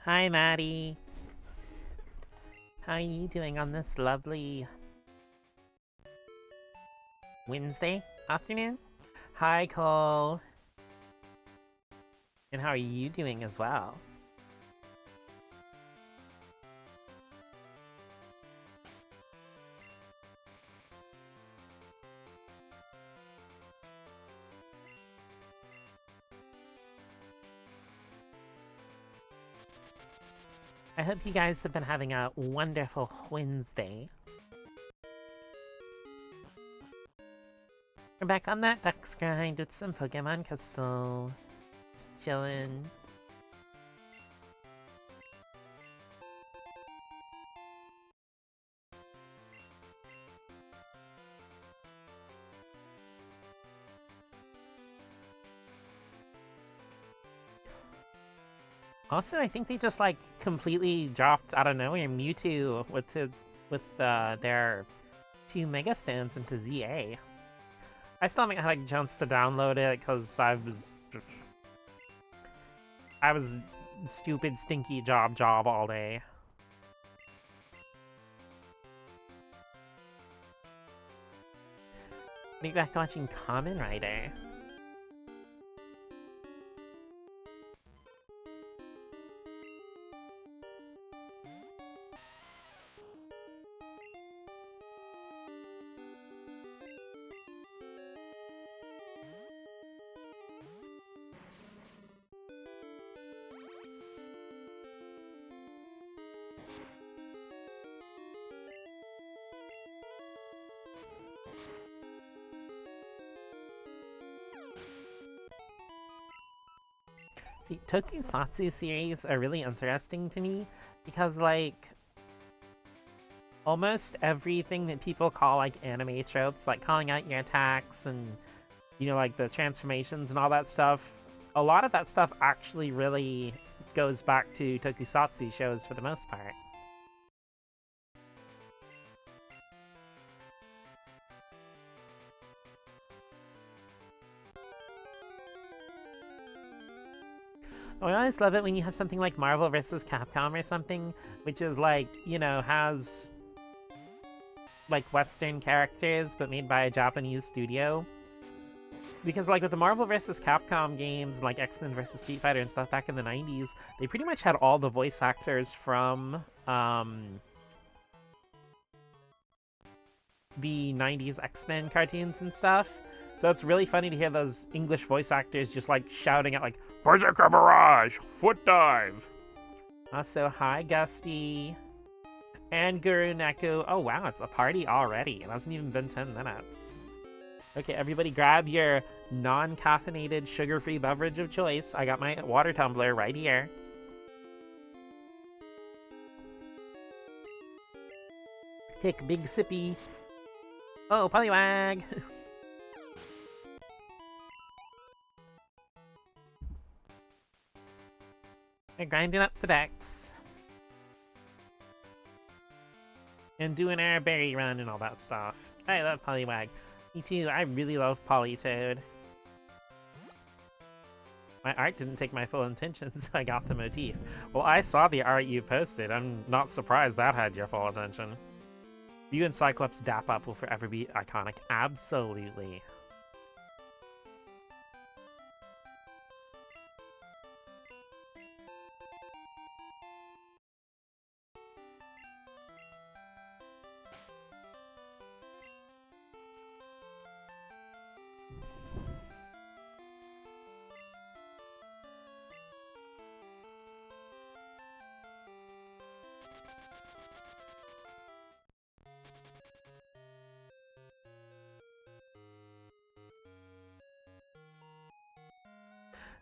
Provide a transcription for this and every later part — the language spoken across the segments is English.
Hi, Maddie. How are you doing on this lovely Wednesday afternoon? Hi, Cole. And how are you doing as well? I hope you guys have been having a wonderful Wednesday. We're back on that Ducks grind with some Pokemon Crystal. Just chillin'. Also, I think they just like completely dropped out of nowhere Mewtwo with their 2 Mega Stands into ZA. I still haven't had a chance to download it because I was stupid stinky job all day. Maybe back to watching Kamen Rider. See, Tokusatsu series are really interesting to me because, like, almost everything that people call, like, anime tropes, like calling out your attacks and, you know, like, the transformations and all that stuff, a lot of that stuff actually really goes back to Tokusatsu shows for the most part. I always love it when you have something like Marvel vs. Capcom or something, which is like, you know, has like Western characters but made by a Japanese studio. Because like with the Marvel vs. Capcom games, like X-Men vs. Street Fighter and stuff back in the 90s, they pretty much had all the voice actors from the 90s X-Men cartoons and stuff. So it's really funny to hear those English voice actors just like shouting at like, Berserker Barrage! Foot Dive! Also, hi Gusty. And Guru Neku. Oh wow, it's a party already. It hasn't even been 10 minutes. Okay, everybody grab your non-caffeinated, sugar-free beverage of choice. I got my water tumbler right here. Take a big sippy. Oh, Poliwag! We're grinding up the decks. And doing our berry run and all that stuff. I love Poliwag. Me too, I really love Politoed. My art didn't take my full attention, so I got the motif. Well, I saw the art you posted. I'm not surprised that had your full attention. You and Cyclops dap up will forever be iconic. Absolutely.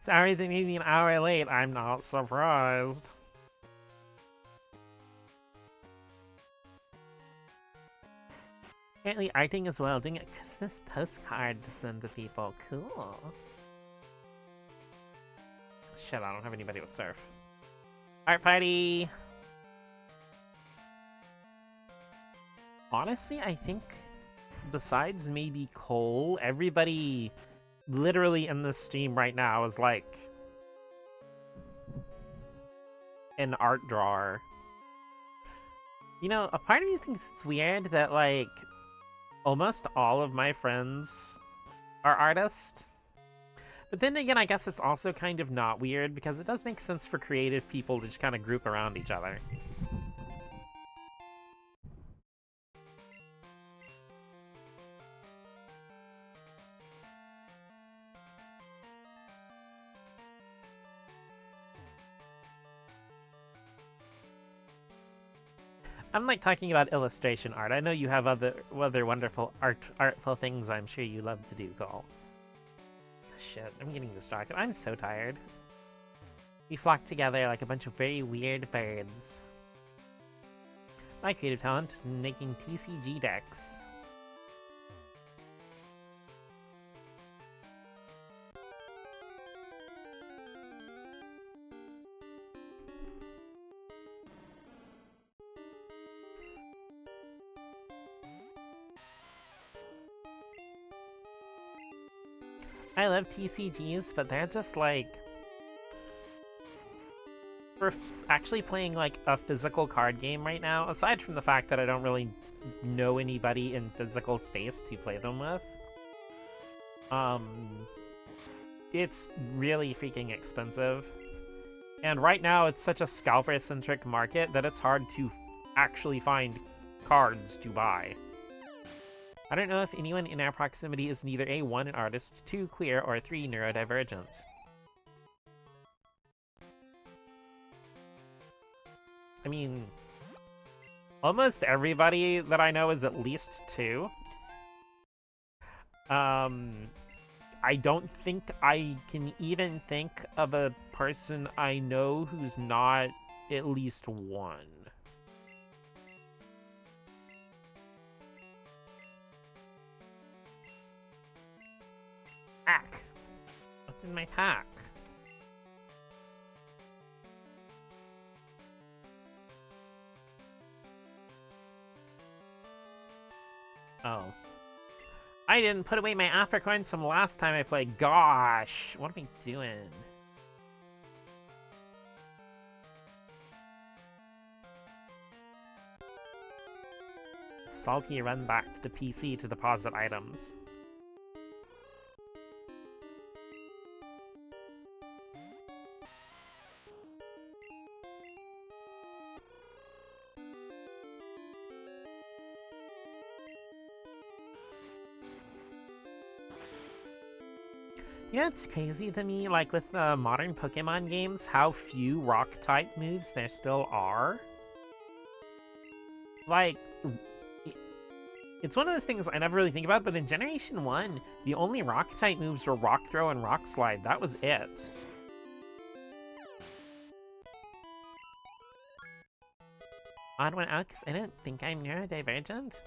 Sorry they made me an hour late. I'm not surprised. Apparently arting as well, doing a Christmas postcard to send to people. Cool. Shit, I don't have anybody with surf. Art party! Honestly, I think besides maybe Cole, everybody literally in this stream right now is like an art drawer. You know, a part of me thinks it's weird that, like, almost all of my friends are artists. But then again, I guess it's also kind of not weird, because it does make sense for creative people to just kind of group around each other. I'm like talking about illustration art. I know you have other wonderful artful things I'm sure you love to do, Cole. Shit, I'm getting distracted. I'm so tired. We flock together like a bunch of very weird birds. My creative talent is making TCG decks. I love TCGs, but they're just like... For actually playing like a physical card game right now, aside from the fact that I don't really know anybody in physical space to play them with, it's really freaking expensive. And right now it's such a scalper-centric market that it's hard to actually find cards to buy. I don't know if anyone in our proximity is neither a 1 an artist, 2 queer, or 3 neurodivergent. I mean, almost everybody that I know is at least 2. I don't think I can even think of a person I know who's not at least 1. Pack. What's in my pack? Oh. I didn't put away my apricorns from last time I played. Gosh, what am I doing? Salty run back to the PC to deposit items. You know, it's crazy to me, like with modern Pokemon games, how few rock-type moves there still are. Like, it's one of those things I never really think about, but in Generation 1, the only rock-type moves were Rock Throw and Rock Slide. That was it. Odd one out, because I don't think I'm neurodivergent.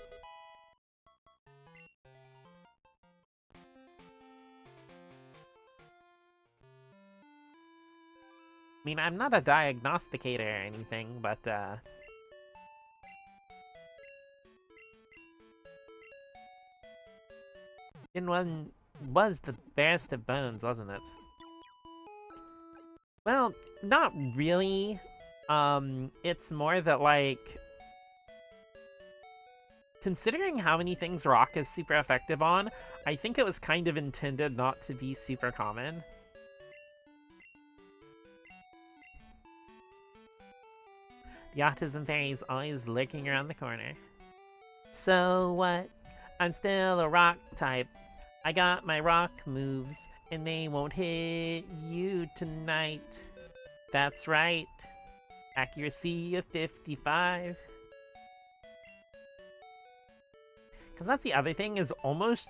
I mean, I'm not a diagnosticator or anything, but, Gen 1 was the barest of bones, wasn't it? Well, not really. It's more that, like... Considering how many things Rock is super effective on, I think it was kind of intended not to be super common. The autism fairy is always lurking around the corner. So what? I'm still a rock type. I got my rock moves, and they won't hit you tonight. That's right. Accuracy of 55. Because that's the other thing, is almost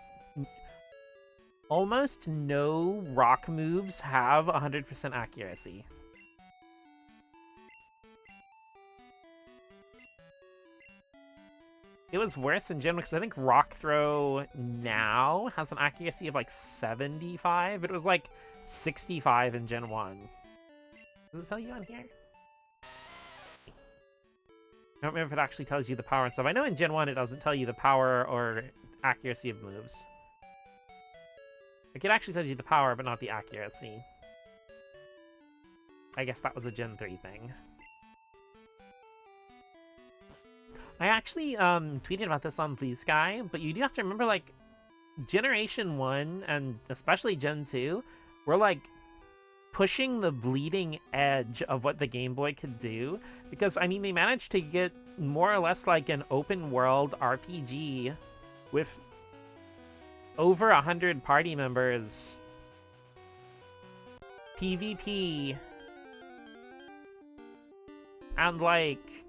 no rock moves have 100% accuracy. It was worse in Gen 1 because I think Rock Throw now has an accuracy of like 75, but it was like 65 in Gen 1. Does it tell you on here? I don't remember if it actually tells you the power and stuff. I know in Gen 1 it doesn't tell you the power or accuracy of moves. Like, it actually tells you the power, but not the accuracy. I guess that was a Gen 3 thing. I actually tweeted about this on Blue Sky, but you do have to remember, like, Generation 1 and especially Gen 2 were like pushing the bleeding edge of what the Game Boy could do, because I mean they managed to get more or less like an open world RPG with over 100 party members, PvP, and like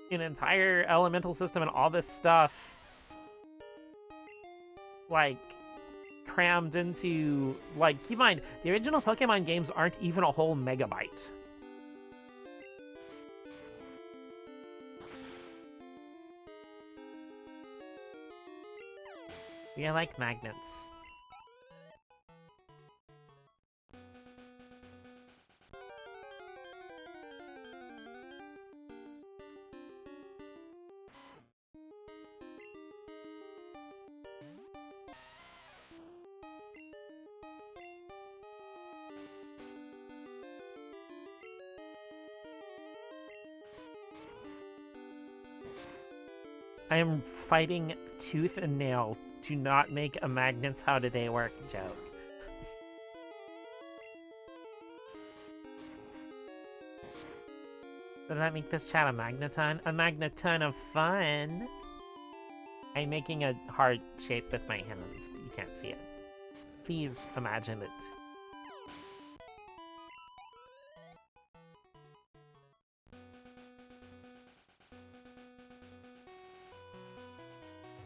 an entire elemental system and all this stuff like crammed into, like, keep in mind, the original Pokemon games aren't even a whole megabyte. Yeah, I like magnets. I am fighting tooth and nail to not make a magnets how do they work joke. Does that make this chat a magneton? A magneton of fun! I'm making a heart shape with my hands, but you can't see it. Please imagine it.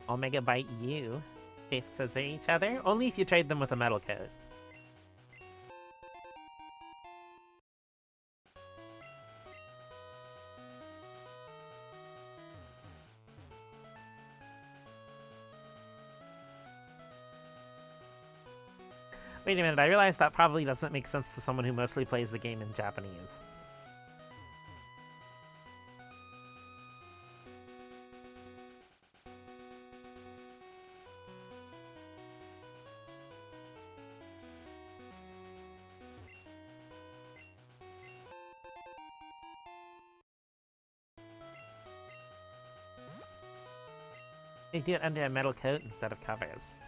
I'll megabyte you. They scissor each other? Only if you trade them with a metal coat. Wait a minute, I realize that probably doesn't make sense to someone who mostly plays the game in Japanese. They do it under a metal coat instead of covers.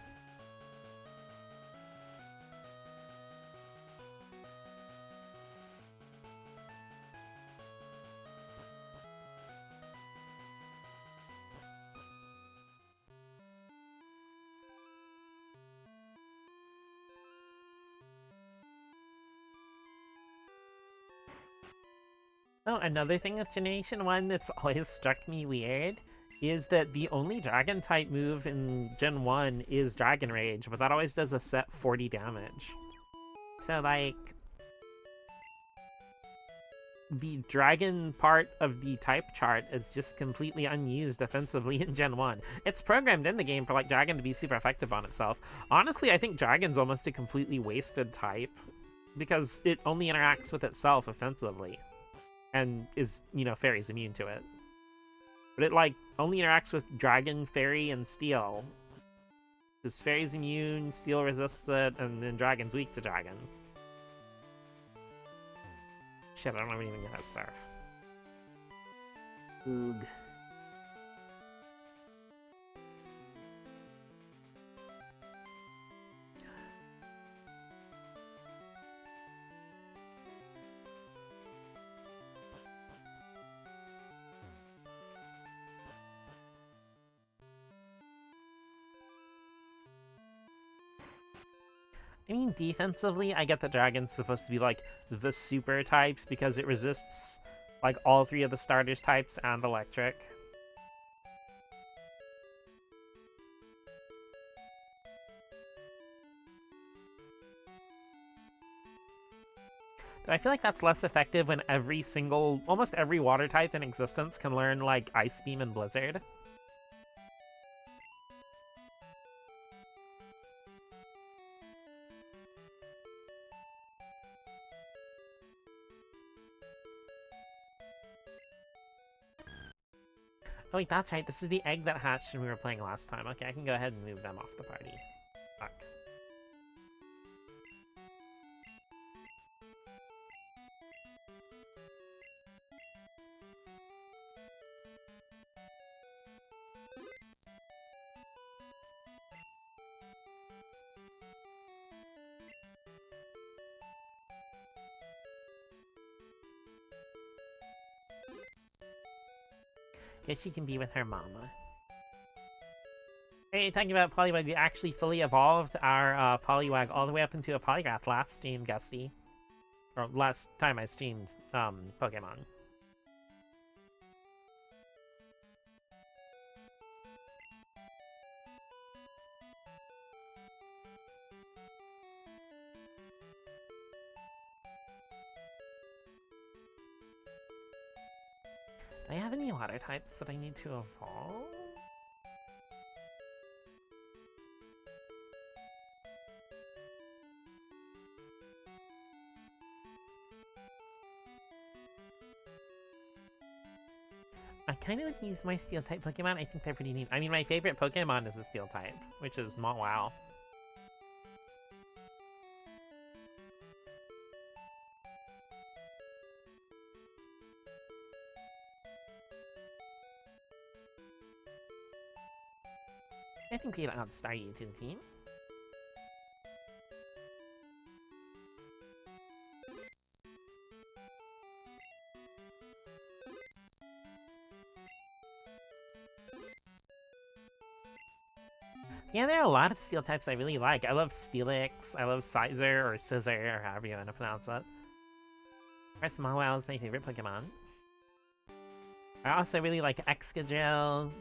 Oh, another thing with Generation 1 that's always struck me weird is that the only dragon type move in Gen 1 is Dragon Rage, but that always does a set 40 damage. So, like, the dragon part of the type chart is just completely unused defensively in Gen 1. It's programmed in the game for, like, dragon to be super effective on itself. Honestly, I think dragon's almost a completely wasted type, because it only interacts with itself offensively. And is, you know, fairy's immune to it. But it, like, only interacts with dragon, fairy, and steel. Because fairy's immune, steel resists it, and then dragon's weak to dragon. Shit, I don't even get that surf. Oog. I mean, defensively, I get that Dragon's supposed to be, like, the super type because it resists, like, all three of the starters types and electric. But I feel like that's less effective when almost every water type in existence can learn, like, Ice Beam and Blizzard. Oh wait, that's right, this is the egg that hatched when we were playing last time. Okay, I can go ahead and move them off the party. Fuck. Guess she can be with her mama. Hey, talking about Poliwag, we actually fully evolved our Poliwag all the way up into a Polygrath last stream, Gusty. Or last time I streamed Pokemon. Do I have any water types that I need to evolve? I kind of use my steel type Pokemon. I think they're pretty neat. I mean, my favorite Pokemon is a steel type, which is Wow. I think we'd add Staryu to the team. Yeah, there are a lot of steel types I really like. I love Steelix, I love Sizer, or Scizor, or however you want to pronounce it. Of course, Mawile is my favorite Pokemon. I also really like Excadrill.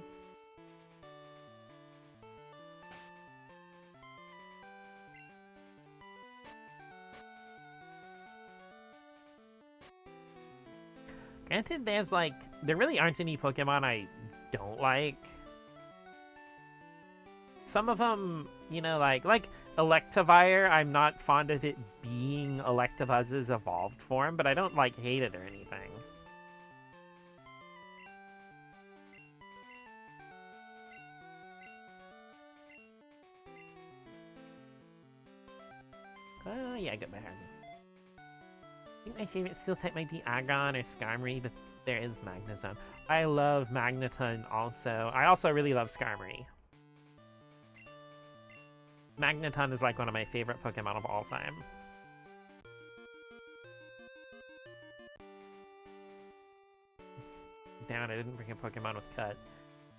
Granted, there really aren't any Pokemon I don't like. Some of them, you know, like Electivire, I'm not fond of it being Electivuzz's evolved form, but I don't, like, hate it or anything. Yeah, good man. I think my favorite steel type might be Aggron or Skarmory, but there is Magneton. I love Magneton also. I also really love Skarmory. Magneton is like one of my favorite Pokemon of all time. Damn it, I didn't bring a Pokemon with Cut.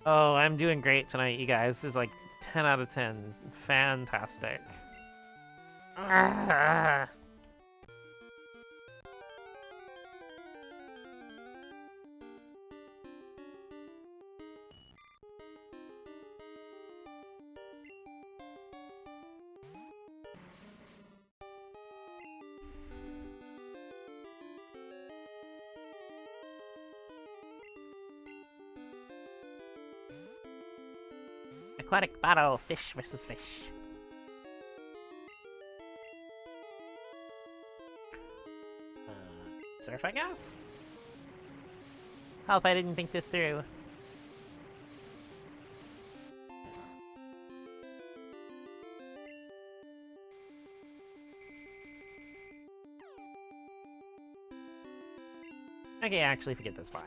Oh, I'm doing great tonight, you guys. This is like 10 out of 10. Fantastic. Ah. Aquatic battle, fish versus fish. Surf, I guess? Help, I didn't think this through. Okay, actually forget this, bye.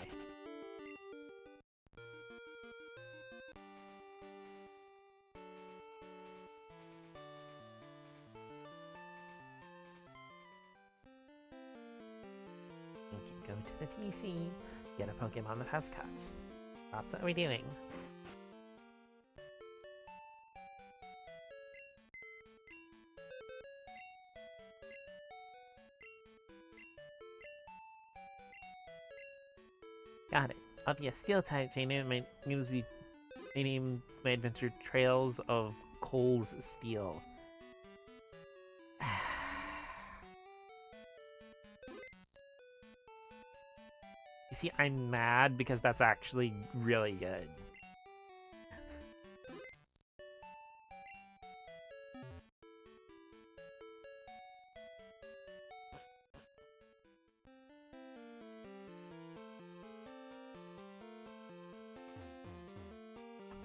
Go to the PC, get a Pokemon that has cuts. That's what we're doing. Got it. I'll be a steel type. I name my adventure Trails of Coal's Steel. You see, I'm mad because that's actually really good.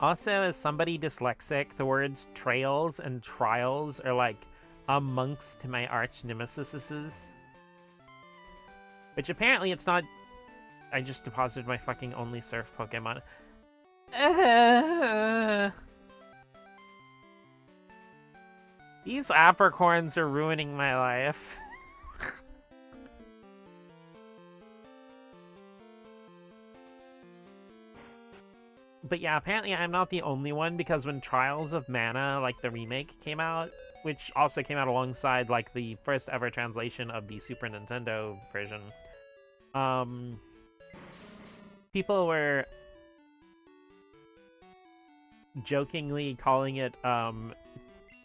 Also, as somebody dyslexic, the words trails and trials are like amongst my arch nemesises. Which apparently it's not. I just deposited my fucking only surf Pokemon. These apricorns are ruining my life. But yeah, apparently I'm not the only one, because when Trials of Mana, like the remake, came out, which also came out alongside like the first ever translation of the Super Nintendo version, people were jokingly calling it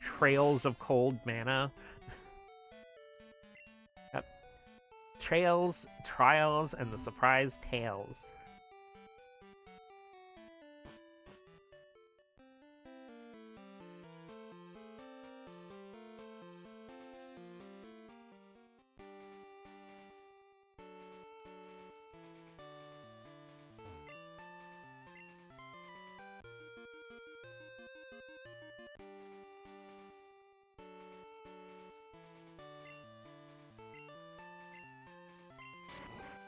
Trails of Cold Mana. Yep. Trails, Trials, and the Surprise Tales.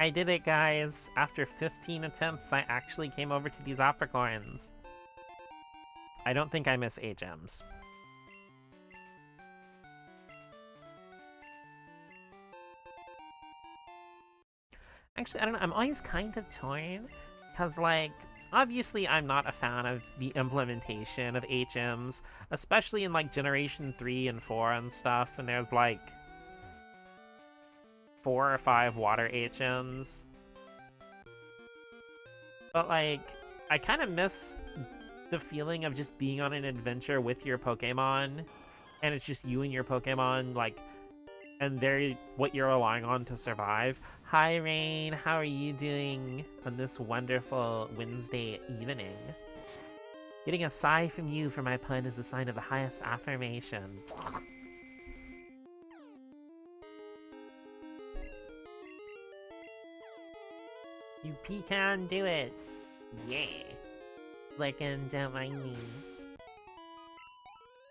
I did it, guys! After 15 attempts, I actually came over to these Apricorns. I don't think I miss HMs. Actually, I don't know, I'm always kind of torn, because, like, obviously I'm not a fan of the implementation of HMs, especially in, like, Generation 3 and 4 and stuff, and there's, like, 4 or 5 water HMs. But, like, I kind of miss the feeling of just being on an adventure with your Pokemon, and it's just you and your Pokemon, like, and they're what you're relying on to survive. Hi, Rain. How are you doing on this wonderful Wednesday evening? Getting a sigh from you for my pun is a sign of the highest affirmation. You pecan, do it! Yeah! Lurking, don't mind me.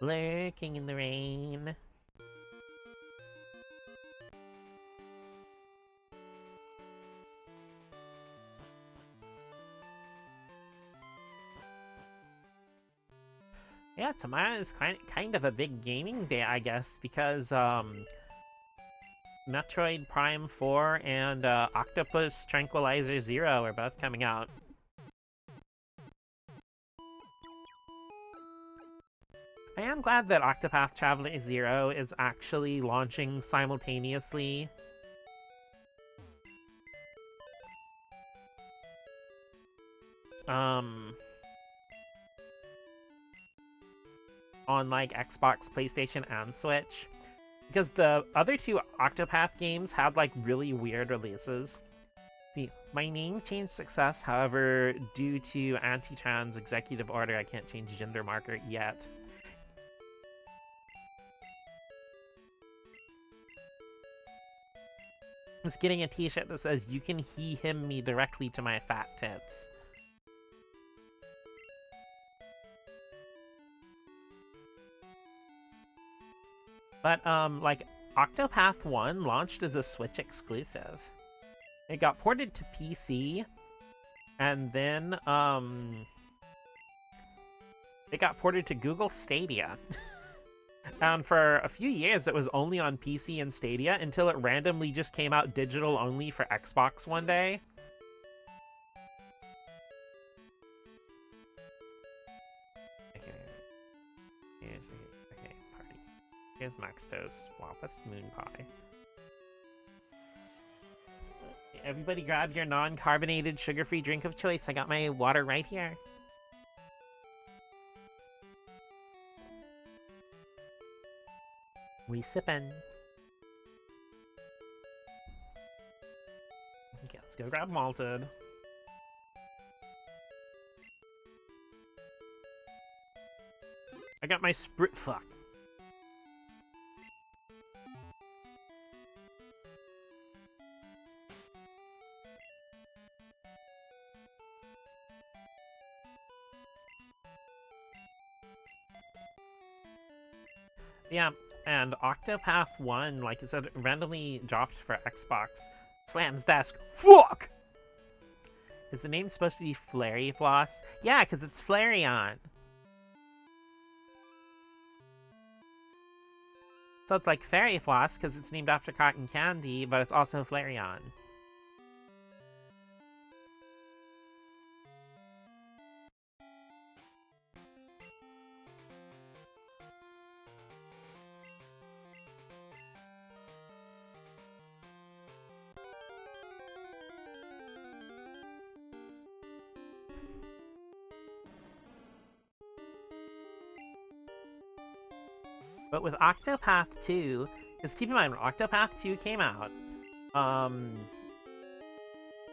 Lurking in the rain. Yeah, tomorrow is kind of a big gaming day, I guess, because Metroid Prime 4 and Octopus Tranquilizer Zero are both coming out. I am glad that Octopath Traveler Zero is actually launching simultaneously. On like Xbox, PlayStation, and Switch. Because the other two Octopath games had like really weird releases. See, my name changed success, however, due to anti-trans executive order, I can't change gender marker yet. I was getting a t-shirt that says, "You can he him me directly to my fat tits." But, like, Octopath 1 launched as a Switch exclusive. It got ported to PC, and then, it got ported to Google Stadia. And for a few years, it was only on PC and Stadia until it randomly just came out digital only for Xbox one day. Okay, party. Here's Max Toast. Wow, that's Moon Pie. Everybody grab your non-carbonated, sugar-free drink of choice. I got my water right here. We sippin'. Okay, let's go grab malted. I got my fuck. Yeah, and Octopath 1, like I said, randomly dropped for Xbox. Slams desk. Fuck! Is the name supposed to be Flary Floss? Yeah, because it's Flareon. So it's like Fairy Floss because it's named after cotton candy, but it's also Flareon. But with Octopath 2, because keep in mind, when Octopath 2 came out,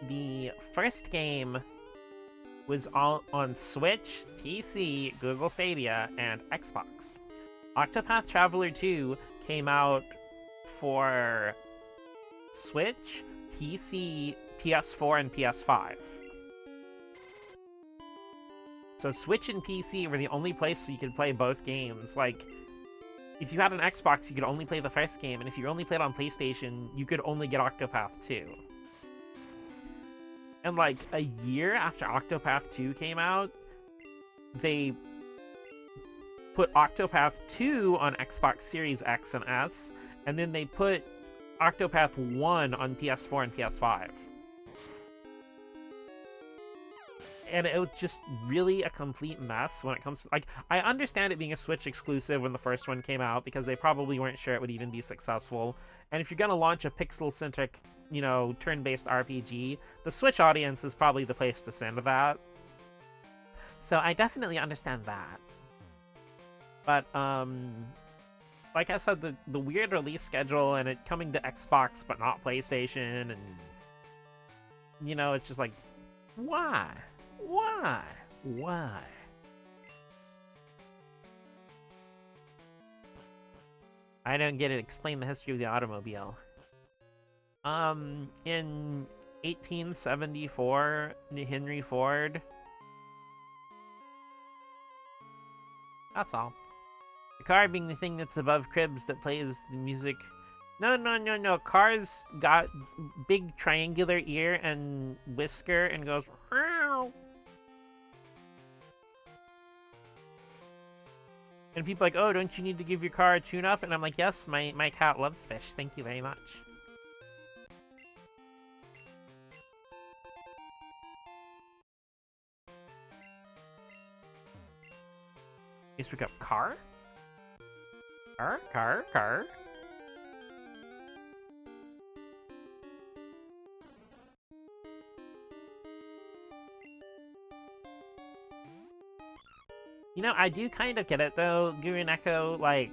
the first game was all on Switch, PC, Google Stadia, and Xbox. Octopath Traveler 2 came out for Switch, PC, PS4, and PS5. So Switch and PC were the only place you could play both games. Like, if you had an Xbox, you could only play the first game, and if you only played on PlayStation, you could only get Octopath 2. And like a year after Octopath 2 came out, they put Octopath 2 on Xbox Series X and S, and then they put Octopath 1 on PS4 and PS5. And it was just really a complete mess when it comes to, like, I understand it being a Switch exclusive when the first one came out, because they probably weren't sure it would even be successful. And if you're gonna launch a pixel-centric, you know, turn-based RPG, the Switch audience is probably the place to send that. So I definitely understand that. But, like I said, the weird release schedule and it coming to Xbox but not PlayStation, and, you know, it's just like, why? Why? Why? I don't get it. Explain the history of the automobile. In 1874, Henry Ford. That's all. The car being the thing that's above cribs that plays the music. No. Cars got big triangular ear and whisker and goes. Meow. And people are like, oh, don't you need to give your car a tune-up? And I'm like, yes, my cat loves fish. Thank you very much. Please pick up car? Car. You know, I do kind of get it, though, Guru Neko. Like,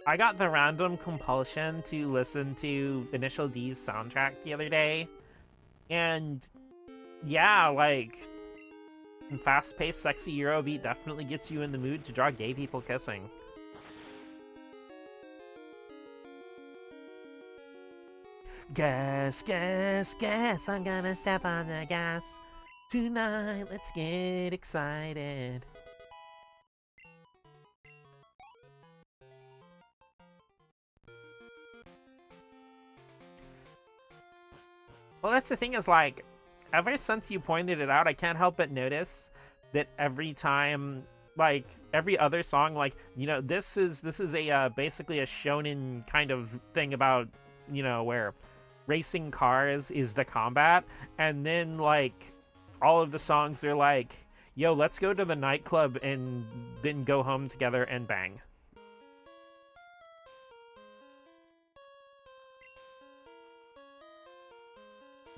I got the random compulsion to listen to Initial D's soundtrack the other day. And, yeah, like, fast-paced, sexy Eurobeat definitely gets you in the mood to draw gay people kissing. Gas, I'm gonna step on the gas. Tonight, let's get excited. Well, that's the thing is, like, ever since you pointed it out, I can't help but notice that every time, like, every other song, like, you know, this is a, basically a shonen kind of thing about, you know, where racing cars is the combat, and then, like, all of the songs are like, yo, let's go to the nightclub and then go home together and bang.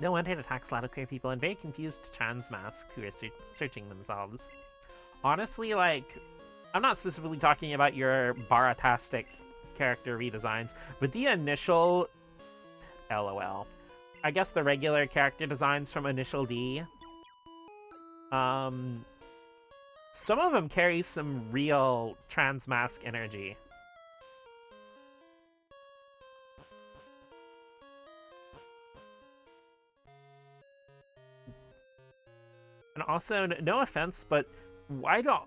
No wonder it attacks a lot of queer people and very confused trans masks who are searching themselves. Honestly, like, I'm not specifically talking about your Baratastic character redesigns, but the initial... LOL. I guess the regular character designs from Initial D. Some of them carry some real trans mask energy. And also, no offense, but why do all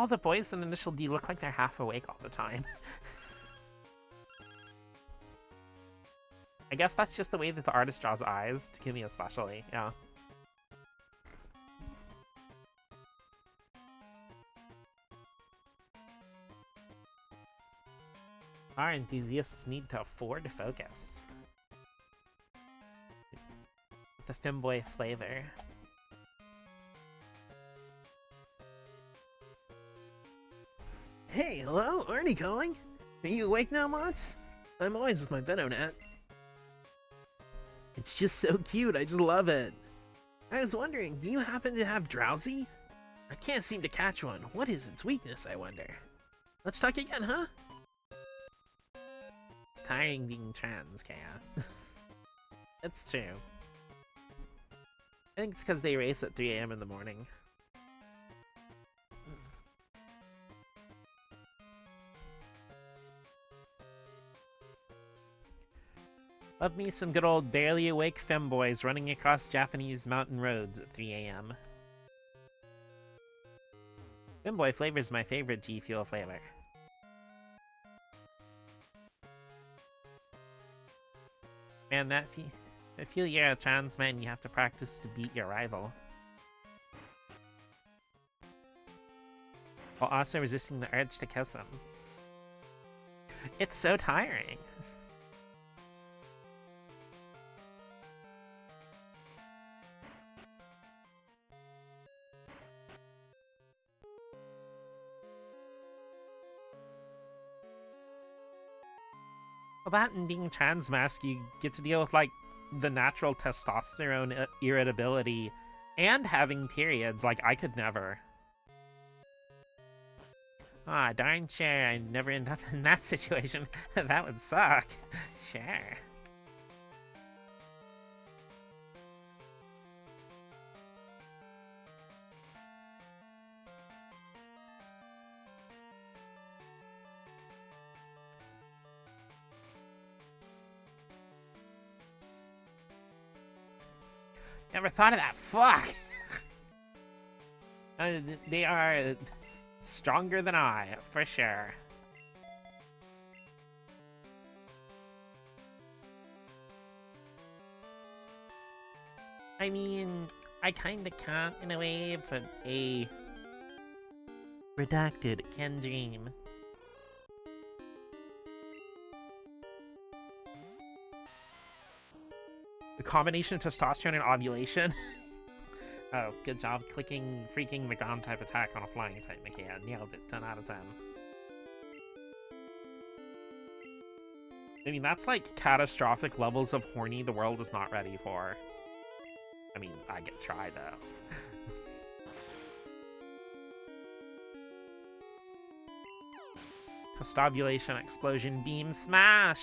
the boys in Initial D look like they're half awake all the time? I guess that's just the way that the artist draws eyes, to me especially, yeah. Our enthusiasts need to afford to focus. The femboy flavor. Hey, hello? Arnie calling? Are you awake now, Mots? I'm always with my Venonat. It's just so cute, I just love it. I was wondering, do you happen to have Drowsy? I can't seem to catch one. What is its weakness, I wonder? Let's talk again, huh? It's tiring being trans, Kaya. It's true. I think it's because they race at 3 a.m. in the morning. Love me some good old barely awake femboys running across Japanese mountain roads at 3 a.m. Femboy flavor is my favorite G Fuel flavor. Man, I feel you're a trans man, you have to practice to beat your rival. While also resisting the urge to kiss him. It's so tiring. Well, that and being trans mask, you get to deal with, like, the natural testosterone irritability and having periods. Like, I could never. Ah, darn sure, I never end up in that situation. That would suck. Sure. Never thought of that. Fuck! They are stronger than I, for sure. I mean, I kinda can't in a way, but a redacted can dream. The combination of testosterone and ovulation. Oh, good job clicking freaking McGon type attack on a flying type McCann. Nailed it, 10 out of 10. I mean, that's like catastrophic levels of horny the world is not ready for. I mean, I get try though. Postovulation explosion beam smash!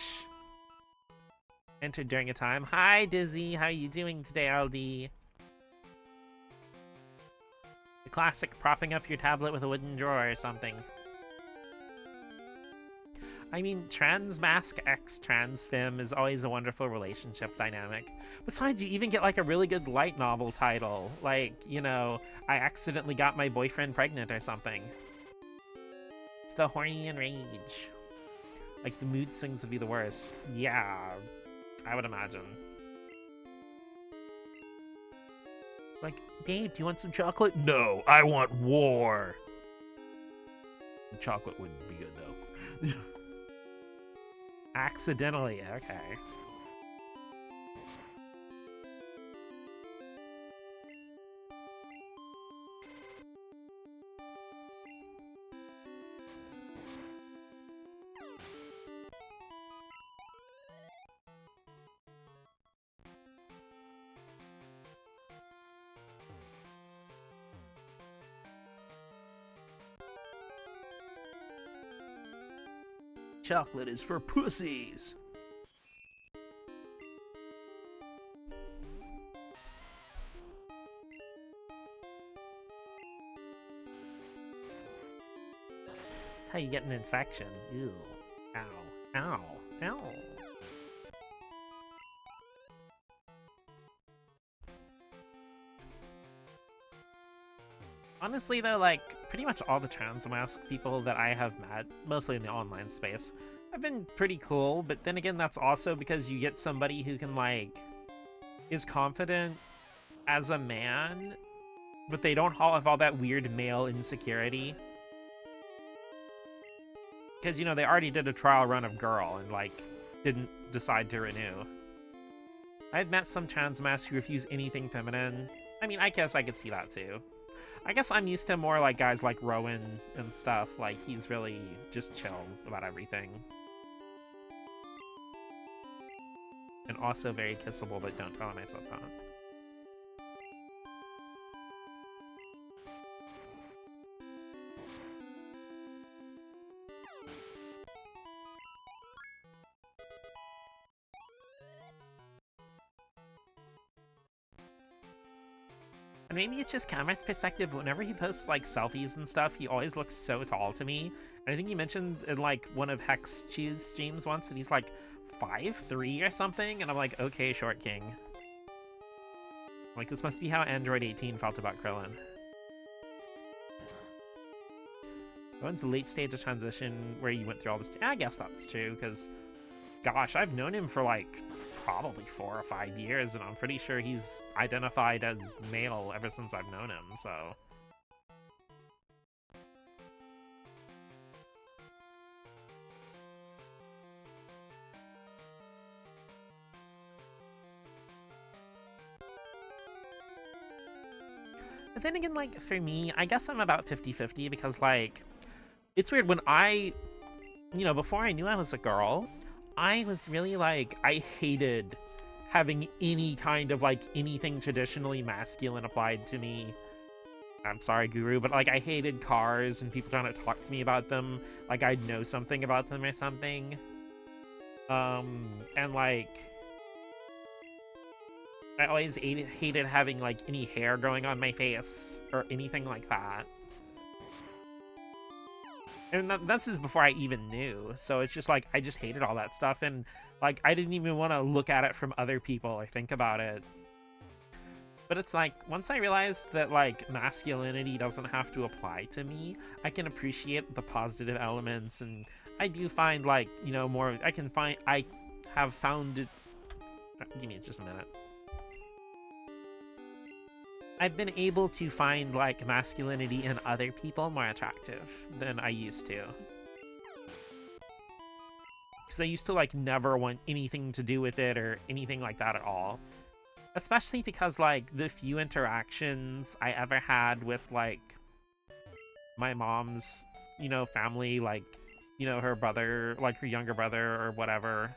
Entered during a time. Hi, Dizzy. How are you doing today, LD? The classic propping up your tablet with a wooden drawer or something. I mean, trans mask x trans femme is always a wonderful relationship dynamic. Besides, you even get like a really good light novel title. Like, you know, I accidentally got my boyfriend pregnant or something. It's the horny and rage. Like, the mood swings would be the worst. Yeah. I would imagine. Like, babe, do you want some chocolate? No, I want war. Chocolate wouldn't be good, though. Accidentally, okay. Chocolate is for pussies. That's how you get an infection. Ew. Ow. Ow. Ow. Honestly, though, like, pretty much all the trans mask people that I have met, mostly in the online space, have been pretty cool, but then again, that's also because you get somebody who can, like, is confident as a man, but they don't have all that weird male insecurity. Because, you know, they already did a trial run of Girl and, like, didn't decide to renew. I've met some trans masks who refuse anything feminine. I mean, I guess I could see that, too. I guess I'm used to more like guys like Rowan and stuff. Like, he's really just chill about everything. And also very kissable, but don't tell him I said that. And maybe it's just camera's perspective, but whenever he posts like selfies and stuff, he always looks so tall to me. And I think he mentioned in like one of Hex Cheese streams once that he's like 5'3" or something, and I'm like, okay, short king. Like, this must be how Android 18 felt about Krillin. When's the late stage of transition where you went through all this? I guess that's true, because, gosh, I've known him for like probably 4 or 5 years, and I'm pretty sure he's identified as male ever since I've known him, so. But then again, like, for me, I guess I'm about 50-50 because, like, it's weird when before I knew I was a girl, I was really, like, I hated having any kind of, like, anything traditionally masculine applied to me. I'm sorry, Guru, but, like, I hated cars and people trying to talk to me about them like I'd know something about them or something. And, like, I always hated having, like, any hair growing on my face or anything like that. And that's just before I even knew, so it's just, like, I just hated all that stuff, and, like, I didn't even want to look at it from other people or think about it. But it's like, once I realized that, like, masculinity doesn't have to apply to me, I can appreciate the positive elements, and I do find, like, more, I have found it, give me just a minute. I've been able to find, like, masculinity in other people more attractive than I used to. Because I used to, like, never want anything to do with it or anything like that at all. Especially because, like, the few interactions I ever had with, like, my mom's, family, like, her brother, like, her younger brother or whatever.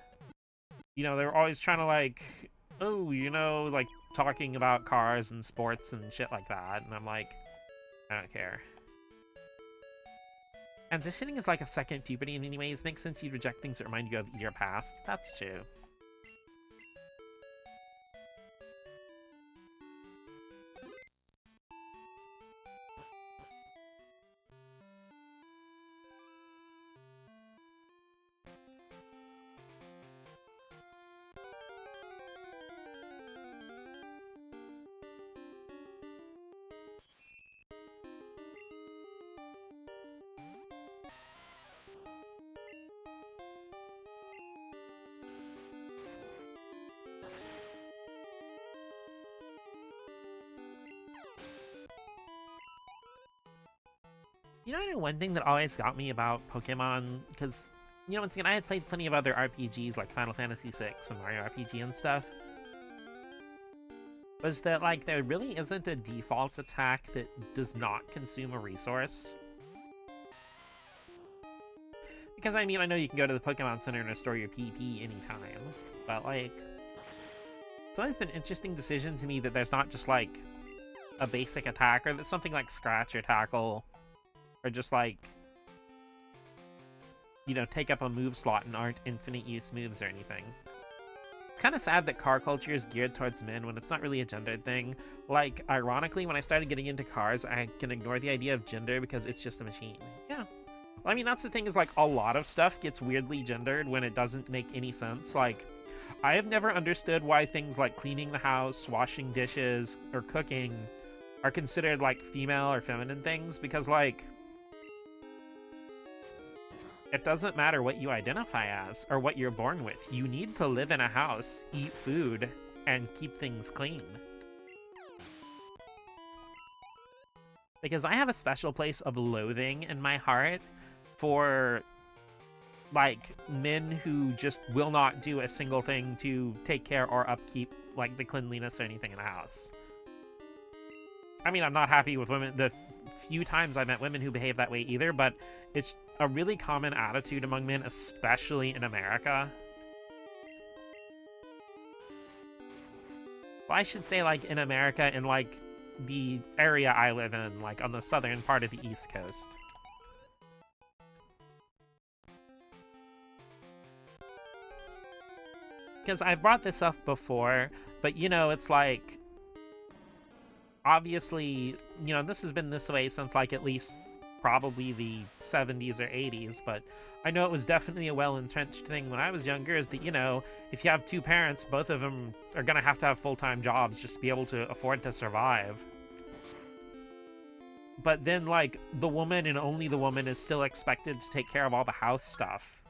They were always trying to, like, oh, like, talking about cars and sports and shit like that, and I'm like, I don't care. Transitioning is like a second puberty in many ways. Makes sense you'd reject things that remind you of your past. That's true. I know one thing that always got me about Pokemon, because, once again, I had played plenty of other RPGs like Final Fantasy VI and Mario RPG and stuff, was that, like, there really isn't a default attack that does not consume a resource. Because, I mean, I know you can go to the Pokemon Center and restore your PP anytime, but, like, it's always been an interesting decision to me that there's not just, like, a basic attack, or that something like Scratch or Tackle, or just, like, take up a move slot and aren't infinite use moves or anything. It's kind of sad that car culture is geared towards men when it's not really a gendered thing. Like, ironically, when I started getting into cars, I can ignore the idea of gender because it's just a machine. Yeah. Well, I mean, that's the thing, is, like, a lot of stuff gets weirdly gendered when it doesn't make any sense. Like, I have never understood why things like cleaning the house, washing dishes, or cooking are considered, like, female or feminine things, because, like, it doesn't matter what you identify as or what you're born with. You need to live in a house, eat food, and keep things clean. Because I have a special place of loathing in my heart for, like, men who just will not do a single thing to take care or upkeep, like, the cleanliness or anything in a house. I mean, I'm not happy with women, the few times I've met women who behave that way either, but it's a really common attitude among men, especially in America. Well, I should say, like, in America, in, like, the area I live in, like, on the southern part of the East Coast. Because I've brought this up before, but, it's like, obviously, you know, this has been this way since, like, at least probably the 70s or 80s, but I know it was definitely a well-entrenched thing when I was younger, is that, you know, if you have two parents, both of them are gonna have to have full-time jobs just to be able to afford to survive. But then, like, the woman and only the woman is still expected to take care of all the house stuff,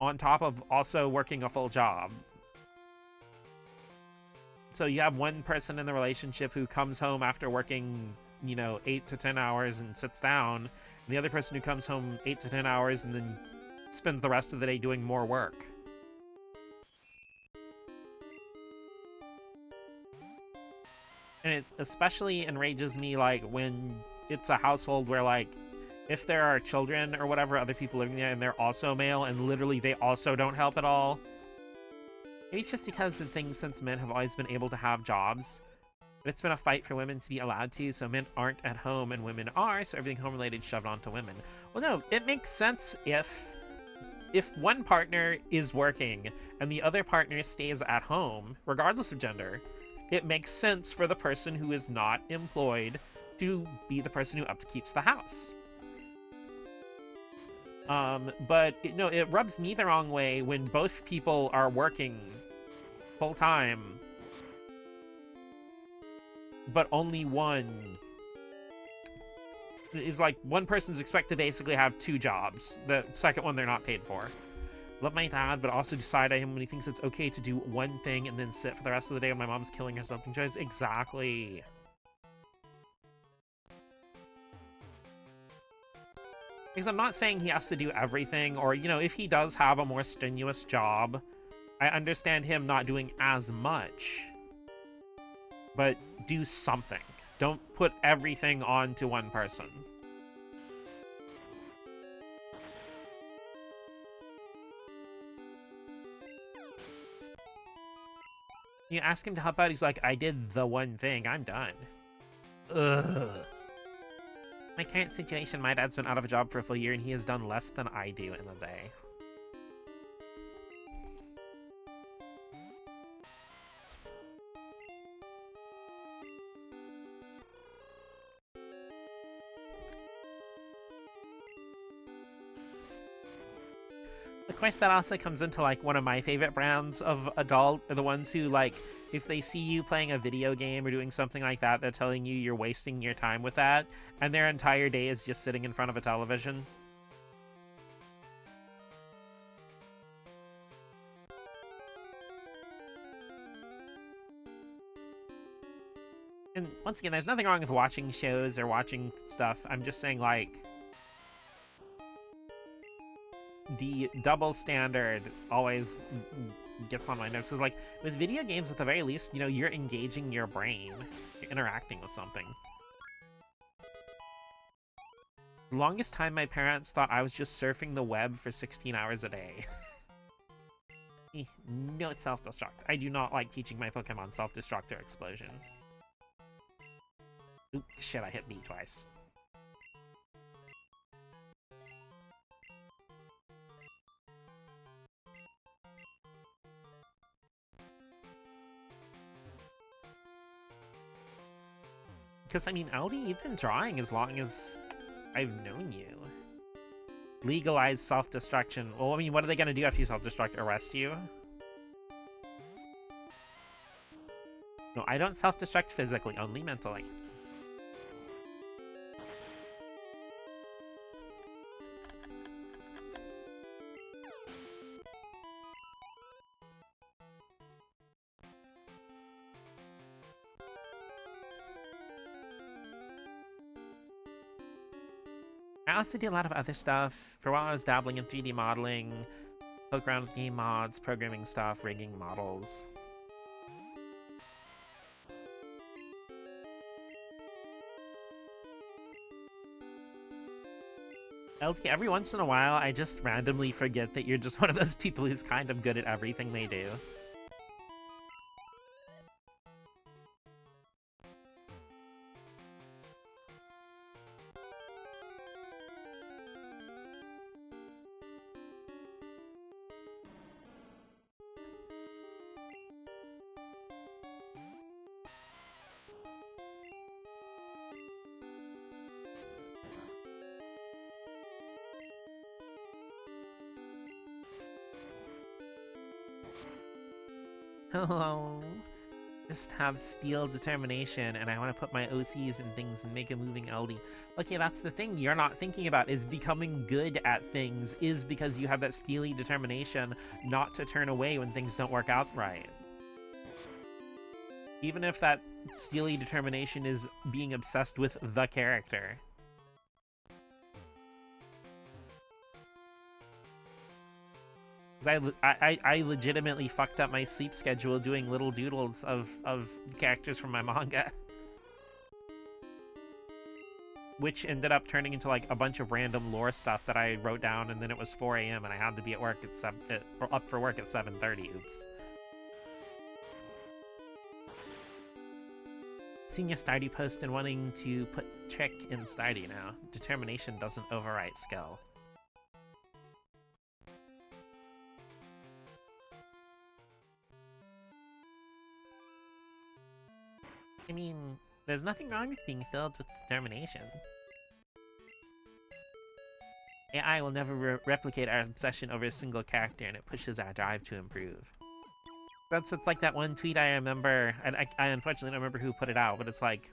on top of also working a full job. So you have one person in the relationship who comes home after working, you know, 8 to 10 hours and sits down, and the other person who comes home 8 to 10 hours and then spends the rest of the day doing more work. And it especially enrages me, like, when it's a household where, like, if there are children or whatever, other people living there, and they're also male, and literally they also don't help at all. Maybe it's just because of things since men have always been able to have jobs. But it's been a fight for women to be allowed to, so men aren't at home and women are, so everything home-related shoved onto women. Well, no, it makes sense if one partner is working and the other partner stays at home, regardless of gender. It makes sense for the person who is not employed to be the person who upkeeps the house. But no, it rubs me the wrong way when both people are working full-time, but only one is, like, one person's expected to basically have two jobs. The second one they're not paid for. Love my dad, but also decide on him when he thinks it's okay to do one thing and then sit for the rest of the day when my mom's killing herself. Enjoys exactly. Because I'm not saying he has to do everything, or, you know, if he does have a more strenuous job, I understand him not doing as much. But do something. Don't put everything onto one person. You ask him to help out, he's like, I did the one thing, I'm done. Ugh. My current situation, my dad's been out of a job for a full year and he has done less than I do in a day. Of course, that also comes into, like, one of my favorite brands of adult are the ones who, like, if they see you playing a video game or doing something like that, they're telling you you're wasting your time with that, and their entire day is just sitting in front of a television. And once again, there's nothing wrong with watching shows or watching stuff. I'm just saying, like, the double standard always gets on my nerves, because, like, with video games, at the very least, you know, you're engaging your brain, you're interacting with something. The longest time my parents thought I was just surfing the web for 16 hours a day. No, it's self-destruct. I do not like teaching my Pokemon self-destruct or explosion. Oop, shit, I hit B twice. Because, I mean, Aldi, you've been drawing as long as I've known you. Legalize self-destruction. Well, I mean, what are they gonna do after you self-destruct? Arrest you? No, I don't self-destruct physically, only mentally. I also do a lot of other stuff. For a while I was dabbling in 3D modeling, poke around with game mods, programming stuff, rigging models. LT, every once in a while I just randomly forget that you're just one of those people who's kind of good at everything they do. Hello. Just have steel determination, and I want to put my OCs and things and make a moving LD. Okay, that's the thing you're not thinking about, is becoming good at things is because you have that steely determination not to turn away when things don't work out right. Even if that steely determination is being obsessed with the character. I legitimately fucked up my sleep schedule doing little doodles of characters from my manga. Which ended up turning into like a bunch of random lore stuff that I wrote down, and then it was 4 a.m. and I had to be at work at or up for work at 7:30. Oops. Seeing a Stardew post and wanting to put trick in Stardew now. Determination doesn't overwrite skill. I mean, there's nothing wrong with being filled with determination. AI will never replicate our obsession over a single character, and it pushes our drive to improve. It's like that one tweet I remember, and I unfortunately don't remember who put it out, but it's like,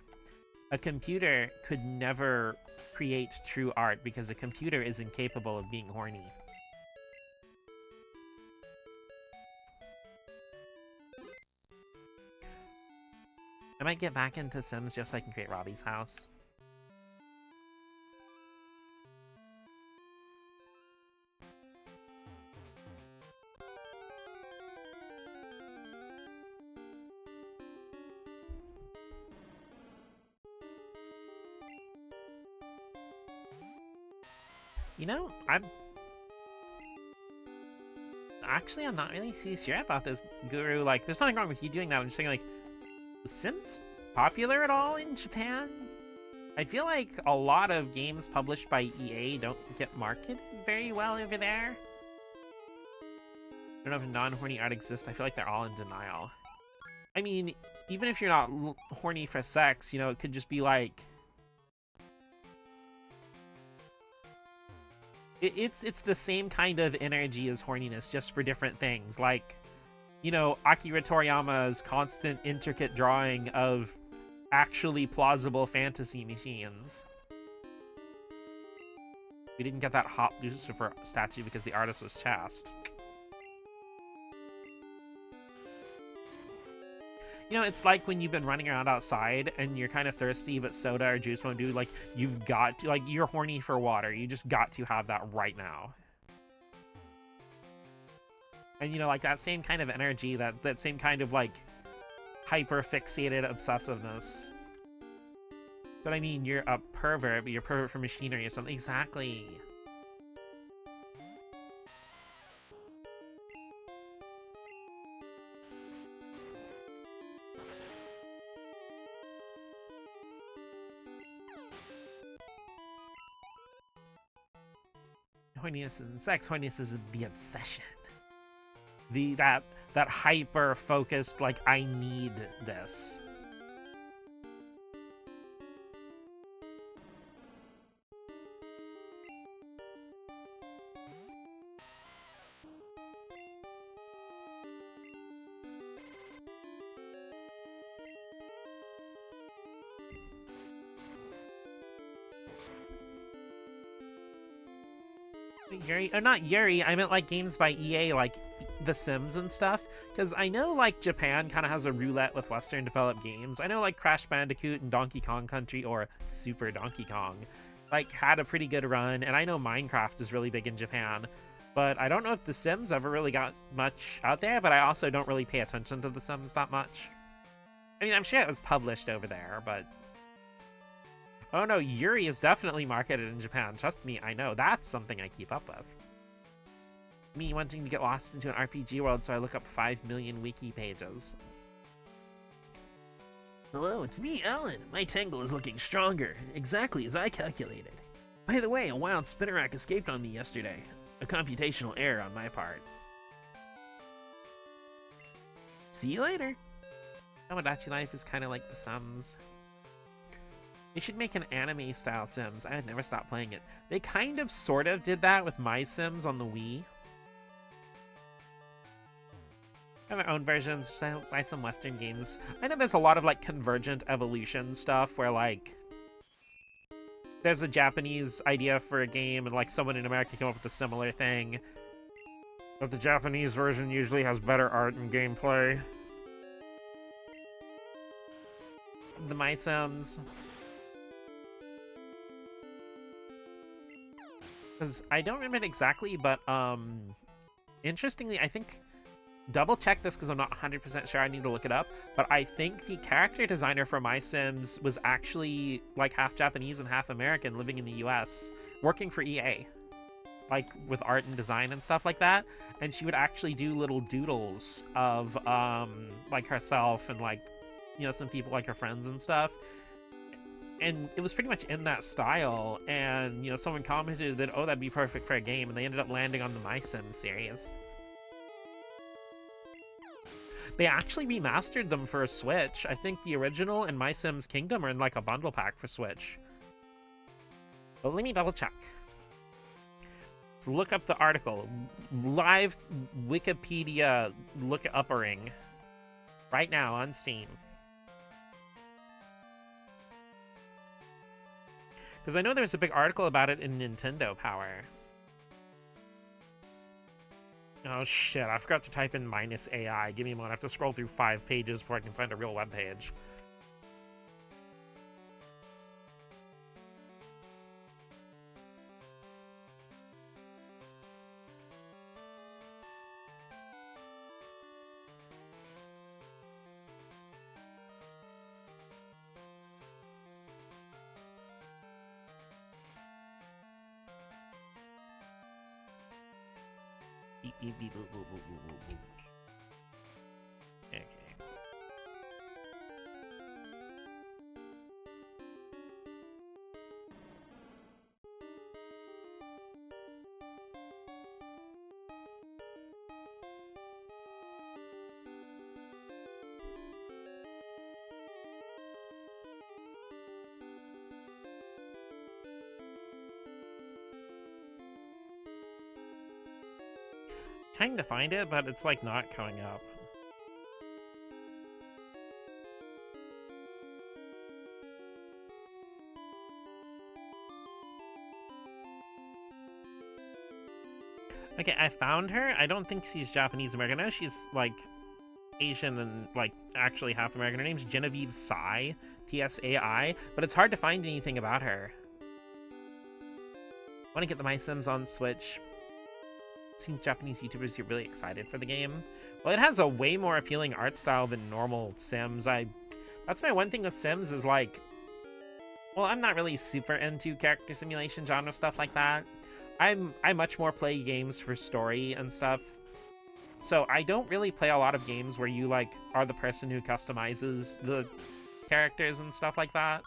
a computer could never create true art because a computer is incapable of being horny. I might get back into Sims just so I can create Robbie's house. You know, I'm not really too sure about this, Guru. Like, there's nothing wrong with you doing that. I'm just saying, like, is Sims popular at all in Japan? I feel like a lot of games published by EA don't get marketed very well over there. I don't know if non-horny art exists. I feel like they're all in denial. I mean, even if you're not horny for sex, you know, it could just be like... It's the same kind of energy as horniness, just for different things. Like, you know, Akira Toriyama's constant, intricate drawing of actually plausible fantasy machines. We didn't get that hot Lucifer statue because the artist was chaste. You know, it's like when you've been running around outside and you're kind of thirsty, but soda or juice won't do. Like, you've got to, like, you're horny for water. You just got to have that right now. And, you know, like, that same kind of energy, that same kind of, like, hyper-fixated obsessiveness. But I mean, you're a pervert, but you're a pervert for machinery or something. Exactly. Horniness and sex. Horniness is the obsession. That hyper focused, like, I need this. Yuri, or not Yuri, I meant like games by EA, like The Sims and stuff, because I know like Japan kind of has a roulette with Western developed games. I know like Crash Bandicoot and Donkey Kong Country, or Super Donkey Kong, like had a pretty good run, and I know Minecraft is really big in Japan, but I don't know if The Sims ever really got much out there, but I also don't really pay attention to The Sims that much. I mean, I'm sure it was published over there, but... Oh no, Yuri is definitely marketed in Japan. Trust me, I know. That's something I keep up with. Me wanting to get lost into an RPG world, so I look up 5 million wiki pages. Hello, it's me, Alan. My tangle is looking stronger, exactly as I calculated. By the way, a wild spinnerack escaped on me yesterday. A computational error on my part. See you later. Tomodachi Life is kind of like The Sims. They should make an anime-style Sims. I had never stopped playing it. They kind of sort of did that with My Sims on the Wii. And their own versions, just by some Western games. I know there's a lot of like convergent evolution stuff where like there's a Japanese idea for a game and like someone in America came up with a similar thing. But the Japanese version usually has better art and gameplay. The My Sims. Because I don't remember it exactly, but interestingly, I think double check this because I'm not 100% sure. I need to look it up. But I think the character designer for My Sims was actually like half Japanese and half American, living in the US, working for EA, like with art and design and stuff like that. And she would actually do little doodles of like herself and like, you know, some people like her friends and stuff. And it was pretty much in that style. And, you know, someone commented that, oh, that'd be perfect for a game. And they ended up landing on the My Sims series. They actually remastered them for a Switch. I think the original and My Sims Kingdom are in like a bundle pack for Switch. But let me double check. Let's look up the article. Live Wikipedia look uppering. Right now on Steam. Because I know there was a big article about it in Nintendo Power. Oh shit, I forgot to type in -AI. Give me a moment, I have to scroll through 5 pages before I can find a real web page. Okay. Trying to find it, but it's like not coming up. Okay, I found her. I don't think she's Japanese American. I know she's like Asian and like actually half American. Her name's Genevieve Tsai, Tsai, but it's hard to find anything about her. Want to get the My Sims on Switch. Seems Japanese YouTubers are really excited for the game. Well, it has a way more appealing art style than normal Sims. That's my one thing with Sims is like, well, I'm not really super into character simulation genre stuff like that. I much more play games for story and stuff. So I don't really play a lot of games where you like are the person who customizes the characters and stuff like that.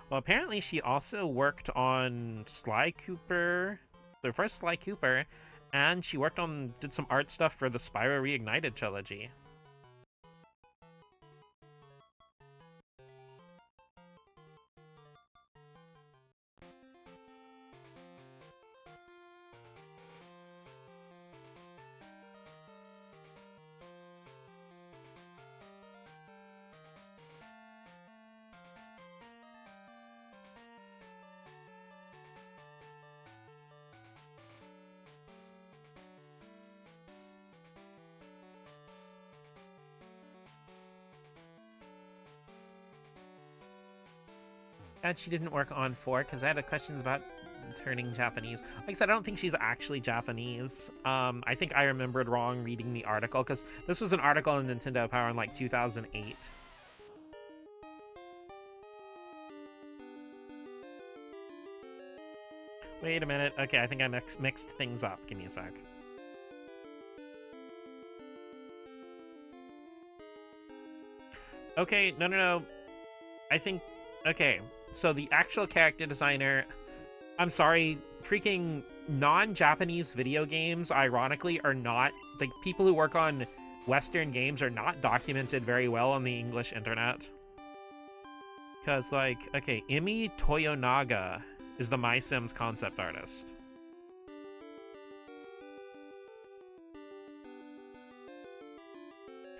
Well, apparently she also worked on Sly Cooper, the first Sly Cooper, and she did some art stuff for the Spyro Reignited trilogy. And she didn't work on 4 because I had questions about turning Japanese. Like I said, I don't think she's actually Japanese. I think I remembered wrong reading the article because this was an article on Nintendo Power in like 2008. Wait a minute. Okay, I think I mixed things up. Give me a sec. Okay, no. I think... Okay, so the actual character designer... I'm sorry, freaking non-Japanese video games, ironically, are not... Like, people who work on Western games are not documented very well on the English internet. Because, like, okay, Imi Toyonaga is the My Sims concept artist.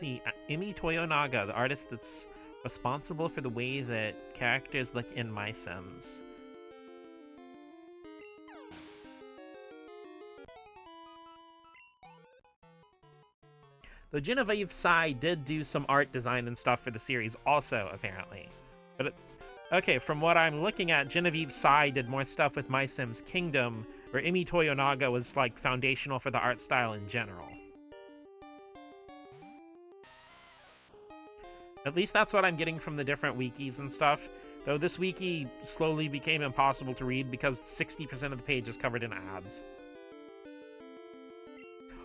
see, Imi Toyonaga, the artist that's responsible for the way that characters look in My Sims. Though Genevieve Tsai did do some art design and stuff for the series also, apparently. But, okay, from what I'm looking at, Genevieve Tsai did more stuff with My Sims Kingdom, where Imi Toyonaga was, like, foundational for the art style in general. At least that's what I'm getting from the different wikis and stuff, though this wiki slowly became impossible to read because 60% of the page is covered in ads.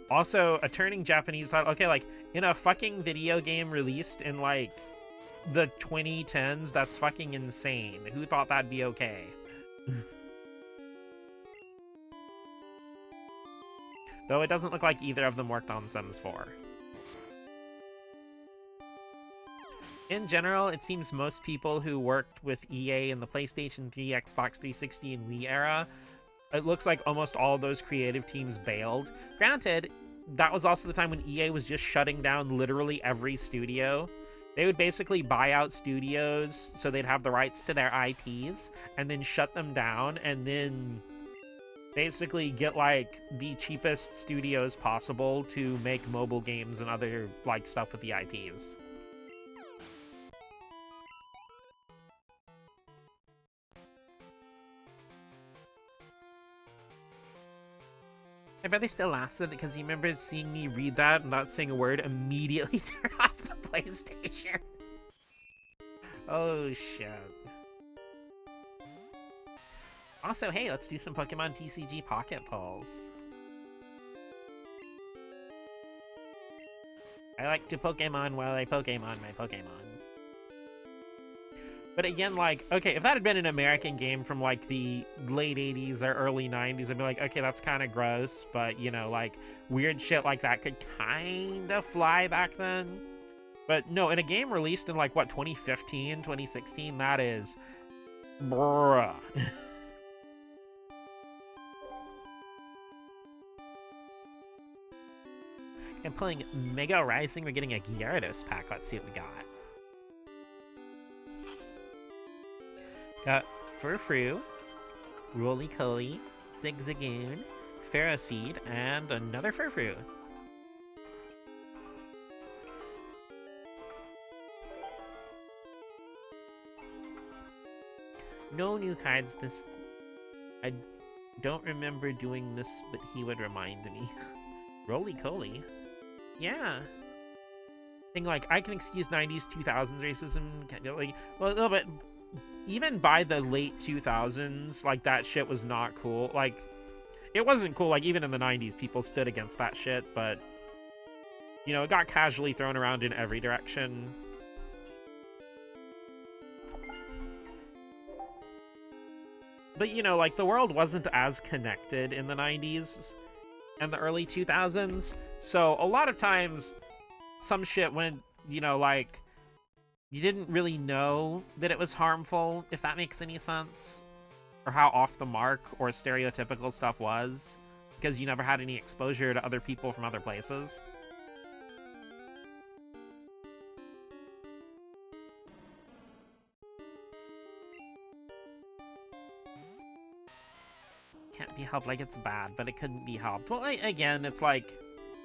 Also, a turning Japanese title. Okay, like, in a fucking video game released in, like, the 2010s, that's fucking insane. Who thought that'd be okay? Though it doesn't look like either of them worked on Sims 4. In general, it seems most people who worked with EA in the PlayStation 3, Xbox 360, and Wii era, it looks like almost all of those creative teams bailed. Granted, that was also the time when EA was just shutting down literally every studio. They would basically buy out studios so they'd have the rights to their IPs, and then shut them down, and then basically get, like, the cheapest studios possible to make mobile games and other, like, stuff with the IPs. I bet they still lasted because he remembers seeing me read that and not saying a word, immediately turn off the PlayStation. Oh, shit. Also, hey, let's do some Pokemon TCG Pocket Pulls. I like to Pokemon while I Pokemon my Pokemon. But again, like, okay, if that had been an American game from, like, the late 80s or early 90s, I'd be like, okay, that's kind of gross, but, you know, like, weird shit like that could kind of fly back then. But no, in a game released in, like, what, 2015, 2016, that is... bruh. I'm playing Mega Rising, we're getting a Gyarados pack, let's see what we got. Got Furfrou, Roly-Poly, Zigzagoon, Ferroseed, and another Furfrou. No new cards this... I don't remember doing this, but he would remind me. Roly-Poly? Yeah. Thing like, I can excuse 90s, 2000s racism, kind of like, well, a little bit... Even by the late 2000s, like, that shit was not cool. Like, it wasn't cool, like, even in the 90s, people stood against that shit, but, you know, it got casually thrown around in every direction. But, you know, like, the world wasn't as connected in the 90s and the early 2000s, so a lot of times, some shit went, you know, like... You didn't really know that it was harmful, if that makes any sense. Or how off the mark or stereotypical stuff was. Because you never had any exposure to other people from other places. Can't be helped, like it's bad, but it couldn't be helped. Well, again, it's like...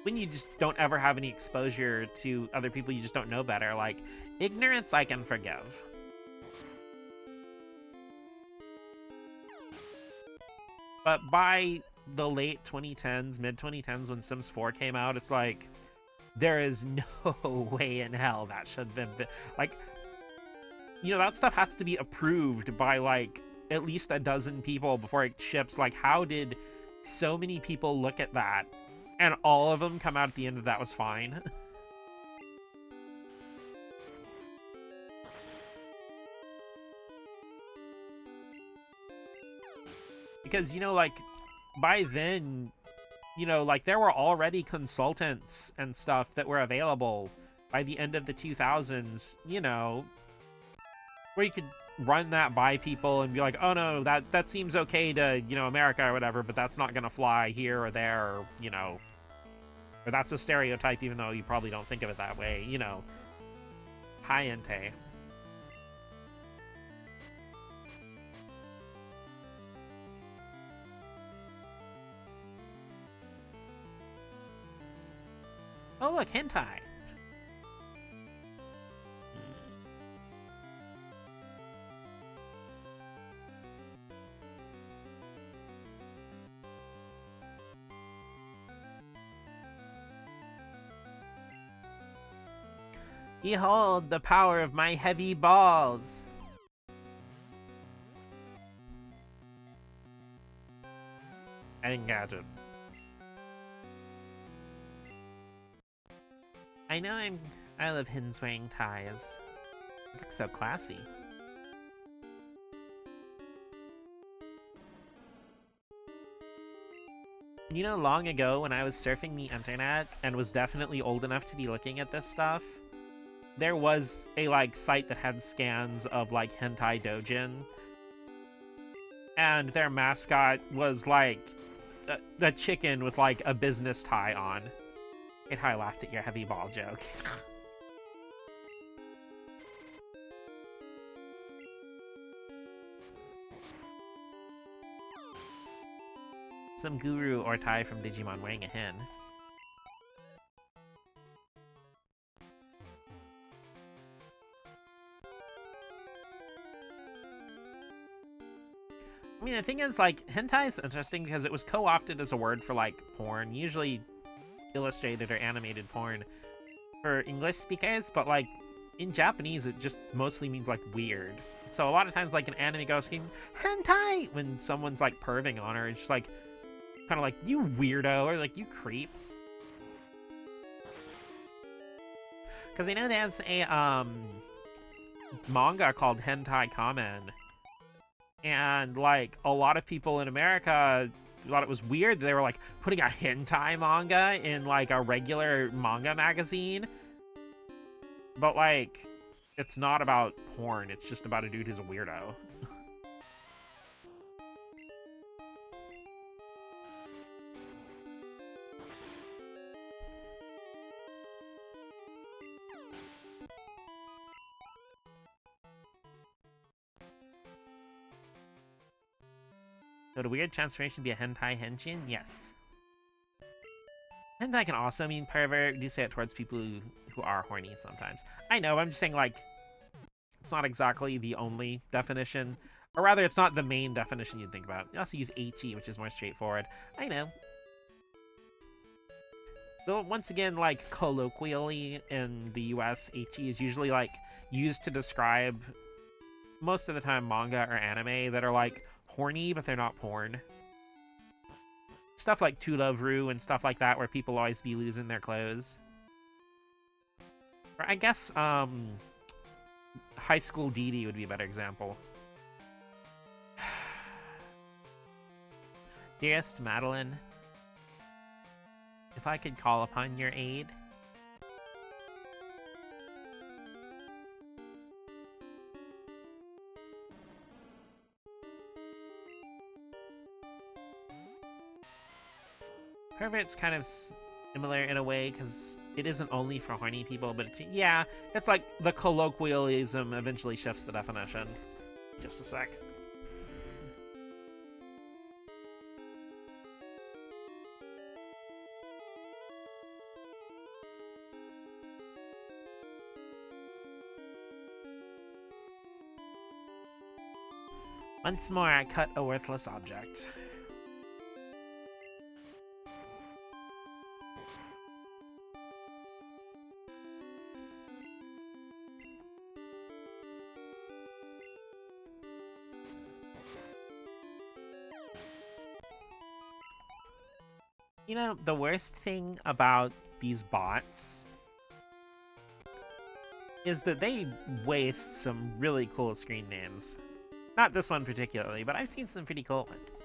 when you just don't ever have any exposure to other people, you just don't know better. Like, ignorance I can forgive. But by the late 2010s, mid-2010s, when Sims 4 came out, it's like, there is no way in hell that should have been... Like, you know, that stuff has to be approved by, like, at least a dozen people before it ships. Like, how did so many people look at that and all of them come out at the end of that was fine? Because, you know, like, by then, you know, like, there were already consultants and stuff that were available by the end of the 2000s, you know, where you could run that by people and be like, oh no, that seems okay to, you know, America or whatever, but that's not gonna fly here or there, or, you know. Or that's a stereotype, even though you probably don't think of it that way. You know, high-ente. Oh, look, hentai. Behold the power of my heavy balls. I didn't catch it. I know I love hens wearing ties. It looks so classy. You know, long ago when I was surfing the internet and was definitely old enough to be looking at this stuff, there was a like site that had scans of like hentai dojin, and their mascot was like a chicken with like a business tie on. It how I laughed at your heavy ball joke. Some guru or tie from Digimon wearing a hen. I mean, the thing is, like, hentai is interesting because it was co-opted as a word for, like, porn, usually illustrated or animated porn for English speakers, but, like, in Japanese, it just mostly means, like, weird. So a lot of times, like, an anime girl screaming, hentai! When someone's, like, perving on her, it's just, like, kind of like, you weirdo, or, like, you creep. Because I know there's a, manga called Hentai Kamen, and, like, a lot of people in America thought it was weird that they were, like, putting a hentai manga in, like, a regular manga magazine. But, like, it's not about porn, it's just about a dude who's a weirdo. Would a weird transformation be a hentai henshin? Yes. Hentai can also mean pervert. Do say it towards people who are horny sometimes. I know, I'm just saying, like, it's not exactly the only definition. Or rather, it's not the main definition you'd think about. You also use HE, which is more straightforward. I know. Though, once again, like, colloquially in the US, HE is usually, like, used to describe, most of the time, manga or anime that are, like, horny, but they're not porn. Stuff like To Love Ru and stuff like that, where people always be losing their clothes. Or I guess, High School DD would be a better example. Dearest Madeline, if I could call upon your aid. Pervert's kind of similar in a way, because it isn't only for horny people, but yeah, it's like the colloquialism eventually shifts the definition. Just a sec. Once more, I cut a worthless object. You know, the worst thing about these bots is that they waste some really cool screen names. Not this one particularly, but I've seen some pretty cool ones.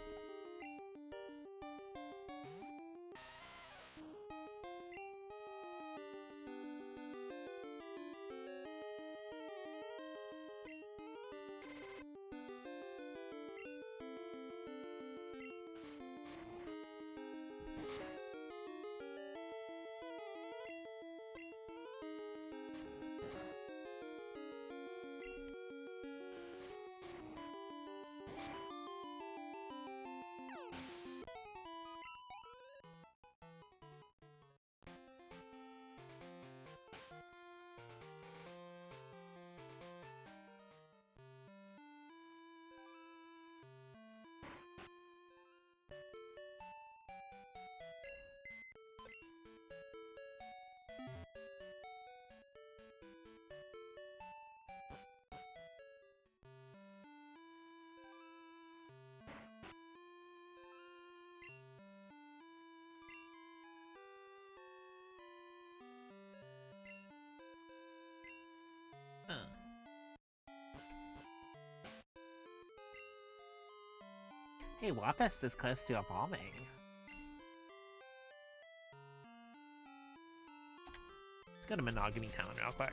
Hey, Wapist is close to evolving. Let's go to Monogamy Town real quick.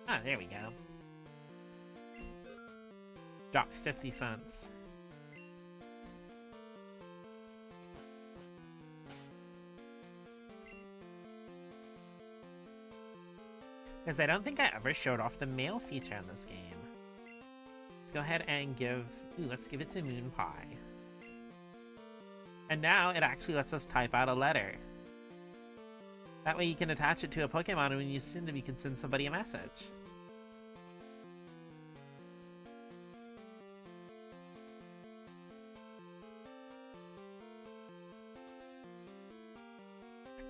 Ah, there we go. Drop 50 cents. Because I don't think I ever showed off the mail feature in this game. Let's go ahead and give... Ooh, let's give it to Moon Pie. And now it actually lets us type out a letter. That way you can attach it to a Pokemon and when you send them, you can send somebody a message.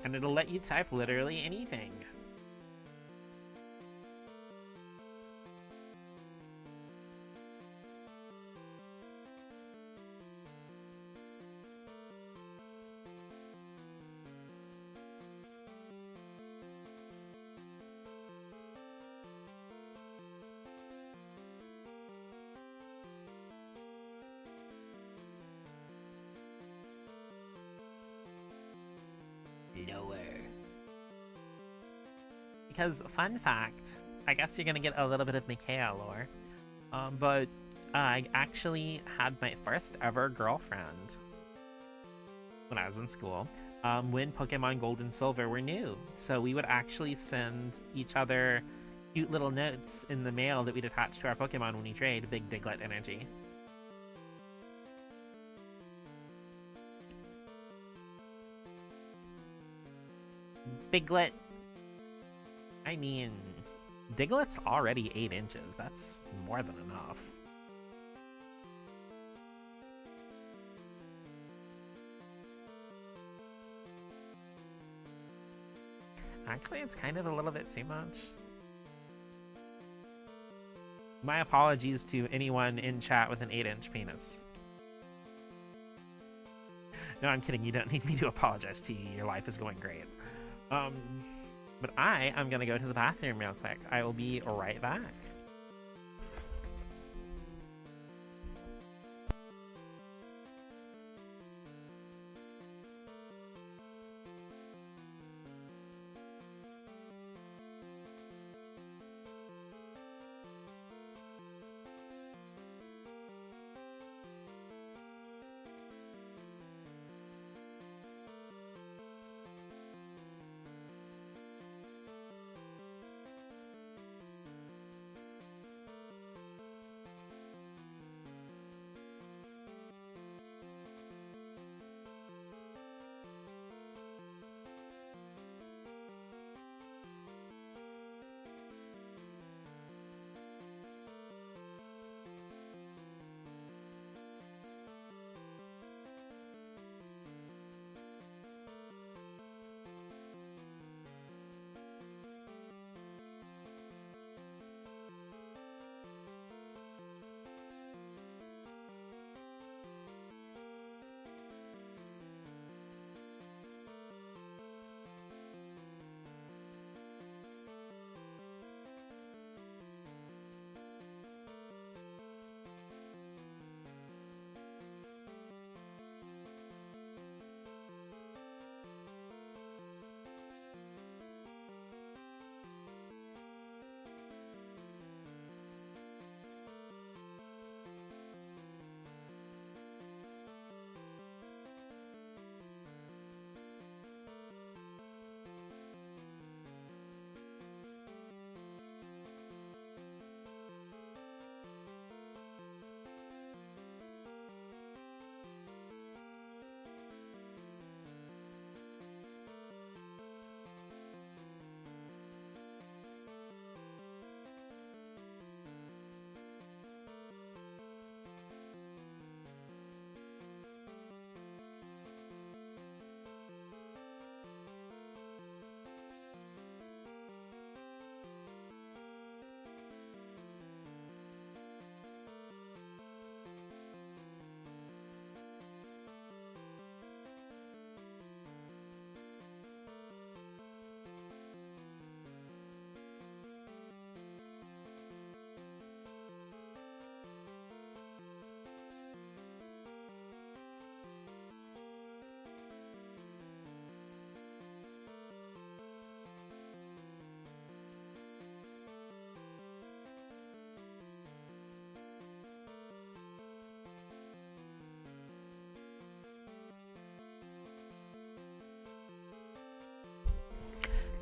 And it'll let you type literally anything. Lower. Because, fun fact, I guess you're gonna get a little bit of Mikhail lore, but I actually had my first ever girlfriend when I was in school, when Pokemon Gold and Silver were new. So we would actually send each other cute little notes in the mail that we'd attach to our Pokemon when we trade. Big Diglett energy. Biglet. I mean, Diglett's already 8 inches. That's more than enough. Actually, it's kind of a little bit too much. My apologies to anyone in chat with an 8-inch penis. No, I'm kidding. You don't need me to apologize to you. Your life is going great. But I am gonna go to the bathroom real quick. I will be right back.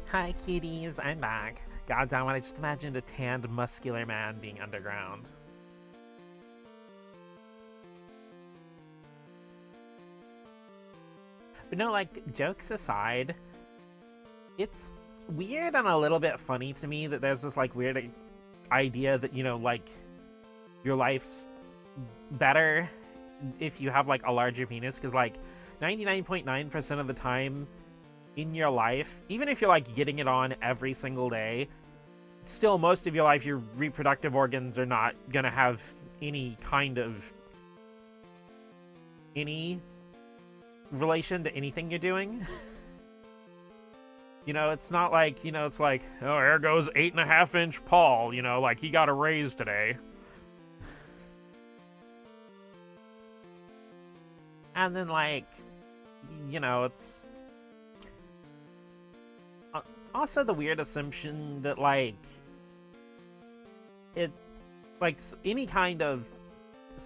Hi, cuties. I'm back. God damn it, I just imagined a tanned, muscular man being underground. But no, like, jokes aside, it's weird and a little bit funny to me that there's this, like, weird idea that, you know, like, your life's better if you have, like, a larger penis, because, like, 99.9% of the time in your life, even if you're, like, getting it on every single day, still, most of your life, your reproductive organs are not gonna have any kind of any relation to anything you're doing. You know, it's not like, you know, it's like, oh, there goes 8.5-inch Paul, you know, like he got a raise today. And then, like, you know, it's also the weird assumption that, like, it, like, any kind of,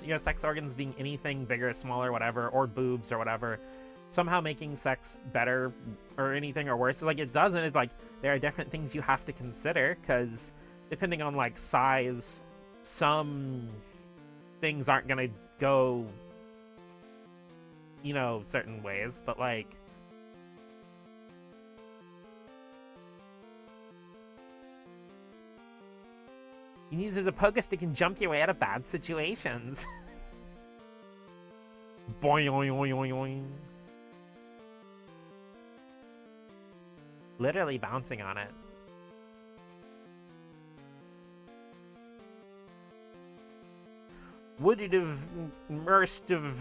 you know, sex organs being anything bigger, smaller, whatever, or boobs or whatever, somehow making sex better or anything or worse. Like, it doesn't. It's like, there are different things you have to consider, because depending on, like, size, some things aren't gonna go, you know, certain ways, but, like, you can use it as a poker stick and jump your way out of bad situations. Boing, boing, boing, boing, boing. Literally bouncing on it. Would it have immersed of...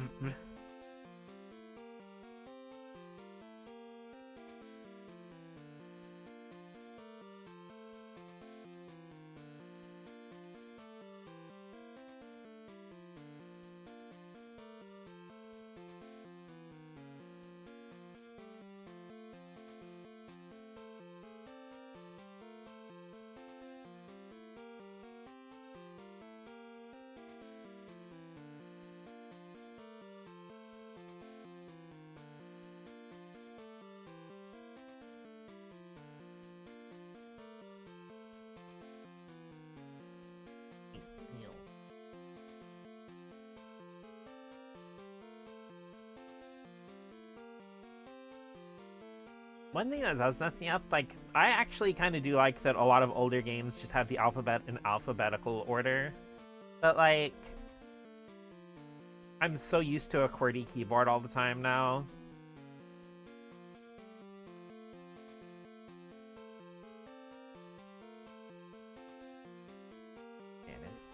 One thing that does mess me up, like, I actually kind of do like that a lot of older games just have the alphabet in alphabetical order. But, like, I'm so used to a QWERTY keyboard all the time now. There it is.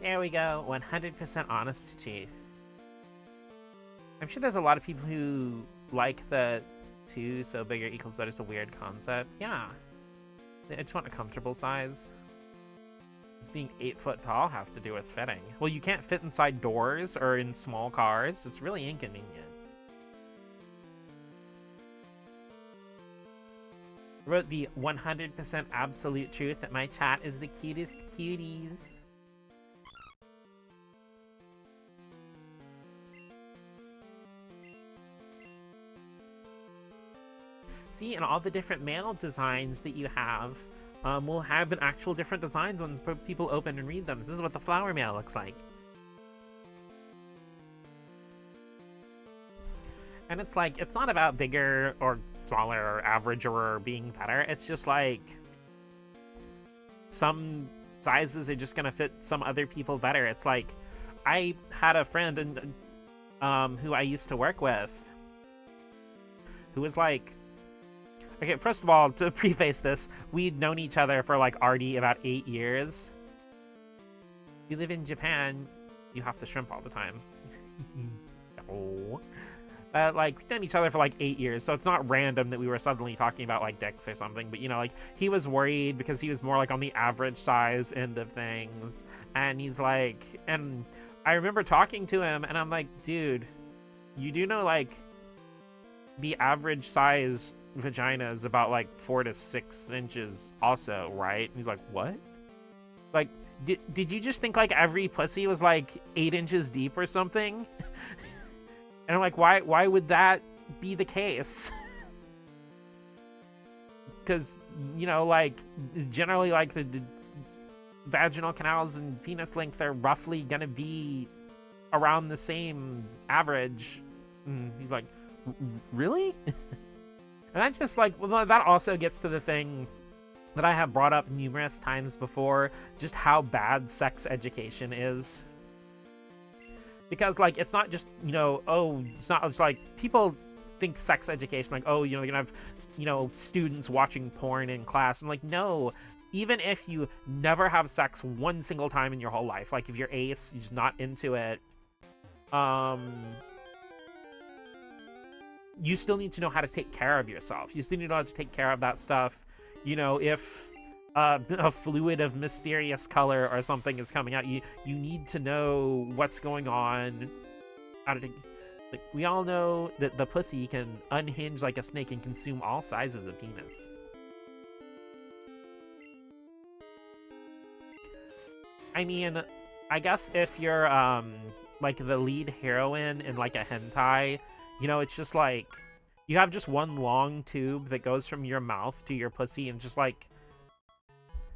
There we go, 100% honest to teeth. I'm sure there's a lot of people who like the 2 so bigger equals better is a weird concept. Yeah. I just want a comfortable size. Does being 8 foot tall have to do with fitting? Well, you can't fit inside doors or in small cars. It's really inconvenient. I wrote the 100% absolute truth that my chat is the cutest cuties. See, and all the different mail designs that you have will have an actual different designs when people open and read them. This is what the flower mail looks like. And it's like, it's not about bigger or smaller or average or being better. It's just like, some sizes are just gonna fit some other people better. It's like, I had a friend who I used to work with who was like, okay, first of all, to preface this, we'd known each other for, like, already about 8 years. You live in Japan, you have to shrimp all the time. Oh. Like, we've known each other for, like, 8 years, so it's not random that we were suddenly talking about, like, dicks or something. But, you know, like, he was worried because he was more, like, on the average size end of things. And he's like, and I remember talking to him, and I'm like, dude, you do know, like, the average size vagina is about, like, 4 to 6 inches also, right? And he's like, what? Like, did you just think, like, every pussy was, like, 8 inches deep or something? And I'm like, why would that be the case. Because, you know, like, generally, like, the vaginal canals and penis length are roughly gonna be around the same average. And he's like, really? And I just, like, well, that also gets to the thing that I have brought up numerous times before, just how bad sex education is. Because, like, it's not just, you know, oh, it's not just, like, people think sex education, like, oh, you know, you're gonna have, you know, students watching porn in class. I'm like, no, even if you never have sex one single time in your whole life, like, if you're ace, you're just not into it, you still need to know how to take care of yourself. You still need to know how to take care of that stuff. You know, if a fluid of mysterious color or something is coming out, you need to know what's going on. Like, we all know that the pussy can unhinge like a snake and consume all sizes of penis. I mean, I guess if you're like the lead heroine in like a hentai, you know, it's just like you have just one long tube that goes from your mouth to your pussy, and just like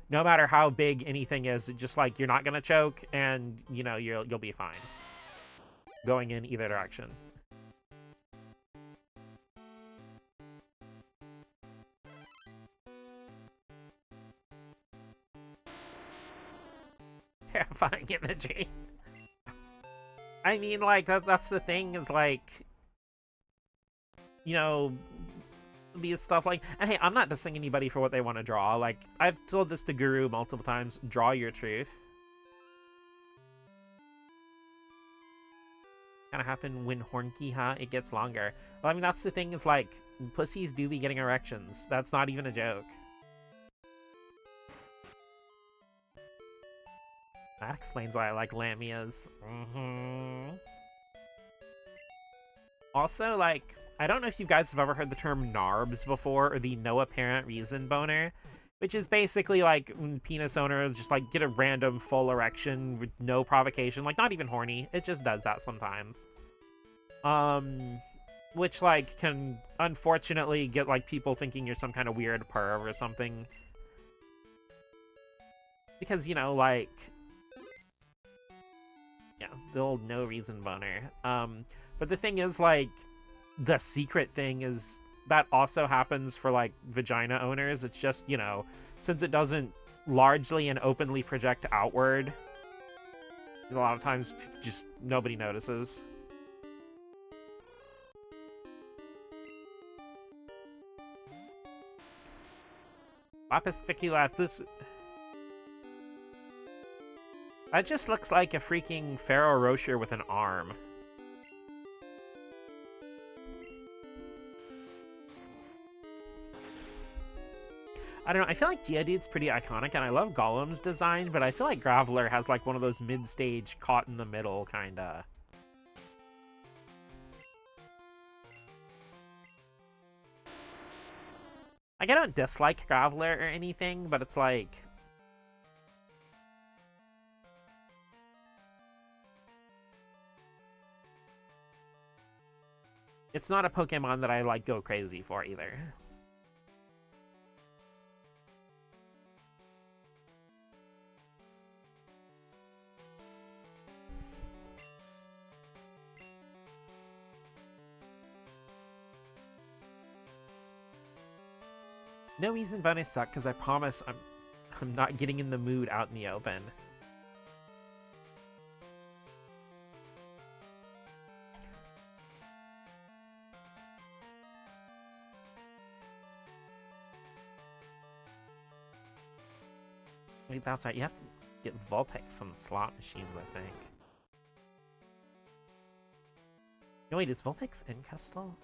no matter how big anything is, it's just like you're not gonna choke, and you know you'll be fine going in either direction. Terrifying imagery. I mean, like, that's the thing, is like, you know, these stuff, like, and hey, I'm not dissing anybody for what they want to draw. Like, I've told this to Guru multiple times, draw your truth. Kind of happen when horny, huh? It gets longer. Well, I mean, that's the thing, is like, pussies do be getting erections. That's not even a joke. That explains why I like lamias. Also, like, I don't know if you guys have ever heard the term NARBs before, or the no apparent reason boner, which is basically like when penis owners just like get a random full erection with no provocation, like not even horny. It just does that sometimes. Which like can unfortunately get like people thinking you're some kind of weird perv or something. Because, you know, like, yeah, the old no reason boner. But the thing is, like, the secret thing is that also happens for, like, vagina owners. It's just, you know, since it doesn't largely and openly project outward, a lot of times just nobody notices. Lapis Ficulat, this... That just looks like a freaking Pharaoh Rocher with an arm. I don't know, I feel like Geodude's pretty iconic, and I love Golem's design, but I feel like Graveler has like one of those mid-stage, caught in the middle, kinda. Like, I don't dislike Graveler or anything, but it's like... It's not a Pokemon that I, like, go crazy for, either. No reason bonus suck, because I promise I'm not getting in the mood out in the open. Wait, that's right. You have to get Vulpix from the slot machines, I think. No, wait, is Vulpix in Crystal?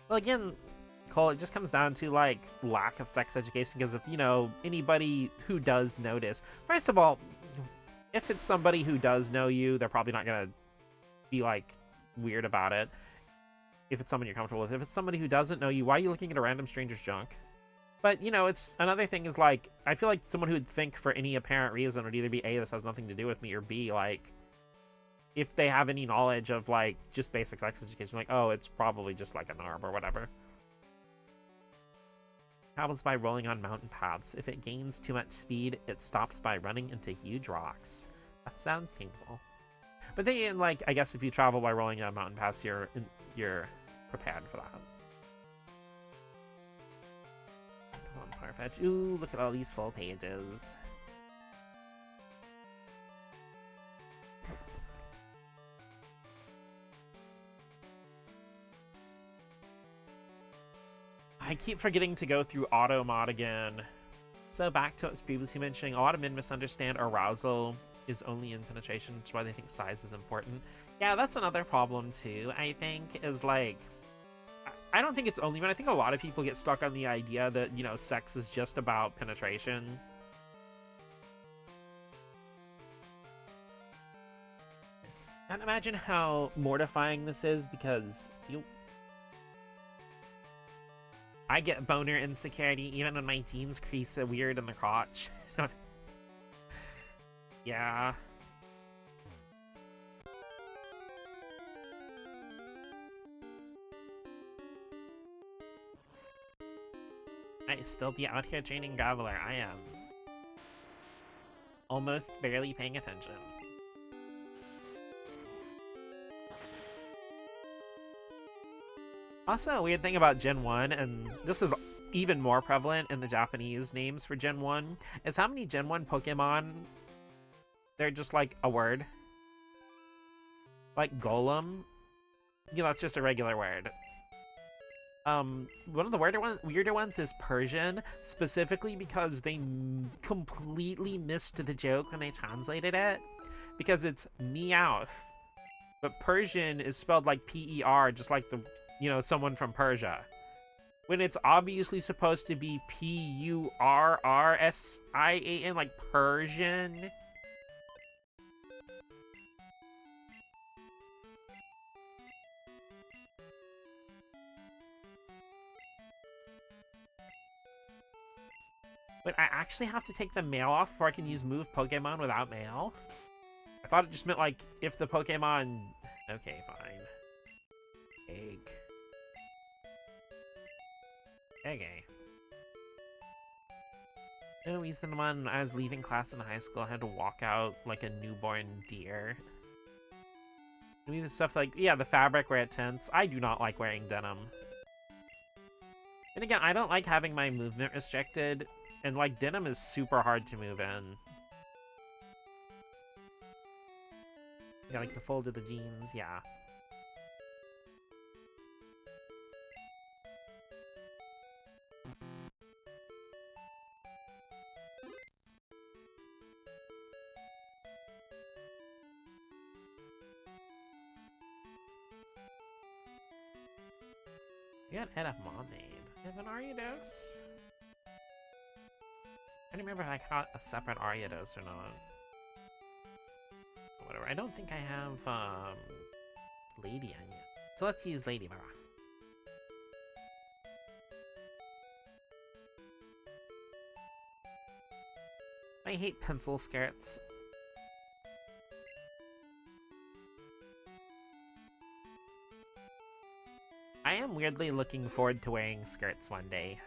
Well, again, Cole, it just comes down to, like, lack of sex education, because if, you know, anybody who does notice... First of all, if it's somebody who does know you, they're probably not gonna be, like, weird about it. If it's someone you're comfortable with. If it's somebody who doesn't know you, why are you looking at a random stranger's junk? But, you know, it's another thing is, like, I feel like someone who would think for any apparent reason would either be A, this has nothing to do with me, or B, like, if they have any knowledge of, like, just basic sex education, like, oh, it's probably just, like, an arm or whatever. Travels by rolling on mountain paths. If it gains too much speed, it stops by running into huge rocks. That sounds painful. But then, like, I guess if you travel by rolling on mountain paths, you're prepared for that. Come on, Farfetch. Ooh, look at all these full pages. I keep forgetting to go through auto mod again. So back to what I was previously mentioning, a lot of men misunderstand arousal is only in penetration, which is why they think size is important. Yeah, that's another problem too, I think, is like, I don't think it's only men. I think a lot of people get stuck on the idea that, you know, sex is just about penetration. Can't imagine how mortifying this is, because I get boner insecurity even when my jeans crease so weird in the crotch. Yeah. I still be out here training Graveler. I am. Almost barely paying attention. Also, a weird thing about Gen 1, and this is even more prevalent in the Japanese names for Gen 1, is how many Gen 1 Pokemon, they're just like a word. Like Golem. You know, that's just a regular word. One of the weirder ones is Persian, specifically because they completely missed the joke when they translated it. Because it's Meowth. But Persian is spelled like P-E-R, just like the, you know, someone from Persia. When it's obviously supposed to be P-U-R-R-S-I-A-N, like Persian. Wait, I actually have to take the mail off before I can use move Pokemon without mail? I thought it just meant, like, if the Pokemon... Okay, fine. Egg. Okay. No reason when I was leaving class in high school, I had to walk out like a newborn deer. I mean, the stuff like, yeah, the fabric wear tints. I do not like wearing denim. And again, I don't like having my movement restricted, and like denim is super hard to move in. Yeah, like the fold of the jeans, yeah. We got head of Monade. Have an Ariados? I don't remember if I caught a separate Ariados or not. Whatever. I don't think I have Lady on yet. So let's use Lady Mara. I hate pencil skirts. I am weirdly looking forward to wearing skirts one day.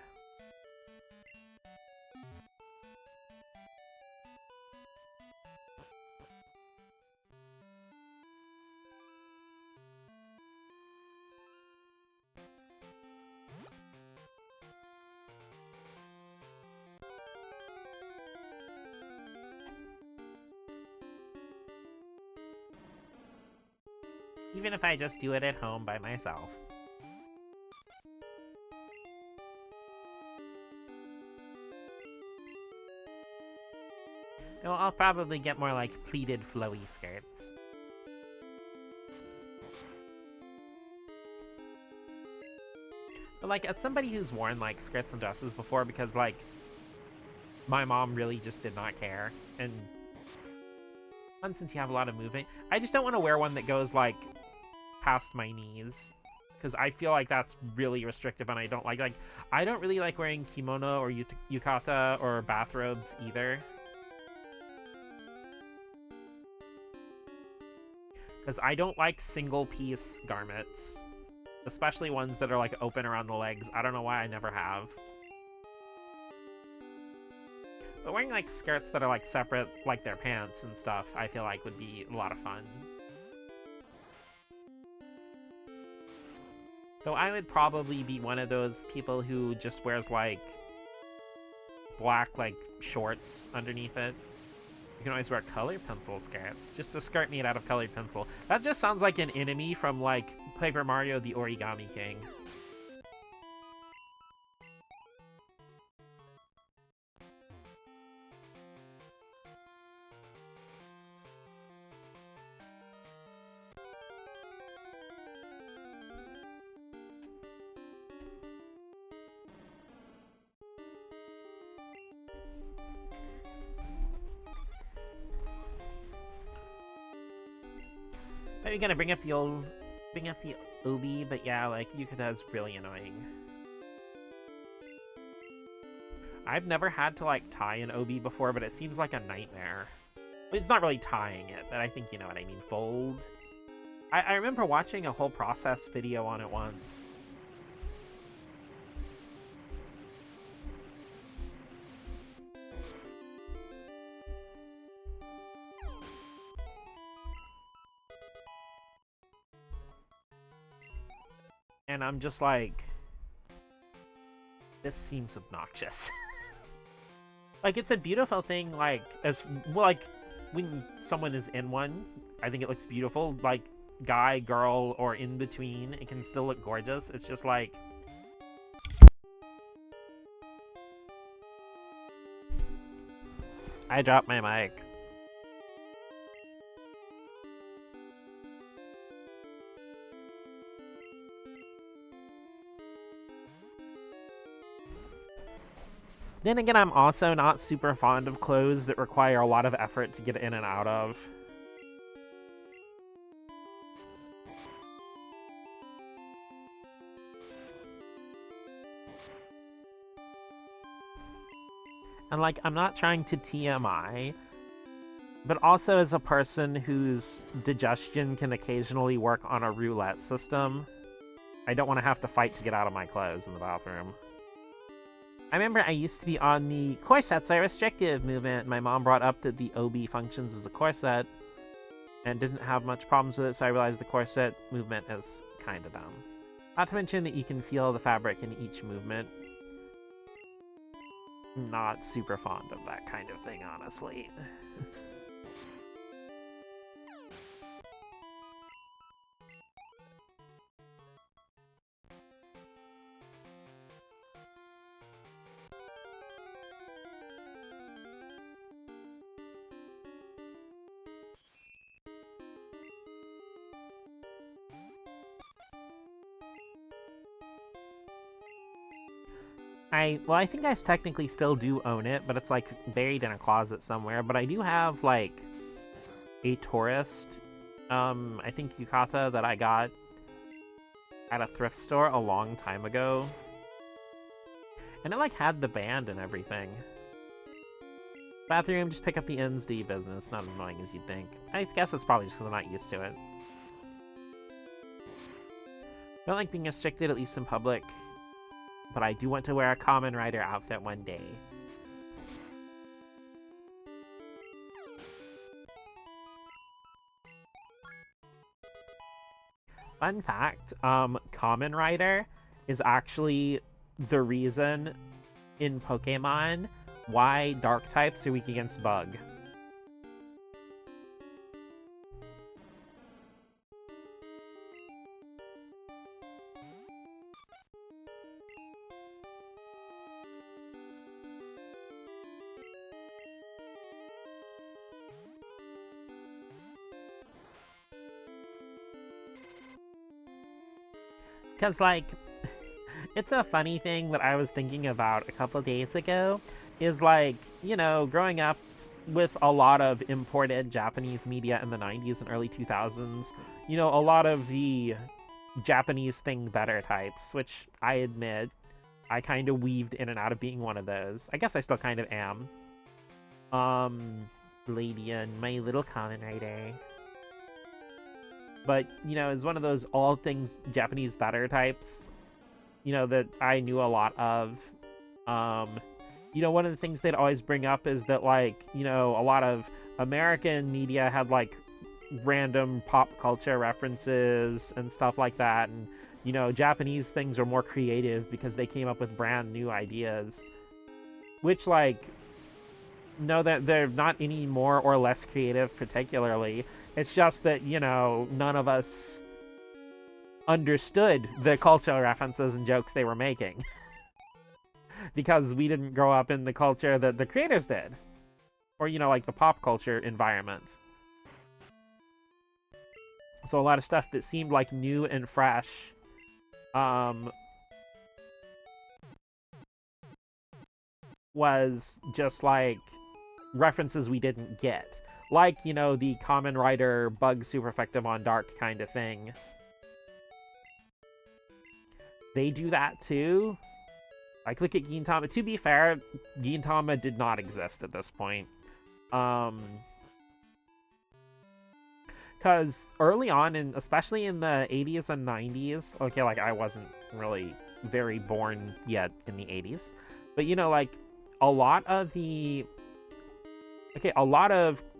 Even if I just do it at home by myself. Though I'll probably get more like pleated flowy skirts. But like, as somebody who's worn like skirts and dresses before, because like my mom really just did not care, and since you have a lot of movement, I just don't want to wear one that goes like past my knees. because I feel like that's really restrictive, and I don't like I don't really like wearing kimono or yukata or bathrobes either, because I don't like single piece garments, especially ones that are like open around the legs. I don't know why, I never have. But wearing like skirts that are like separate, like their pants and stuff, I feel like would be a lot of fun. Though I would probably be one of those people who just wears, like, black, like, shorts underneath it. You can always wear colored pencil skirts. Just a skirt made out of colored pencil. That just sounds like an enemy from, like, Paper Mario the Origami King. Maybe gonna bring up the Obi, but yeah, like, Yukata is really annoying. I've never had to, like, tie an Obi before, but it seems like a nightmare. It's not really tying it, but I think you know what I mean. Fold. I remember watching a whole process video on it once. And I'm just like, this seems obnoxious. Like, it's a beautiful thing, like, like, when someone is in one, I think it looks beautiful. Like, guy, girl, or in between, it can still look gorgeous. It's just like... I dropped my mic. Then again, I'm also not super fond of clothes that require a lot of effort to get in and out of. And, like, I'm not trying to TMI, but also as a person whose digestion can occasionally work on a roulette system, I don't want to have to fight to get out of my clothes in the bathroom. I remember I used to be on the corsets are restrictive movement. My mom brought up that the Obi functions as a corset and didn't have much problems with it, so I realized the corset movement is kind of dumb. Not to mention that you can feel the fabric in each movement. Not super fond of that kind of thing, honestly. Well, I think I technically still do own it, but it's, like, buried in a closet somewhere. But I do have, like, a tourist, I think yukata that I got at a thrift store a long time ago. And it, like, had the band and everything. Bathroom, just pick up the ends, do your business. Not as annoying as you'd think. I guess it's probably just because I'm not used to it. I don't like being restricted, at least in public. But I do want to wear a Kamen Rider outfit one day. Fun fact, Kamen Rider is actually the reason in Pokemon why dark types are weak against Bug. Because, like, it's a funny thing that I was thinking about a couple of days ago, is, like, you know, growing up with a lot of imported Japanese media in the 90s and early 2000s, you know, a lot of the Japanese thing better types, which I admit I kind of weaved in and out of being one of those. I guess I still kind of am. Ladian, my little common writer. But, you know, is one of those all things Japanese better types, you know, that I knew a lot of. You know, one of the things they'd always bring up is that, like, you know, a lot of American media had, like, random pop culture references and stuff like that. And, you know, Japanese things are more creative because they came up with brand new ideas. Which, like, no, that they're not any more or less creative particularly. It's just that, you know, none of us understood the cultural references and jokes they were making. Because we didn't grow up in the culture that the creators did. Or, you know, like the pop culture environment. So a lot of stuff that seemed like new and fresh was just like references we didn't get. Like, you know, the Kamen Rider bug super effective on dark kind of thing. They do that too. Like, look at Gintama. To be fair, Gintama did not exist at this point. Because early on, especially in the 80s and 90s, okay, like, I wasn't really very born yet in the 80s. But, you know, like, a lot of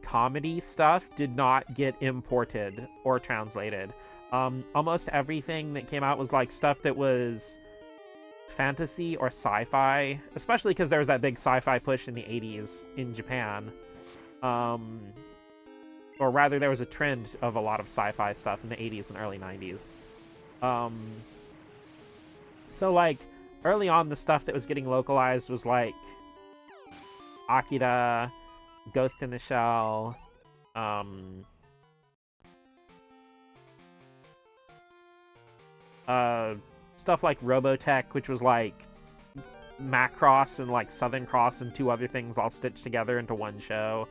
comedy stuff did not get imported or translated. Almost everything that came out was, like, stuff that was fantasy or sci-fi, especially because there was that big sci-fi push in the 80s in Japan. Or rather, there was a trend of a lot of sci-fi stuff in the 80s and early 90s. So, like, early on, the stuff that was getting localized was, like, Akira, Ghost in the Shell, stuff like Robotech, which was like Macross and like Southern Cross and two other things all stitched together into one show.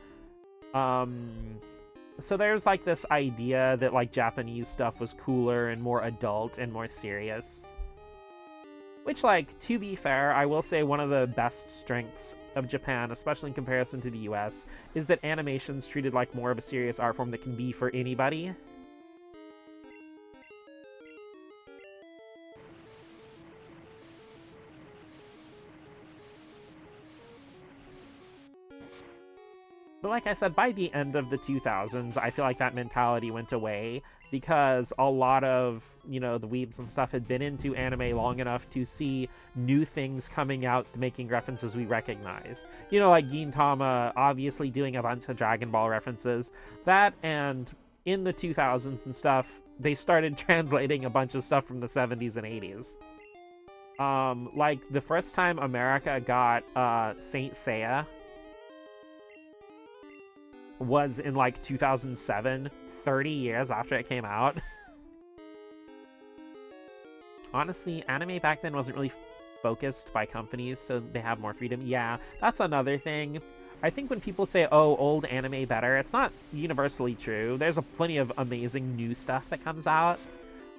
So there's like this idea that like Japanese stuff was cooler and more adult and more serious. Which, like, to be fair, I will say one of the best strengths of Japan, especially in comparison to the US, is that animation's treated like more of a serious art form that can be for anybody. But like I said, by the end of the 2000s, I feel like that mentality went away because a lot of, you know, the weebs and stuff had been into anime long enough to see new things coming out making references we recognize. You know, like Gintama obviously doing a bunch of Dragon Ball references. That, and in the 2000s and stuff, they started translating a bunch of stuff from the 70s and 80s. Like, the first time America got Saint Seiya was in, like, 2007, 30 years after it came out. Honestly, anime back then wasn't really focused by companies, so they have more freedom. Yeah, that's another thing. I think when people say, oh, old anime better, it's not universally true. There's plenty of amazing new stuff that comes out.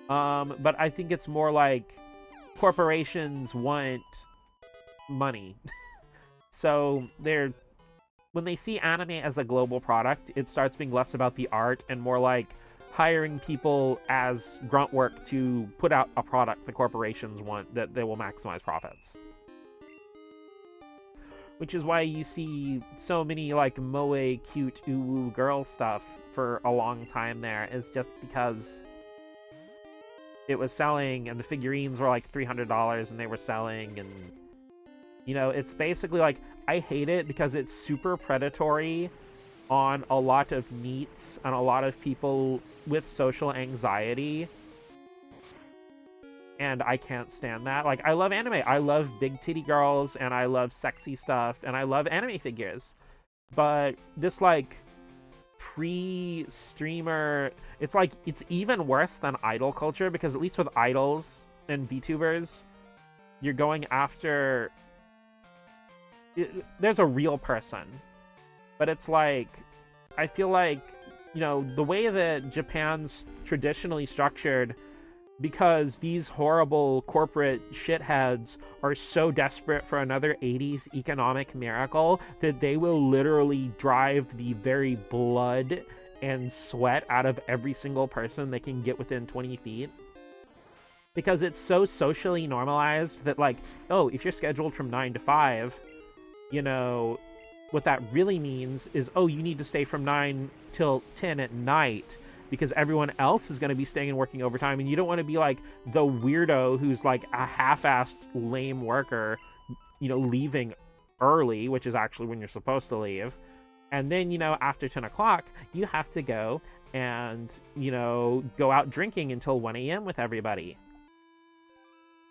But I think it's more like corporations want money. So when they see anime as a global product, it starts being less about the art and more like hiring people as grunt work to put out a product the corporations want that they will maximize profits. Which is why you see so many like moe, cute, uwu girl stuff for a long time there, is just because it was selling and the figurines were like $300 and they were selling, and you know, it's basically like, I hate it because it's super predatory on a lot of NEETs and a lot of people with social anxiety. And I can't stand that. Like, I love anime. I love big titty girls, and I love sexy stuff, and I love anime figures. But this, like, pre-streamer... It's like, it's even worse than idol culture, because at least with idols and VTubers, you're going after... There's a real person. But it's like, I feel like, you know, the way that Japan's traditionally structured, because these horrible corporate shitheads are so desperate for another 80s economic miracle that they will literally drive the very blood and sweat out of every single person they can get within 20 feet. Because it's so socially normalized that, like, oh, if you're scheduled from 9 to 5, you know, what that really means is, oh, you need to stay from 9 till 10 at night because everyone else is going to be staying and working overtime, and you don't want to be like the weirdo who's like a half-assed lame worker, you know, leaving early, which is actually when you're supposed to leave. And then, you know, after 10 o'clock, you have to go and, you know, go out drinking until 1 a.m. with everybody.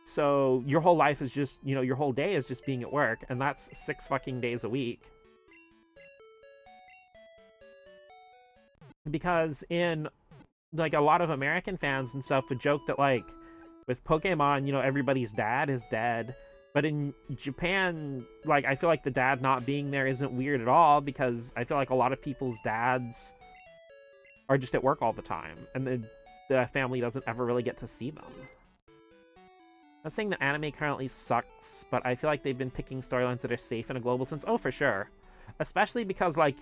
So your whole life is just, you know, your whole day is just being at work, and that's 6 fucking days a week. Because in, like, a lot of American fans and stuff would joke that, like, with Pokemon, you know, everybody's dad is dead. But in Japan, like, I feel like the dad not being there isn't weird at all, because I feel like a lot of people's dads are just at work all the time, and the family doesn't ever really get to see them. I'm not saying that anime currently sucks, but I feel like they've been picking storylines that are safe in a global sense. Oh, for sure. Especially because, like,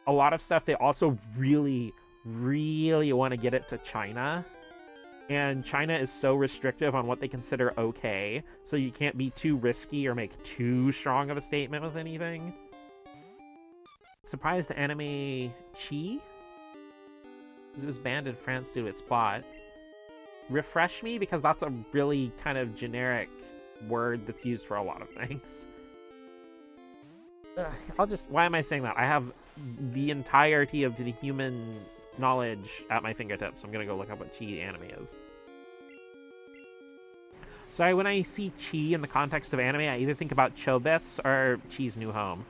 a lot of stuff they also really, really want to get it to China. And China is so restrictive on what they consider okay, so you can't be too risky or make too strong of a statement with anything. Surprised the anime Chi? Because it was banned in France due to its plot. Refresh me, because that's a really kind of generic word that's used for a lot of things. Why am I saying that? I have the entirety of the human knowledge at my fingertips. I'm gonna go look up what Chi anime is. Sorry, when I see Chi in the context of anime, I either think about Chobits or Chi's New Home.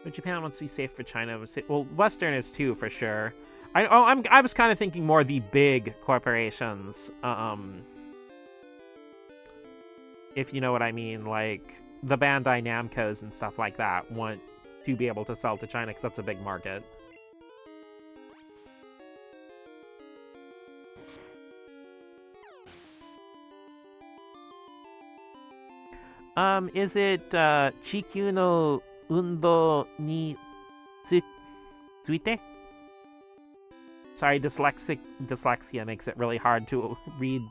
But Japan wants to be safe for China. Well, Western is too, for sure. I was kind of thinking more the big corporations, if you know what I mean, like the Bandai Namcos and stuff like that want to be able to sell to China because that's a big market. Is it Chikyu no Undo ni Tsuite? Sorry, dyslexia makes it really hard to read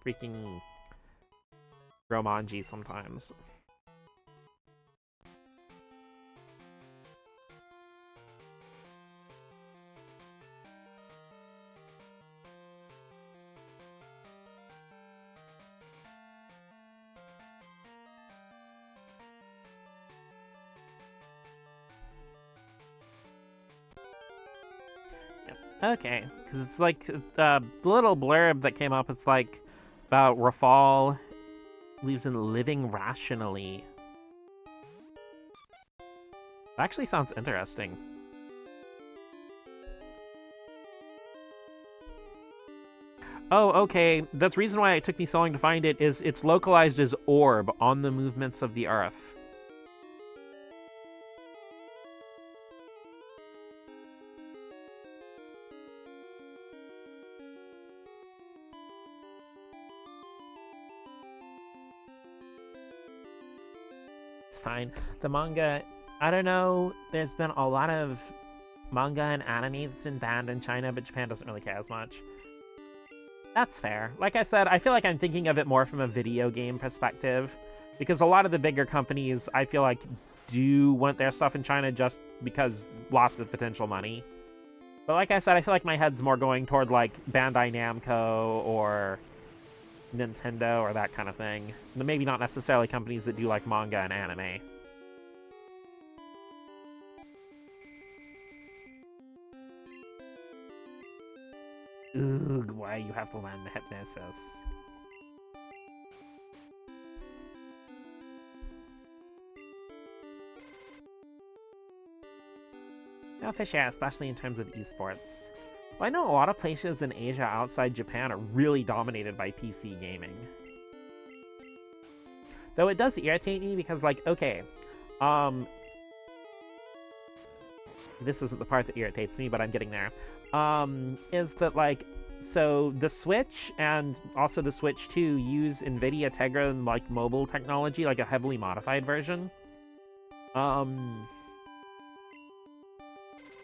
freaking Romanji sometimes. Okay, because it's like the little blurb that came up, it's like about Rafal believes in living rationally. That actually sounds interesting. Oh, okay, that's the reason why it took me so long to find it, is it's localized as orb on the movements of the earth. Fine. The manga, I don't know, there's been a lot of manga and anime that's been banned in China, but Japan doesn't really care as much. That's fair. Like I said, I feel like I'm thinking of it more from a video game perspective, because a lot of the bigger companies, I feel like, do want their stuff in China just because lots of potential money. But like I said, I feel like my head's more going toward, like, Bandai Namco or Nintendo or that kind of thing. Maybe not necessarily companies that do like manga and anime. Ugh, why you have to learn the hypnosis? No, for sure, especially in terms of esports. Well, I know a lot of places in Asia outside Japan are really dominated by PC gaming. Though it does irritate me because, like, okay, This isn't the part that irritates me, but I'm getting there. Is that like, so the Switch and also the Switch 2 use NVIDIA Tegra like mobile technology, like a heavily modified version.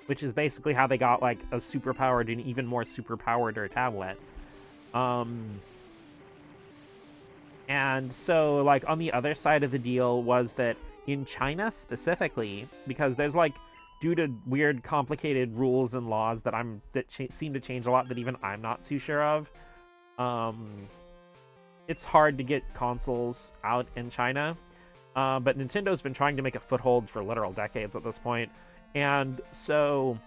Which is basically how they got like a superpowered and even more superpowered tablet. And so like on the other side of the deal was that in China specifically, because there's like, due to weird complicated rules and laws that seem to change a lot that even I'm not too sure of, it's hard to get consoles out in China. But Nintendo's been trying to make a foothold for literal decades at this point. And so,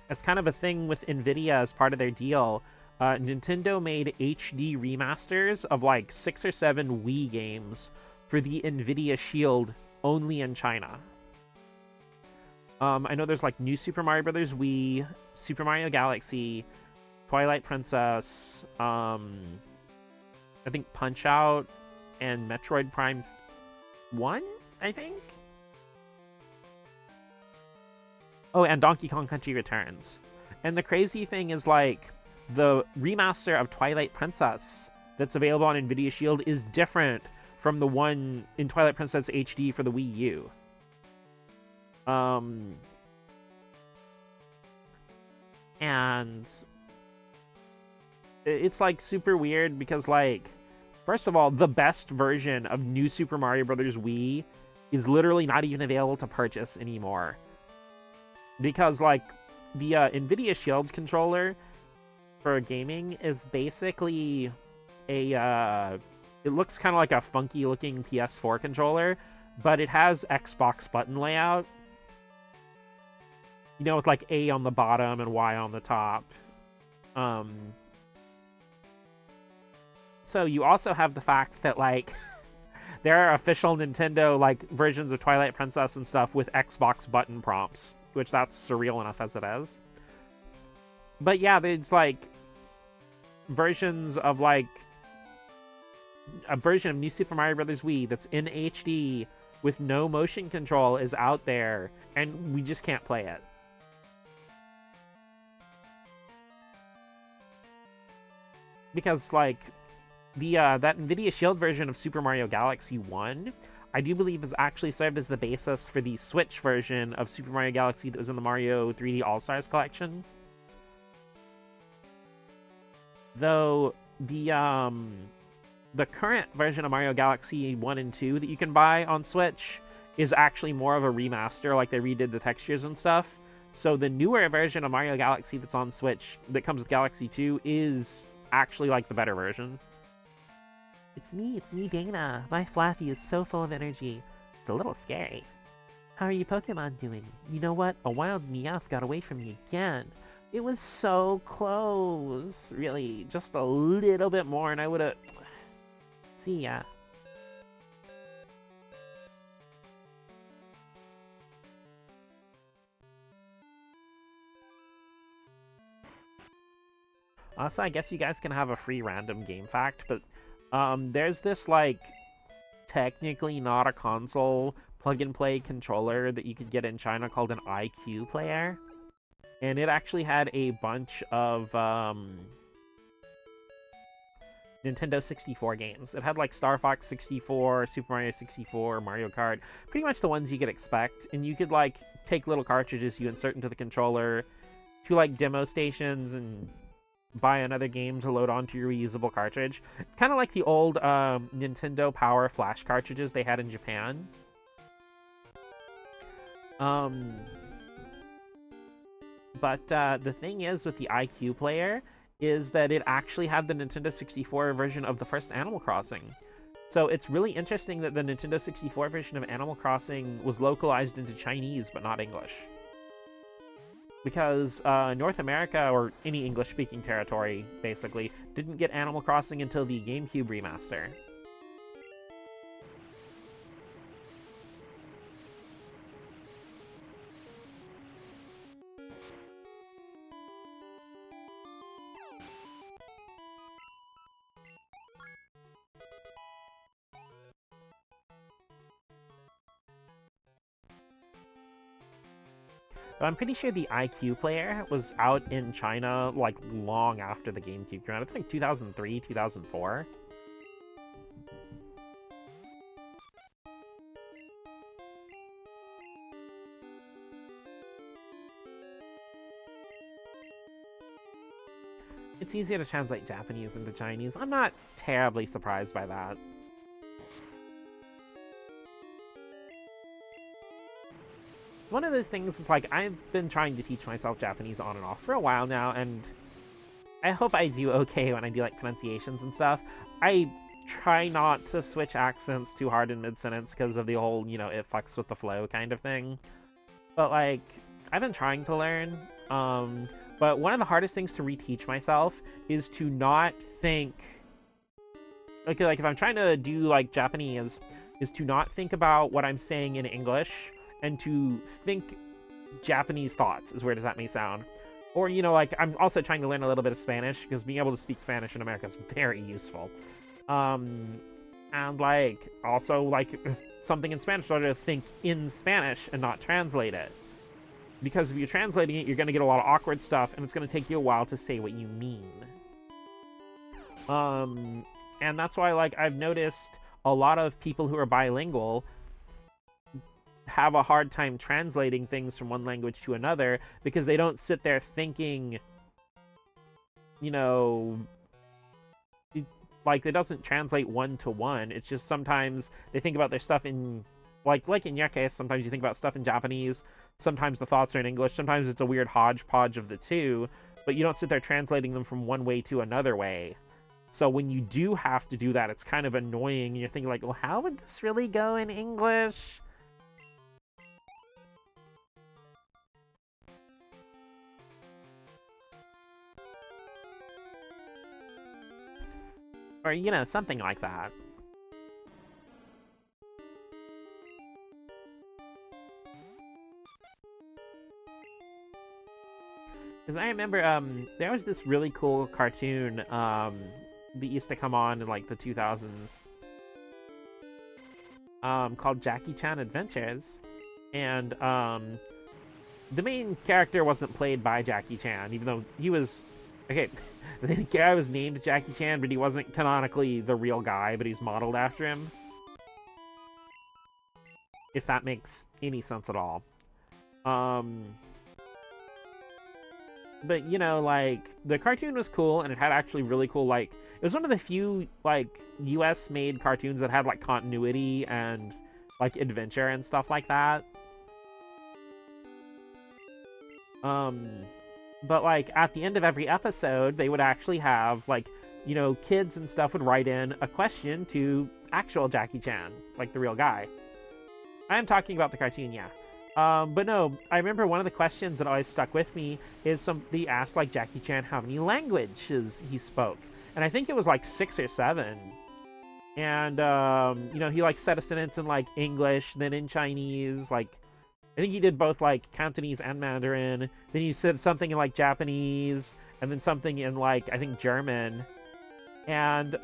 as kind of a thing with NVIDIA as part of their deal, Nintendo made HD remasters of like 6 or 7 Wii games for the NVIDIA Shield only in China. I know there's like New Super Mario Bros. Wii, Super Mario Galaxy, Twilight Princess, I think Punch-Out, and Metroid Prime 1, I think? Oh, and Donkey Kong Country Returns. And the crazy thing is, like, the remaster of Twilight Princess that's available on NVIDIA Shield is different from the one in Twilight Princess HD for the Wii U. And it's, like, super weird because, like, first of all, the best version of New Super Mario Bros. Wii is literally not even available to purchase anymore. Because, like, the NVIDIA Shield controller for gaming is basically a, it looks kind of like a funky-looking PS4 controller, but it has Xbox button layout. You know, with, like, A on the bottom and Y on the top. So you also have the fact that, like, there are official Nintendo, like, versions of Twilight Princess and stuff with Xbox button prompts, which that's surreal enough as it is. But yeah, there's, like, versions of, like, a version of New Super Mario Bros. Wii that's in HD with no motion control is out there, and we just can't play it. Because, like, the that NVIDIA Shield version of Super Mario Galaxy 1, I do believe has actually served as the basis for the Switch version of Super Mario Galaxy that was in the Mario 3D All-Stars collection. Though the current version of Mario Galaxy 1 and 2 that you can buy on Switch is actually more of a remaster, like they redid the textures and stuff. So the newer version of Mario Galaxy that's on Switch that comes with Galaxy 2 is actually like the better version. It's me, Dana. My Flaffy is so full of energy. It's a little scary. How are you Pokemon doing? You know what? A wild Meowth got away from me again. It was so close. Really, just a little bit more and I would've... See ya. Also, I guess you guys can have a free random game fact, but there's this, like, technically not a console plug-and-play controller that you could get in China called an IQ player. And it actually had a bunch of Nintendo 64 games. It had, like, Star Fox 64, Super Mario 64, Mario Kart, pretty much the ones you could expect. And you could, like, take little cartridges you insert into the controller to, like, demo stations and buy another game to load onto your reusable cartridge. Kind of like the old Nintendo Power Flash cartridges they had in Japan. But the thing is with the IQ player is that it actually had the Nintendo 64 version of the first Animal Crossing. So it's really interesting that the Nintendo 64 version of Animal Crossing was localized into Chinese but not English. Because North America, or any English-speaking territory, basically, didn't get Animal Crossing until the GameCube remaster. But I'm pretty sure the IQ player was out in China, like, long after the GameCube came out. It's like 2003, 2004. It's easier to translate Japanese into Chinese. I'm not terribly surprised by that. One of those things is, like, I've been trying to teach myself Japanese on and off for a while now, and I hope I do okay when I do, like, pronunciations and stuff. I try not to switch accents too hard in mid-sentence because of the whole, you know, it fucks with the flow kind of thing. But, like, I've been trying to learn, but one of the hardest things to reteach myself is to not think... Like, if I'm trying to do, like, Japanese, is to not think about what I'm saying in English, and to think Japanese thoughts, as weird as that may sound. Or, you know, like, I'm also trying to learn a little bit of Spanish, because being able to speak Spanish in America is very useful. And, like, also, like, if something in Spanish, sort of think in Spanish and not translate it. Because if you're translating it, you're going to get a lot of awkward stuff, and it's going to take you a while to say what you mean. And that's why, like, I've noticed a lot of people who are bilingual have a hard time translating things from one language to another because they don't sit there thinking, you know, like, it doesn't translate one to one. It's just sometimes they think about their stuff in, like in your case, sometimes you think about stuff in Japanese, sometimes the thoughts are in English, sometimes it's a weird hodgepodge of the two, but you don't sit there translating them from one way to another way. So when you do have to do that, it's kind of annoying. You're thinking, like, well, how would this really go in English? Or, you know, something like that. Because I remember, there was this really cool cartoon, that used to come on in, like, the 2000s, called Jackie Chan Adventures. And, the main character wasn't played by Jackie Chan, even though he was... Okay, the guy was named Jackie Chan, but he wasn't canonically the real guy, but he's modeled after him. If that makes any sense at all. But, you know, like, the cartoon was cool, and it had actually really cool, like... It was one of the few, like, US-made cartoons that had, like, continuity and, like, adventure and stuff like that. But, like, at the end of every episode, they would actually have, like, you know, kids and stuff would write in a question to actual Jackie Chan, like the real guy. I am talking about the cartoon, yeah. But no, I remember one of the questions that always stuck with me is they asked, like, Jackie Chan how many languages he spoke. And I think it was, like, 6 or 7. And, you know, he, like, said a sentence in, like, English, then in Chinese, like, I think he did both, like, Cantonese and Mandarin. Then he said something in, like, Japanese, and then something in, like, I think German. And,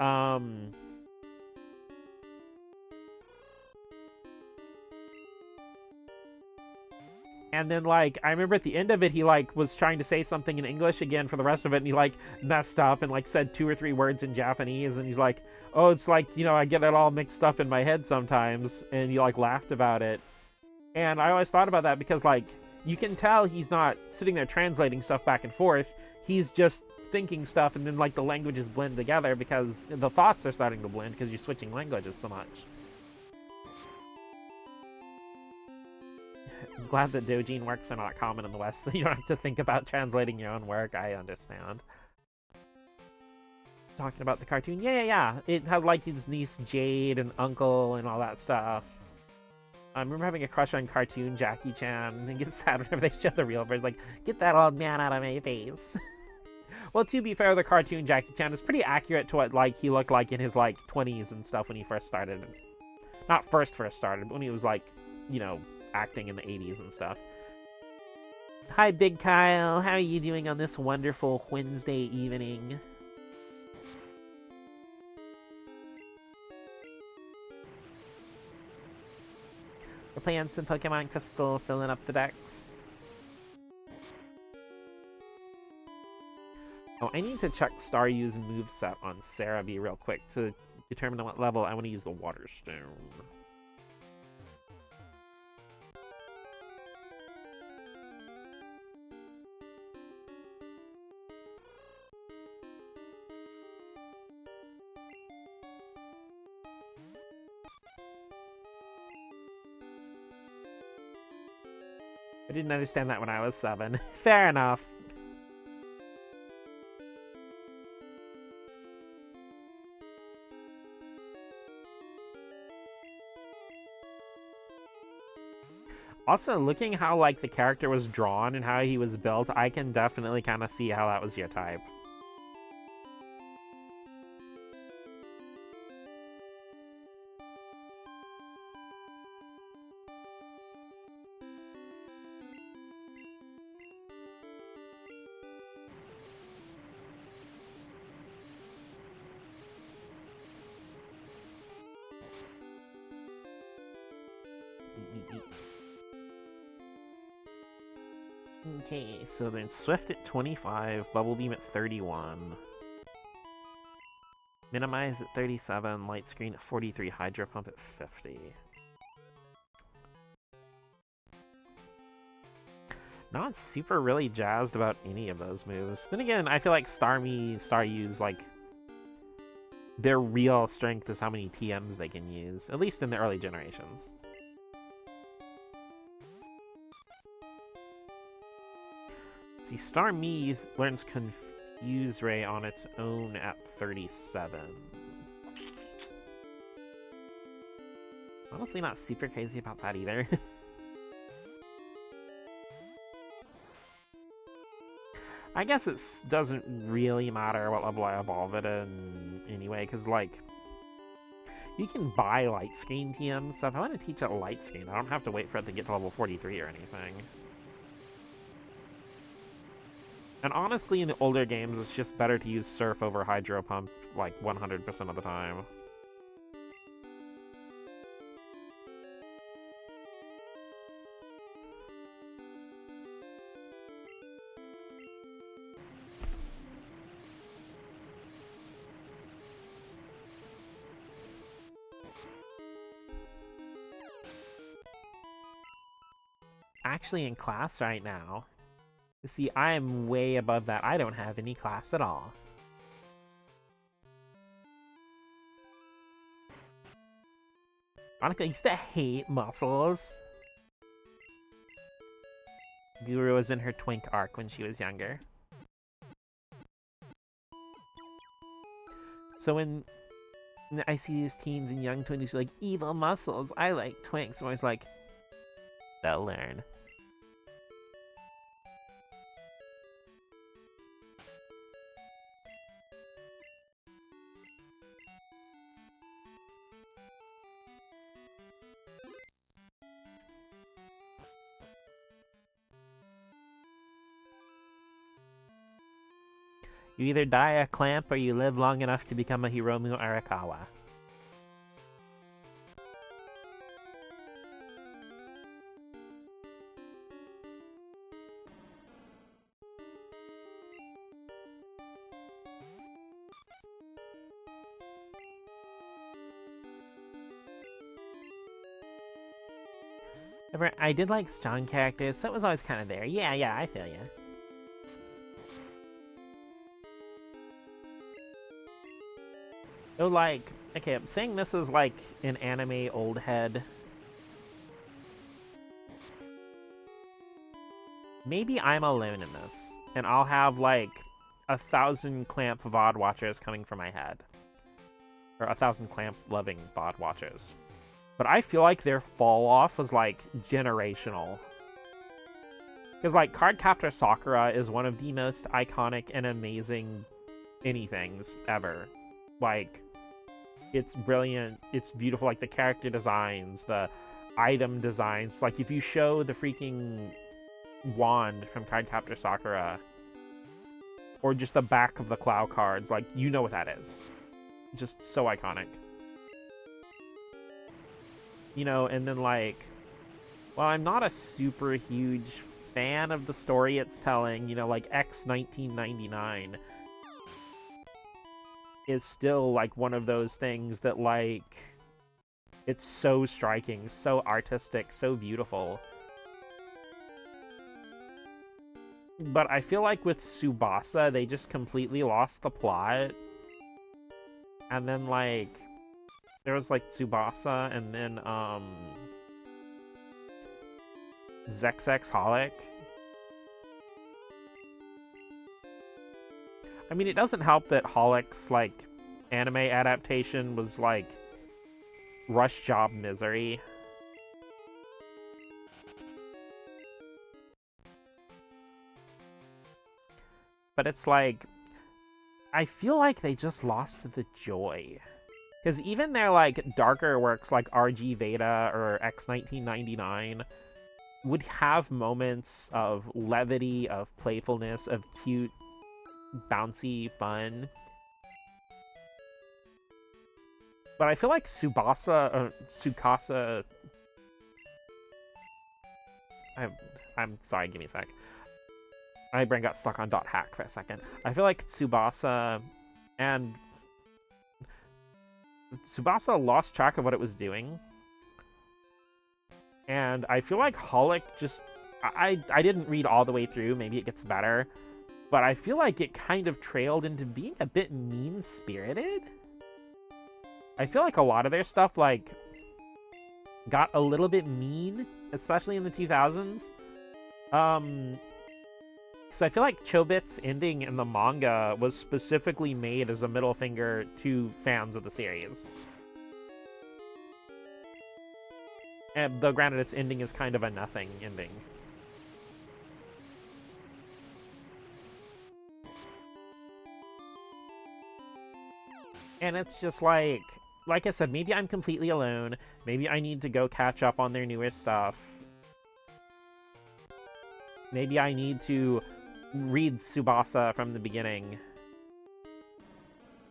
and then, like, I remember at the end of it, he, like, was trying to say something in English again for the rest of it, and he, like, messed up and, like, said 2 or 3 words in Japanese, and he's like, oh, it's like, you know, I get it all mixed up in my head sometimes, and he, like, laughed about it. And I always thought about that because, like, you can tell he's not sitting there translating stuff back and forth. He's just thinking stuff, and then, like, the languages blend together because the thoughts are starting to blend because you're switching languages so much. I'm glad that doujin works are not common in the West, so you don't have to think about translating your own work. I understand. Talking about the cartoon. Yeah. It had, like, his niece Jade and uncle and all that stuff. I remember having a crush on cartoon Jackie Chan, and get sad whenever they show the real version. Like, get that old man out of my face. Well, to be fair, the cartoon Jackie Chan is pretty accurate to what, like, he looked like in his, like, 20s and stuff when he first started. Not first started, but when he was, like, you know, acting in the 80s and stuff. Hi, Big Kyle. How are you doing on this wonderful Wednesday evening? We're playing some Pokemon Crystal, filling up the decks. Oh, I need to check Staryu's moveset on Cerebi real quick to determine on what level I want to use the Water Stone. I didn't understand that when I was 7. Fair enough. Also, looking how, like, the character was drawn and how he was built, I can definitely kind of see how that was your type. Okay, so then Swift at 25, Bubble Beam at 31. Minimize at 37, Light Screen at 43, Hydro Pump at 50. Not super really jazzed about any of those moves. Then again, I feel like Staryu's, like, their real strength is how many TMs they can use, at least in the early generations. See, Starmie learns Confuse Ray on its own at 37. Honestly, not super crazy about that either. I guess it doesn't really matter what level I evolve it in anyway, because, like, you can buy Light Screen TMs, so if I want to teach it Light Screen, I don't have to wait for it to get to level 43 or anything. And honestly, in the older games, it's just better to use Surf over Hydro Pump, like, 100% of the time. Actually, in class right now, see, I am way above that. I don't have any class at all. Monica used to hate muscles. Guru was in her twink arc when she was younger. So when I see these teens and young twinkies who are like, evil muscles, I like twinks, I'm always like, they'll learn. You either die a clamp or you live long enough to become a Hiromu Arakawa. I did like strong characters, so it was always kind of there. Yeah, I feel ya. So, like, okay, I'm saying this is like an anime old head. Maybe I'm alone in this, and I'll have, like, 1,000 Clamp VOD watchers coming from my head. Or 1,000 Clamp-loving VOD watchers. But I feel like their fall-off was, like, generational. Because, like, Cardcaptor Sakura is one of the most iconic and amazing anythings ever. Like, it's brilliant, it's beautiful, like, the character designs, the item designs. Like, if you show the freaking wand from Cardcaptor Sakura, or just the back of the Clow cards, like, you know what that is. Just so iconic. You know, and then, like, well, I'm not a super huge fan of the story it's telling, you know, like, X 1999 is still like one of those things that like it's so striking, so artistic, so beautiful. But I feel like with Tsubasa, they just completely lost the plot. And then like there was like Tsubasa and then Zexx Holic. I mean, it doesn't help that Holic's like anime adaptation was like rush job misery. But it's like, I feel like they just lost the joy. Because even their like darker works like RG Veda or X1999 would have moments of levity, of playfulness, of cute, bouncy fun. But I feel like Tsukasa... I'm sorry, give me a sec. My brain got stuck on .hack for a second. I feel like Tsubasa lost track of what it was doing. And I feel like Holic just... I didn't read all the way through, maybe it gets better. But I feel like it kind of trailed into being a bit mean-spirited. I feel like a lot of their stuff, like, got a little bit mean, especially in the 2000s. So I feel like Chobit's ending in the manga was specifically made as a middle finger to fans of the series. And though granted, its ending is kind of a nothing ending. And it's just like I said, maybe I'm completely alone. Maybe I need to go catch up on their newer stuff. Maybe I need to read Tsubasa from the beginning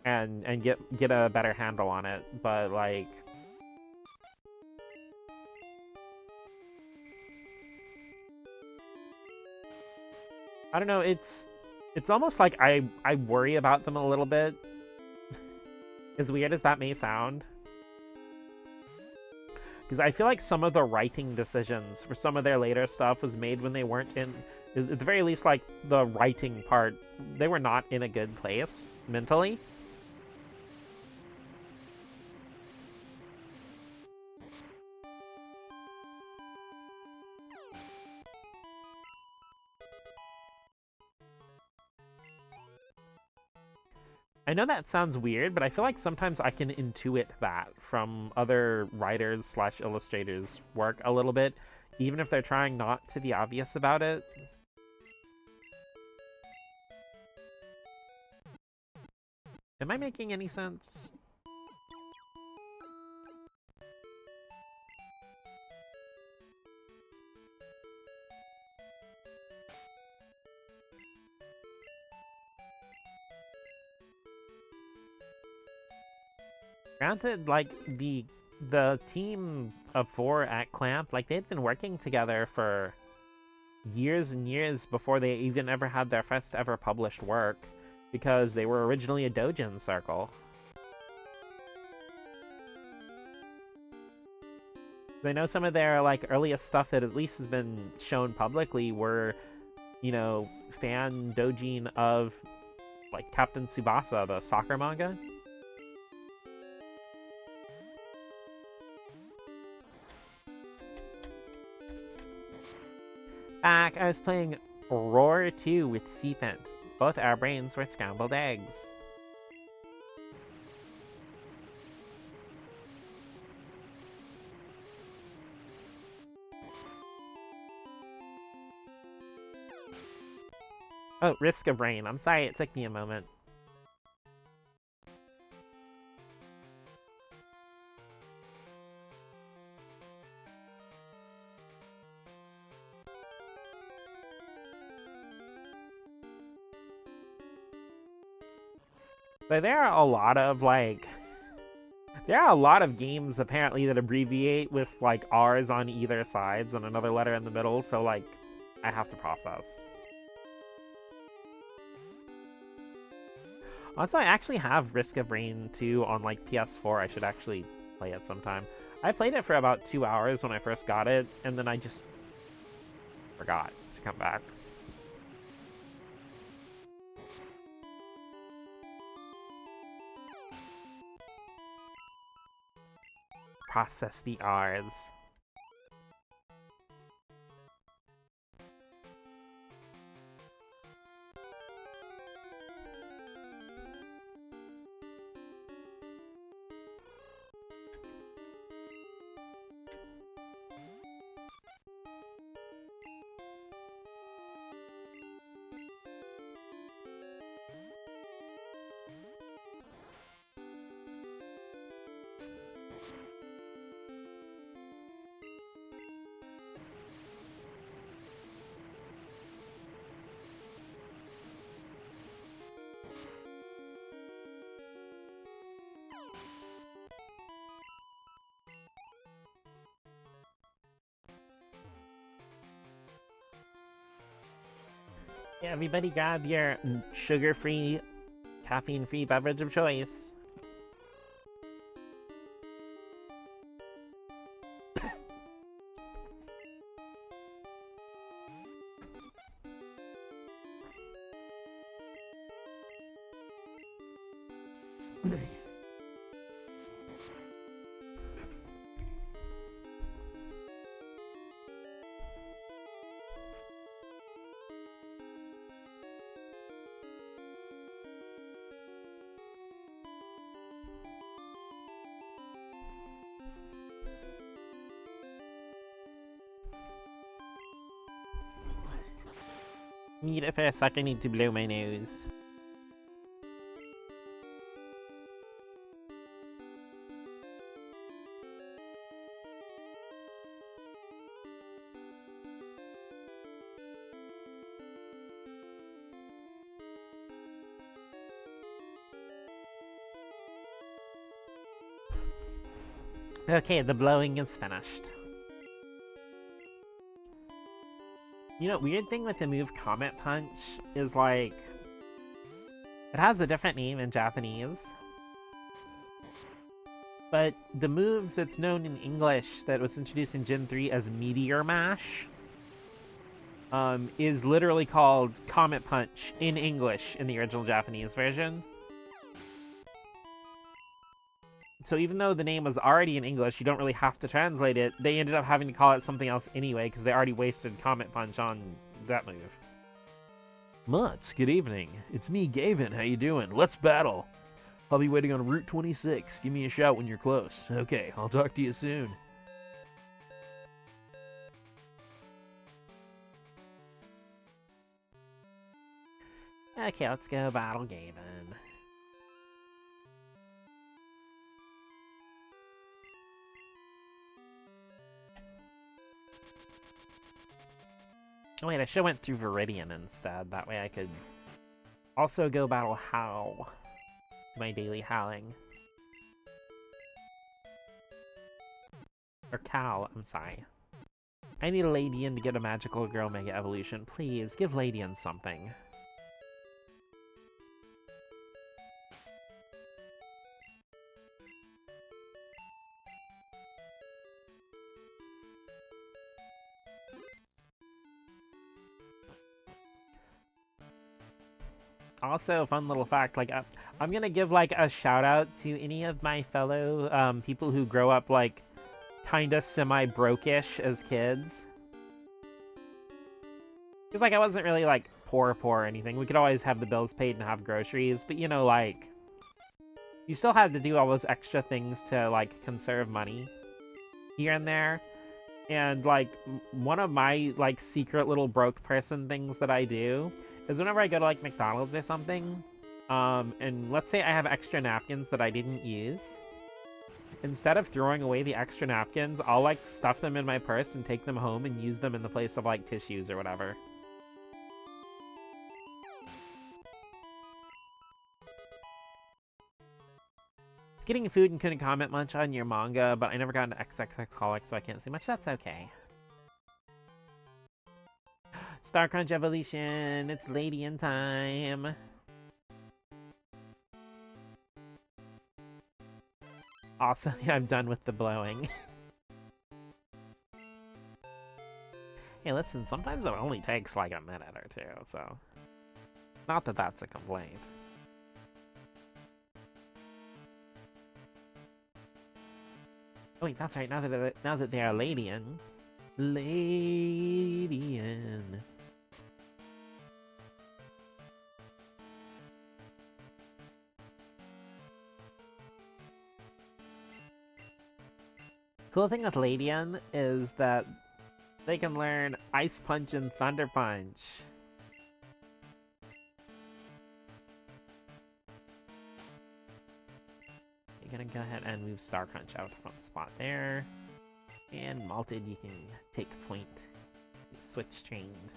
and get a better handle on it. But like, I don't know, it's almost like I worry about them a little bit. As weird as that may sound. Because I feel like some of the writing decisions for some of their later stuff was made when they weren't in... At the very least, like, the writing part, they were not in a good place, mentally. I know that sounds weird, but I feel like sometimes I can intuit that from other writers / illustrators' work a little bit, even if they're trying not to be obvious about it. Am I making any sense? Granted, like, the team of 4 at Clamp, like, they'd been working together for years and years before they even ever had their first ever published work, because they were originally a doujin circle. I know some of their, like, earliest stuff that at least has been shown publicly were, you know, fan doujin of, like, Captain Tsubasa, the soccer manga. Back, I was playing Roar 2 with Seepent. Both our brains were scrambled eggs. Oh, Risk of Rain. I'm sorry it took me a moment. But there are a lot of, like... There are a lot of games, apparently, that abbreviate with, like, R's on either sides and another letter in the middle, so, like, I have to process. Also, I actually have Risk of Rain 2 on like PS4. I should actually play it sometime. I played it for about 2 hours when I first got it, and then I just forgot to come back. Process the R's. Yeah, everybody grab your sugar-free, caffeine-free beverage of choice. Mute it for a sec, I need to blow my nose. Okay, the blowing is finished. You know, weird thing with the move Comet Punch is like, it has a different name in Japanese. But the move that's known in English that was introduced in Gen 3 as Meteor Mash is literally called Comet Punch in English in the original Japanese version. So even though the name was already in English, you don't really have to translate it. They ended up having to call it something else anyway because they already wasted Comet Punch on that move. Mutz, good evening. It's me, Gavin. How you doing? Let's battle. I'll be waiting on Route 26. Give me a shout when you're close. Okay, I'll talk to you soon. Okay, let's go battle Gavin. Oh wait, I should have went through Viridian instead. That way I could also go battle How. My daily howling. Or Cal, I'm sorry. I need a Ladian to get a magical girl mega evolution. Please, give Ladian something. Also, fun little fact, like, I'm gonna give, like, a shout-out to any of my fellow, people who grow up, like, kinda semi-broke-ish as kids. Because, like, I wasn't really, like, poor or anything. We could always have the bills paid and have groceries, but, you know, like, you still had to do all those extra things to, like, conserve money here and there. And, like, one of my, like, secret little broke person things that I do is whenever I go to, like, McDonald's or something, and let's say I have extra napkins that I didn't use, instead of throwing away the extra napkins, I'll, like, stuff them in my purse and take them home and use them in the place of, like, tissues or whatever. It's getting food and couldn't comment much on your manga, but I never got into XXX Holic, so I can't say much. That's okay. Star Crunch Evolution, it's Lady in time. Also, I'm done with the blowing. Hey, listen, sometimes it only takes like a minute or two, so... Not that that's a complaint. Oh wait, that's right, now that they are Ladian. Ladian. Cool thing with Ladian is that they can learn Ice Punch and Thunder Punch. You're gonna go ahead and move Star Crunch out of the front spot there. And Malted, you can take point. Switch trained.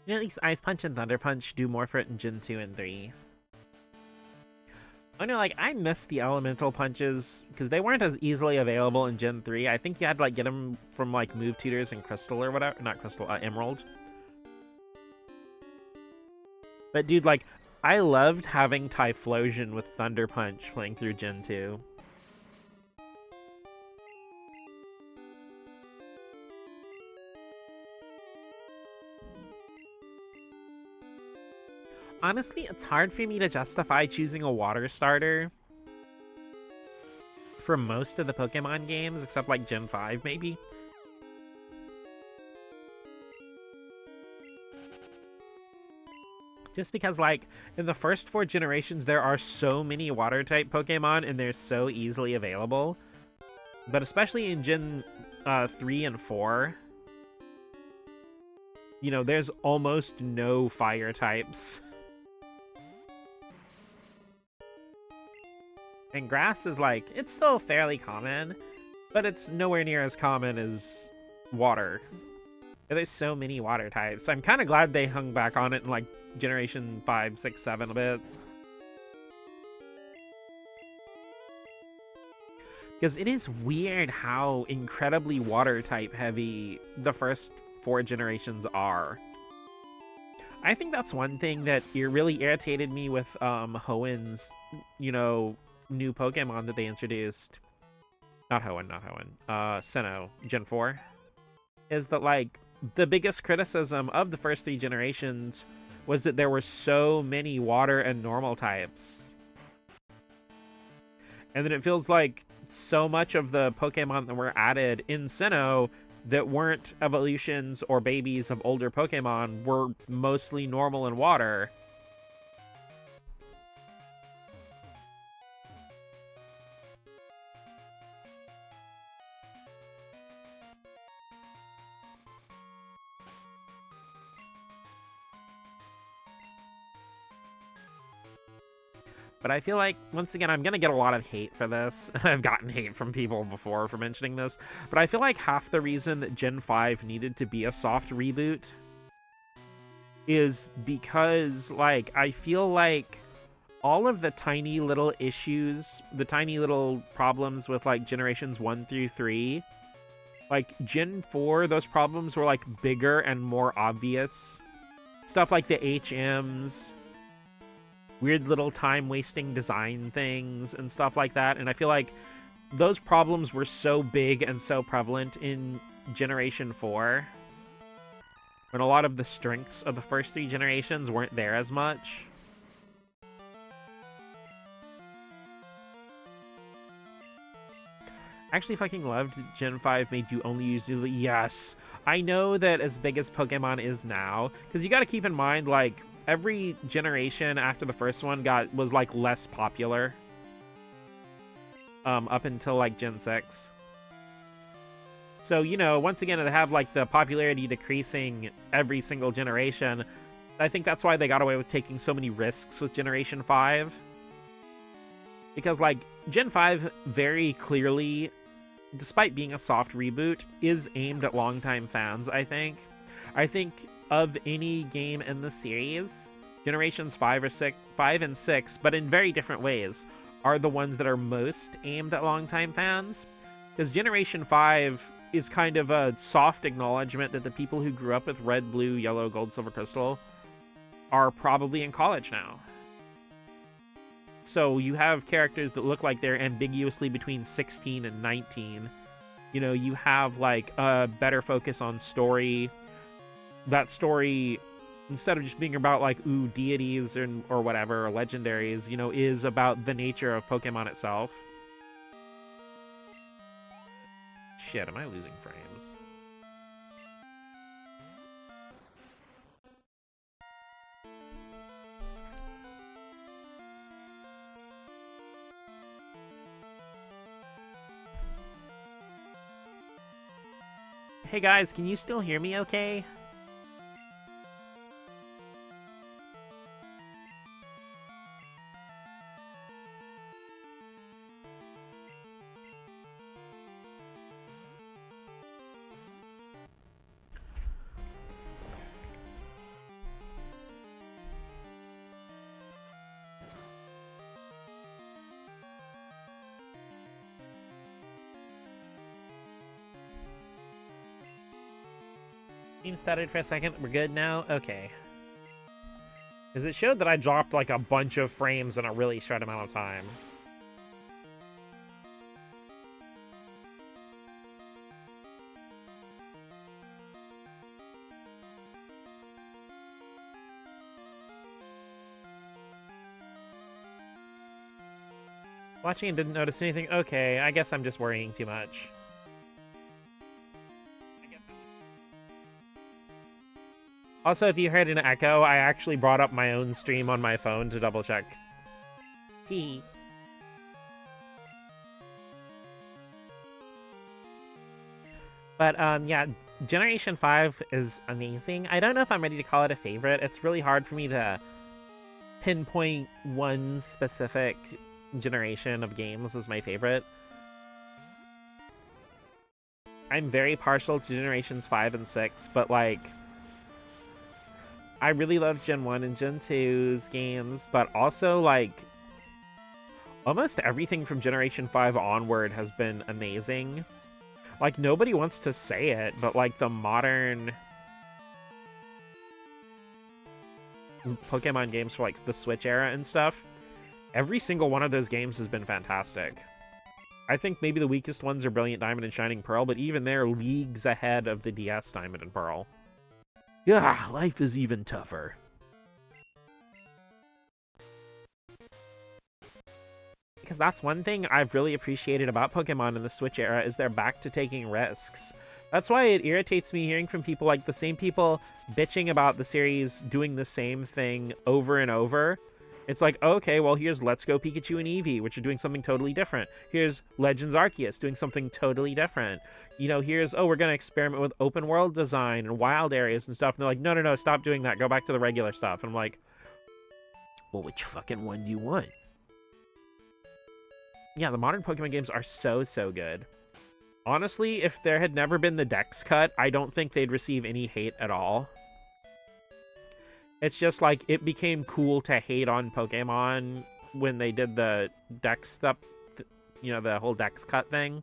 You know, at least Ice Punch and Thunder Punch do more for it in Gen 2 and 3. I know, like, I miss the elemental punches, because they weren't as easily available in Gen 3. I think you had to, like, get them from, like, move tutors in Crystal or whatever. Not Crystal, Emerald. But, dude, like, I loved having Typhlosion with Thunder Punch playing through Gen 2. Honestly, it's hard for me to justify choosing a water starter for most of the Pokemon games, except like Gen 5, maybe. Just because, like, in the first 4 generations, there are so many water-type Pokemon, and they're so easily available. But especially in Gen 3 and 4, you know, there's almost no fire types. And grass is, like, it's still fairly common, but it's nowhere near as common as water. There's so many water types. I'm kind of glad they hung back on it in, like, Generation 5, 6, 7 a bit. Because it is weird how incredibly water type heavy the first 4 generations are. I think that's one thing that really irritated me with Hoenn's, you know, new Pokemon that they introduced. Not Hoenn. Sinnoh, Gen 4. Is that, like, the biggest criticism of the first 3 generations was that there were so many water and normal types. And then it feels like so much of the Pokemon that were added in Sinnoh that weren't evolutions or babies of older Pokemon were mostly normal and water. But I feel like, once again, I'm going to get a lot of hate for this. I've gotten hate from people before for mentioning this. But I feel like half the reason that Gen 5 needed to be a soft reboot is because, like, I feel like all of the tiny little issues, the tiny little problems with, like, Generations 1 through 3, like, Gen 4, those problems were, like, bigger and more obvious. Stuff like the HMs, weird little time-wasting design things and stuff like that. And I feel like those problems were so big and so prevalent in Generation 4, when a lot of the strengths of the first 3 generations weren't there as much. I actually fucking loved Gen 5 made you only use Noodle. Yes! I know that as big as Pokemon is now, because you gotta keep in mind, like, every generation after the first one was, like, less popular. Up until, like, Gen 6. So, you know, once again, to have, like, the popularity decreasing every single generation, I think that's why they got away with taking so many risks with Generation 5. Because, like, Gen 5 very clearly, despite being a soft reboot, is aimed at longtime fans, I think. I think of any game in the series, Generations 5 and 6, but in very different ways, are the ones that are most aimed at longtime fans. Because Generation 5 is kind of a soft acknowledgement that the people who grew up with Red, Blue, Yellow, Gold, Silver, Crystal are probably in college now. So you have characters that look like they're ambiguously between 16 and 19. You know, you have, like, a better focus on story. That story, instead of just being about, like, ooh, deities or whatever, or legendaries, you know, is about the nature of Pokemon itself. Shit, am I losing frames? Hey guys, can you still hear me okay? Team started for a second. We're good now? Okay. Because it showed that I dropped like a bunch of frames in a really short amount of time. Watching and didn't notice anything? Okay, I guess I'm just worrying too much. Also, if you heard an echo, I actually brought up my own stream on my phone to double check. Hee. But, yeah, Generation 5 is amazing. I don't know if I'm ready to call it a favorite. It's really hard for me to pinpoint one specific generation of games as my favorite. I'm very partial to Generations 5 and 6, but, like, I really love Gen 1 and Gen 2's games, but also, like, almost everything from Generation 5 onward has been amazing. Like, nobody wants to say it, but, like, the modern Pokemon games for, like, the Switch era and stuff, every single one of those games has been fantastic. I think maybe the weakest ones are Brilliant Diamond and Shining Pearl, but even they're leagues ahead of the DS Diamond and Pearl. Yeah, life is even tougher. Because that's one thing I've really appreciated about Pokemon in the Switch era is they're back to taking risks. That's why it irritates me hearing from people, like the same people bitching about the series doing the same thing over and over. It's like, okay, well, here's Let's Go Pikachu and Eevee, which are doing something totally different. Here's Legends Arceus doing something totally different. You know, here's, oh, we're going to experiment with open world design and wild areas and stuff. And they're like, no, stop doing that. Go back to the regular stuff. And I'm like, well, which fucking one do you want? Yeah, the modern Pokemon games are so good. Honestly, if there had never been the Dex cut, I don't think they'd receive any hate at all. It's just like, it became cool to hate on Pokemon when they did the Dex stuff, you know, the whole Dex cut thing.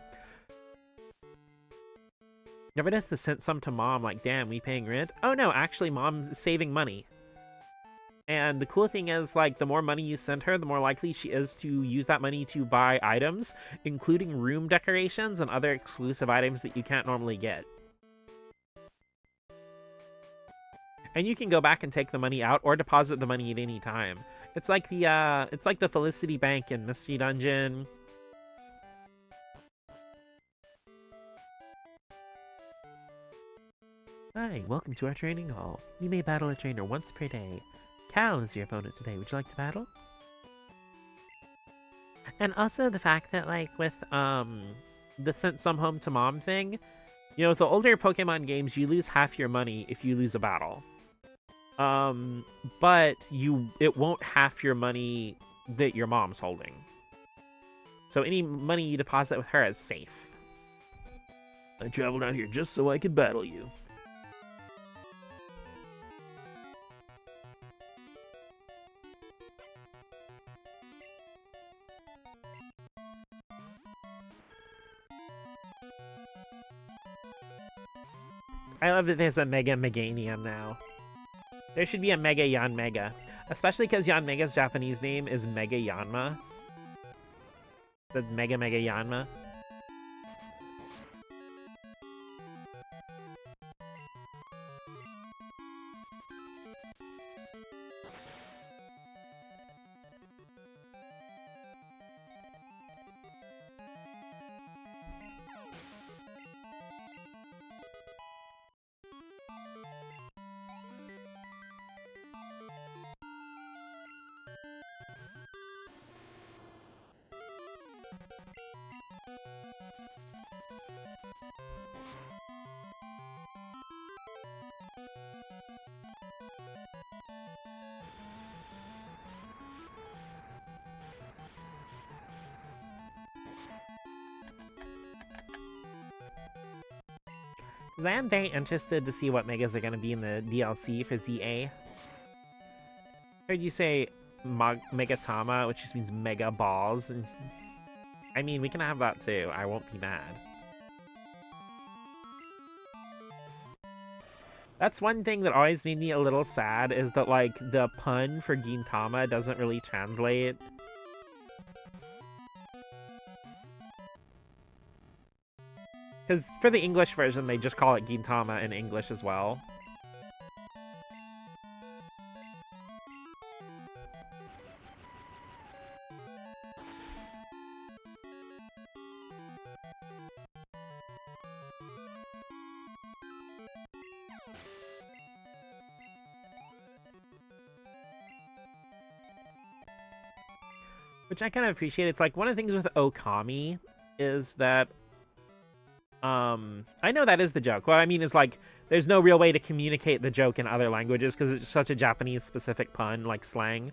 Never does the sent some to mom, like, damn, we paying rent? Oh no, actually, mom's saving money. And the cool thing is, like, the more money you send her, the more likely she is to use that money to buy items, including room decorations and other exclusive items that you can't normally get. And you can go back and take the money out or deposit the money at any time. It's like the Felicity Bank in Mystery Dungeon. Hi, welcome to our training hall. You may battle a trainer once per day. Cal is your opponent today. Would you like to battle? And also the fact that, like, with the sent some home to mom thing, you know, with the older Pokemon games, you lose half your money if you lose a battle. But it won't half your money that your mom's holding. So any money you deposit with her is safe. I traveled out here just so I could battle you. I love that there's a Mega Meganium now. There should be a Mega Yanmega. Especially because Yanmega's Japanese name is Mega Yanma. The Mega Yanma. Because I am very interested to see what megas are going to be in the DLC for ZA. Heard you say Megatama, which just means mega balls, and I mean, we can have that too. I won't be mad. That's one thing that always made me a little sad, is that, like, the pun for Gintama doesn't really translate. Because for the English version, they just call it Gintama in English as well. Which I kind of appreciate. It's like one of the things with Okami is that I know that is the joke. What I mean is, like, there's no real way to communicate the joke in other languages because it's such a Japanese-specific pun, like slang.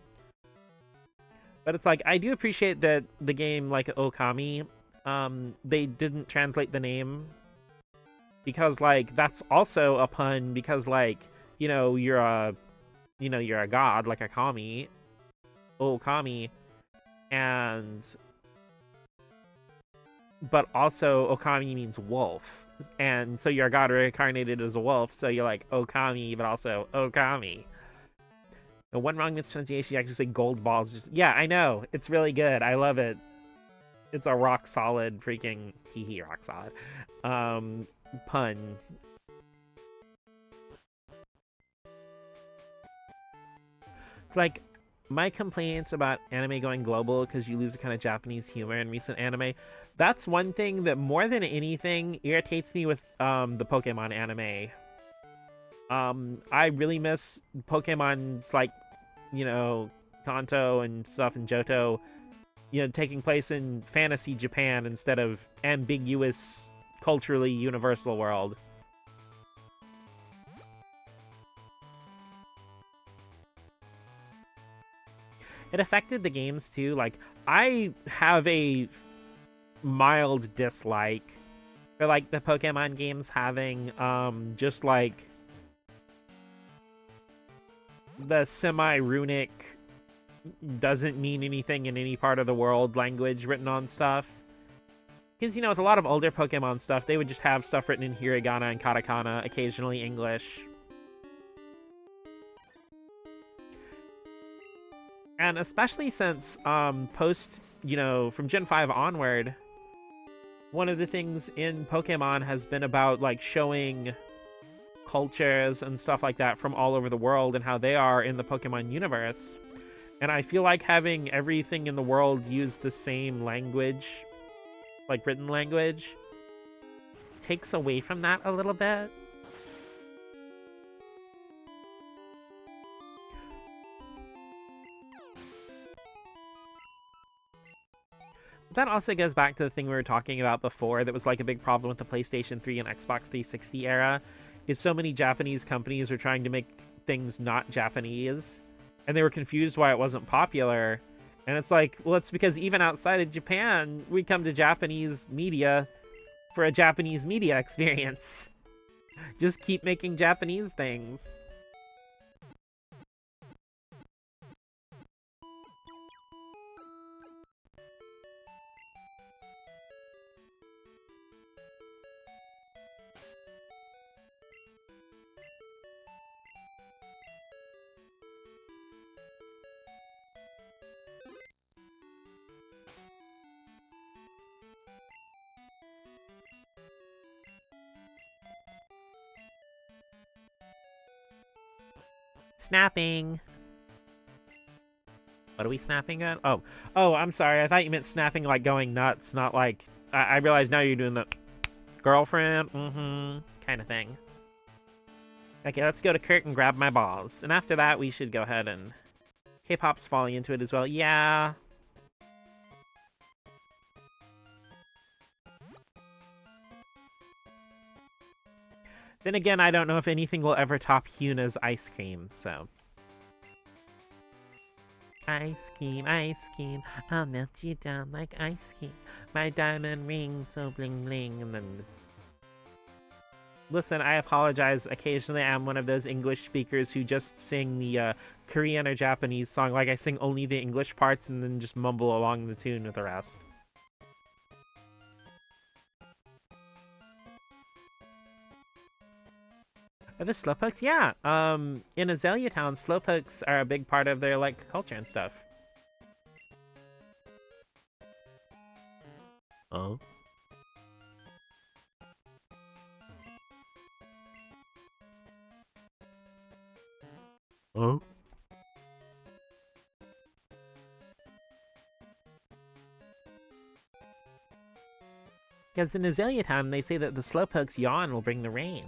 But it's like, I do appreciate that the game, like Okami, they didn't translate the name because, like, that's also a pun because, like, you're a god, like a kami, Okami, but also Okami means wolf, and so you're a god reincarnated as a wolf, so you're like Okami, but also Okami. And one wrong mispronunciation, you actually say gold balls. Just, yeah, I know, it's really good. I love it. It's a rock solid freaking rock solid pun. It's like, my complaints about anime going global because you lose a kind of Japanese humor in recent anime, that's one thing that more than anything irritates me with the Pokemon anime. I really miss Pokemon's, like, Kanto and stuff, and Johto, taking place in fantasy Japan instead of ambiguous, culturally universal world. It affected the games too. Like, I have a mild dislike for, like, the Pokemon games having just like the semi-runic doesn't mean anything in any part of the world language written on stuff. Because, with a lot of older Pokemon stuff, they would just have stuff written in hiragana and katakana, occasionally English. And especially since post, from Gen 5 onward, one of the things in Pokemon has been about, like, showing cultures and stuff like that from all over the world and how they are in the Pokemon universe. And I feel like having everything in the world use the same language, like written language, takes away from that a little bit. That also goes back to the thing we were talking about before that was, like, a big problem with the PlayStation 3 and Xbox 360 era, is so many Japanese companies were trying to make things not Japanese, and they were confused why it wasn't popular. And it's like, well, it's because even outside of Japan, we come to Japanese media for a Japanese media experience. Just keep making Japanese things. Snapping. What are we snapping at? Oh, I'm sorry. I thought you meant snapping like going nuts, not like... I realize now you're doing the girlfriend, kind of thing. Okay, let's go to Kurt and grab my balls. And after that, we should go ahead and... K-pop's falling into it as well. Yeah. Then again, I don't know if anything will ever top Hyuna's ice cream, so... Ice cream, I'll melt you down like ice cream. My diamond ring so bling bling, and then... Listen, I apologize. Occasionally I'm one of those English speakers who just sing the Korean or Japanese song. Like, I sing only the English parts and then just mumble along the tune with the rest. Are the slowpokes? Yeah. In Azalea Town, slowpokes are a big part of their, like, culture and stuff. Oh? Oh? Because in Azalea Town, they say that the slowpokes yawn will bring the rain.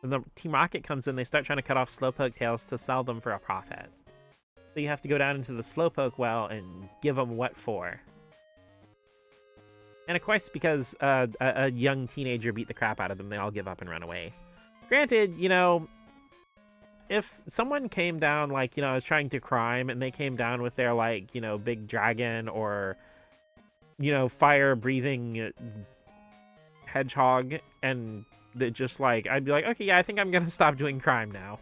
When the Team Rocket comes in, they start trying to cut off slowpoke tails to sell them for a profit. So you have to go down into the slowpoke well and give them what for. And of course, because a young teenager beat the crap out of them, they all give up and run away. Granted, you know, if someone came down, like, you know, I was trying to crime, and they came down with their, like, you know, big dragon or, you know, fire-breathing hedgehog, and that just, like, I'd be like, okay, yeah, I think I'm gonna stop doing crime now.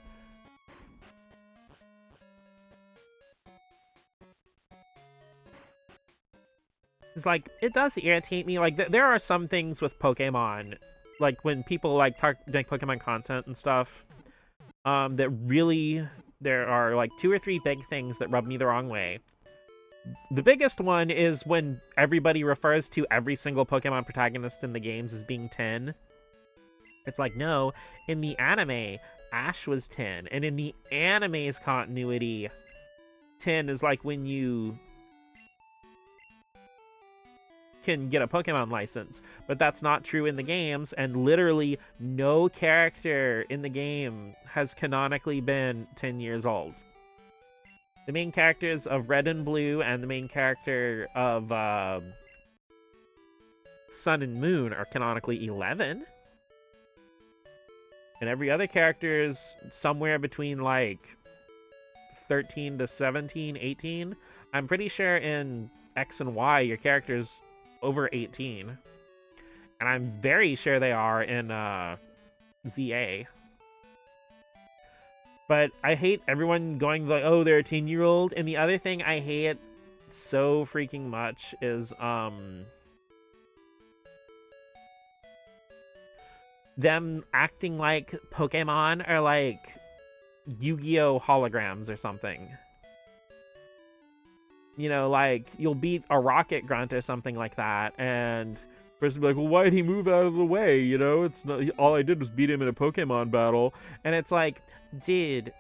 It's like, it does irritate me. Like, there are some things with Pokemon, like, when people, like, make Pokemon content and stuff, that really, there are, like, 2 or 3 big things that rub me the wrong way. The biggest one is when everybody refers to every single Pokemon protagonist in the games as being 10. It's like, no, in the anime, Ash was 10, and in the anime's continuity, 10 is like when you can get a Pokemon license, but that's not true in the games, and literally no character in the game has canonically been 10 years old. The main characters of Red and Blue and the main character of Sun and Moon are canonically 11. And every other character is somewhere between, like, 13 to 17, 18. I'm pretty sure in X and Y, your character's over 18. And I'm very sure they are in ZA. But I hate everyone going like, oh, they're a 10-year-old. And the other thing I hate so freaking much is them acting like Pokemon are like Yu-Gi-Oh! Holograms or something. You know, like, you'll beat a Rocket Grunt or something like that, and the person will be like, well, why'd he move out of the way? You know, it's not, all I did was beat him in a Pokemon battle. And it's like, dude,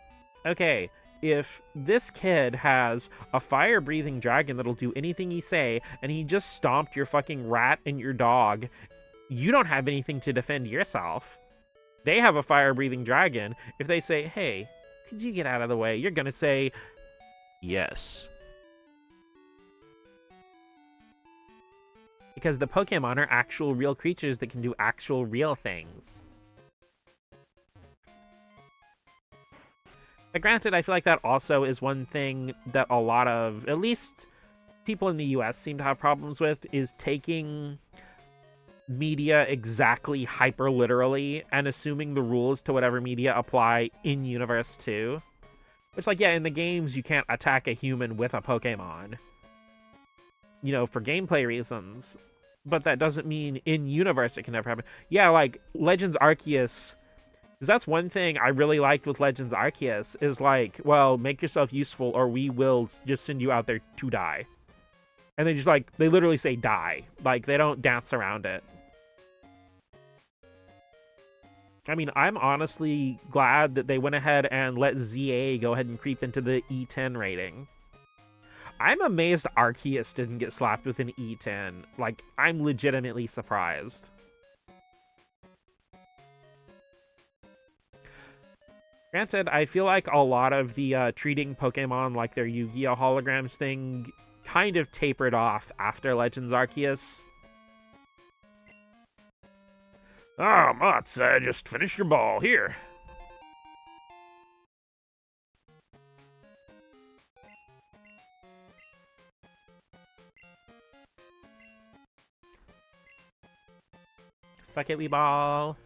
okay, if this kid has a fire-breathing dragon that'll do anything you say, and he just stomped your fucking rat and your dog, you don't have anything to defend yourself. They have a fire-breathing dragon. If they say, hey, could you get out of the way? You're gonna say, yes. Because the Pokemon are actual real creatures that can do actual real things. But granted, I feel like that also is one thing that a lot of, at least people in the US seem to have problems with, is taking media exactly hyper literally and assuming the rules to whatever media apply in universe too. Which, like, yeah, in the games you can't attack a human with a Pokemon, you know, for gameplay reasons, but that doesn't mean in universe it can never happen. Yeah, like Legends Arceus, because that's one thing I really liked with Legends Arceus, is like, well, make yourself useful or we will just send you out there to die. And they just, like, they literally say die. Like, they don't dance around it. I mean, I'm honestly glad that they went ahead and let ZA go ahead and creep into the E10 rating. I'm amazed Arceus didn't get slapped with an E10. Like, I'm legitimately surprised. Granted, I feel like a lot of the treating Pokemon like their Yu-Gi-Oh! Holograms thing kind of tapered off after Legends Arceus. Ah, Mats, just finish your ball. Here. Fuck it, we ball.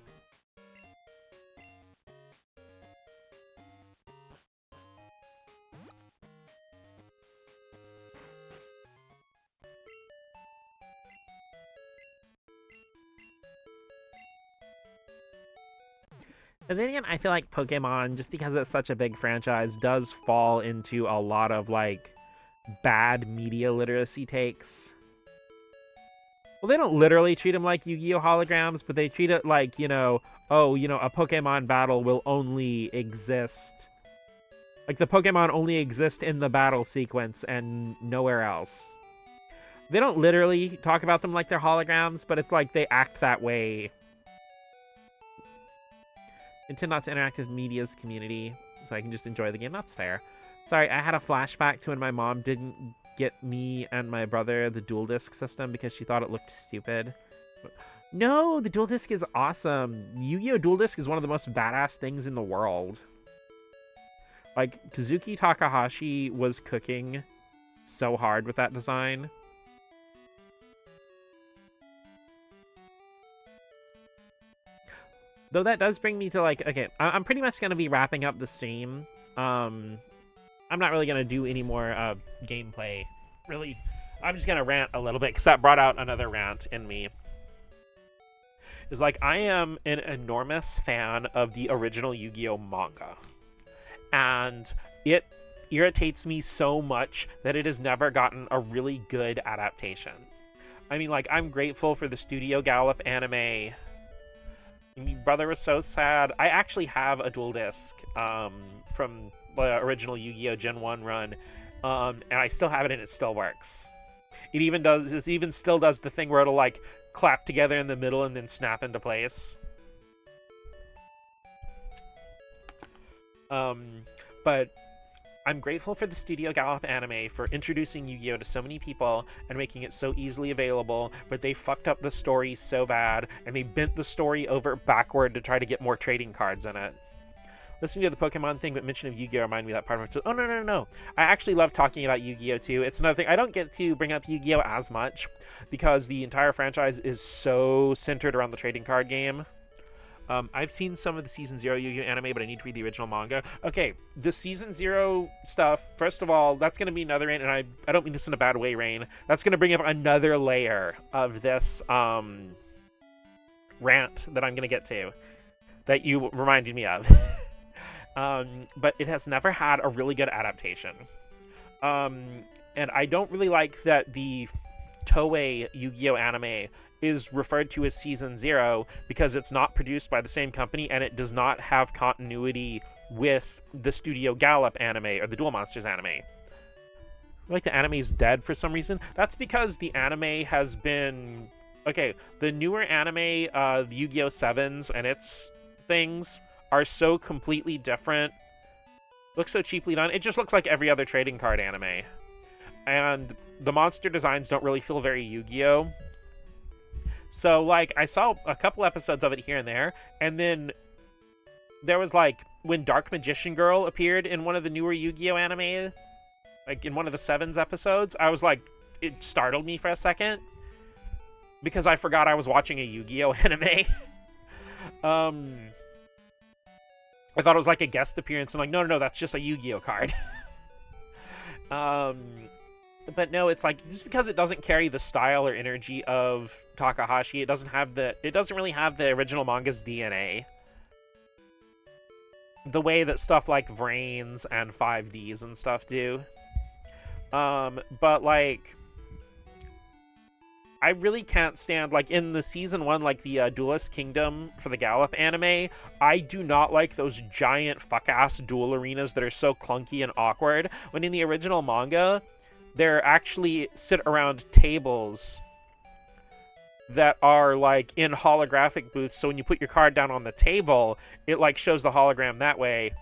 And then again, I feel like Pokemon, just because it's such a big franchise, does fall into a lot of, like, bad media literacy takes. Well, they don't literally treat them like Yu-Gi-Oh! Holograms, but they treat it like, you know, oh, you know, a Pokemon battle will only exist. Like, the Pokemon only exist in the battle sequence and nowhere else. They don't literally talk about them like they're holograms, but it's like they act that way. Intend not to interact with media's community, so I can just enjoy the game. That's fair. Sorry, I had a flashback to when my mom didn't get me and my brother the dual disc system because she thought it looked stupid. No, the dual disc is awesome. Yu-Gi-Oh! Dual disc is one of the most badass things in the world. Like, Kazuki Takahashi was cooking so hard with that design. Though that does bring me to, like, okay, I'm pretty much going to be wrapping up the stream. I'm not really going to do any more gameplay. Really, I'm just going to rant a little bit because that brought out another rant in me. It's like, I am an enormous fan of the original Yu-Gi-Oh! Manga. And it irritates me so much that it has never gotten a really good adaptation. I mean, like, I'm grateful for the Studio Gallop anime. My brother was so sad. I actually have a dual disc from the original Yu-Gi-Oh! Gen 1 run, and I still have it and it still works. It even still does the thing where it'll, like, clap together in the middle and then snap into place. But I'm grateful for the Studio Gallop anime for introducing Yu-Gi-Oh! To so many people and making it so easily available, but they fucked up the story so bad, and they bent the story over backward to try to get more trading cards in it. Listening to the Pokemon thing, but mention of Yu-Gi-Oh! Reminded me of that part of it. Oh, no. I actually love talking about Yu-Gi-Oh! Too. It's another thing. I don't get to bring up Yu-Gi-Oh! As much, because the entire franchise is so centered around the trading card game. I've seen some of the Season 0 Yu-Gi-Oh! Anime, but I need to read the original manga. Okay, the Season 0 stuff, first of all, that's going to be another Rain, and I don't mean this in a bad way, Rain. That's going to bring up another layer of this rant that I'm going to get to, that you reminded me of. But it has never had a really good adaptation. And I don't really like that the Toei Yu-Gi-Oh! Anime is referred to as Season 0 because it's not produced by the same company and it does not have continuity with the Studio Gallop anime or the Duel Monsters anime. Like, the anime is dead for some reason. That's because the anime has been... Okay, the newer anime, the Yu-Gi-Oh! 7s and its things are so completely different. Looks so cheaply done. It just looks like every other trading card anime. And the monster designs don't really feel very Yu-Gi-Oh! So, like, I saw a couple episodes of it here and there, and then there was like when Dark Magician Girl appeared in one of the newer Yu-Gi-Oh anime, like in one of the Sevens episodes, I was like, it startled me for a second because I forgot I was watching a Yu-Gi-Oh anime. I thought it was like a guest appearance. I'm like, no, that's just a Yu-Gi-Oh card. But no, it's like just because it doesn't carry the style or energy of Takahashi, it doesn't really have the original manga's DNA. The way that stuff like Vrains and 5Ds and stuff do. But like, I really can't stand, like, in the season 1, like, the Duelist Kingdom for the Gallop anime, I do not like those giant fuck-ass duel arenas that are so clunky and awkward, when in the original manga, they're actually sit around tables that are, like, in holographic booths, so when you put your card down on the table, it, like, shows the hologram that way.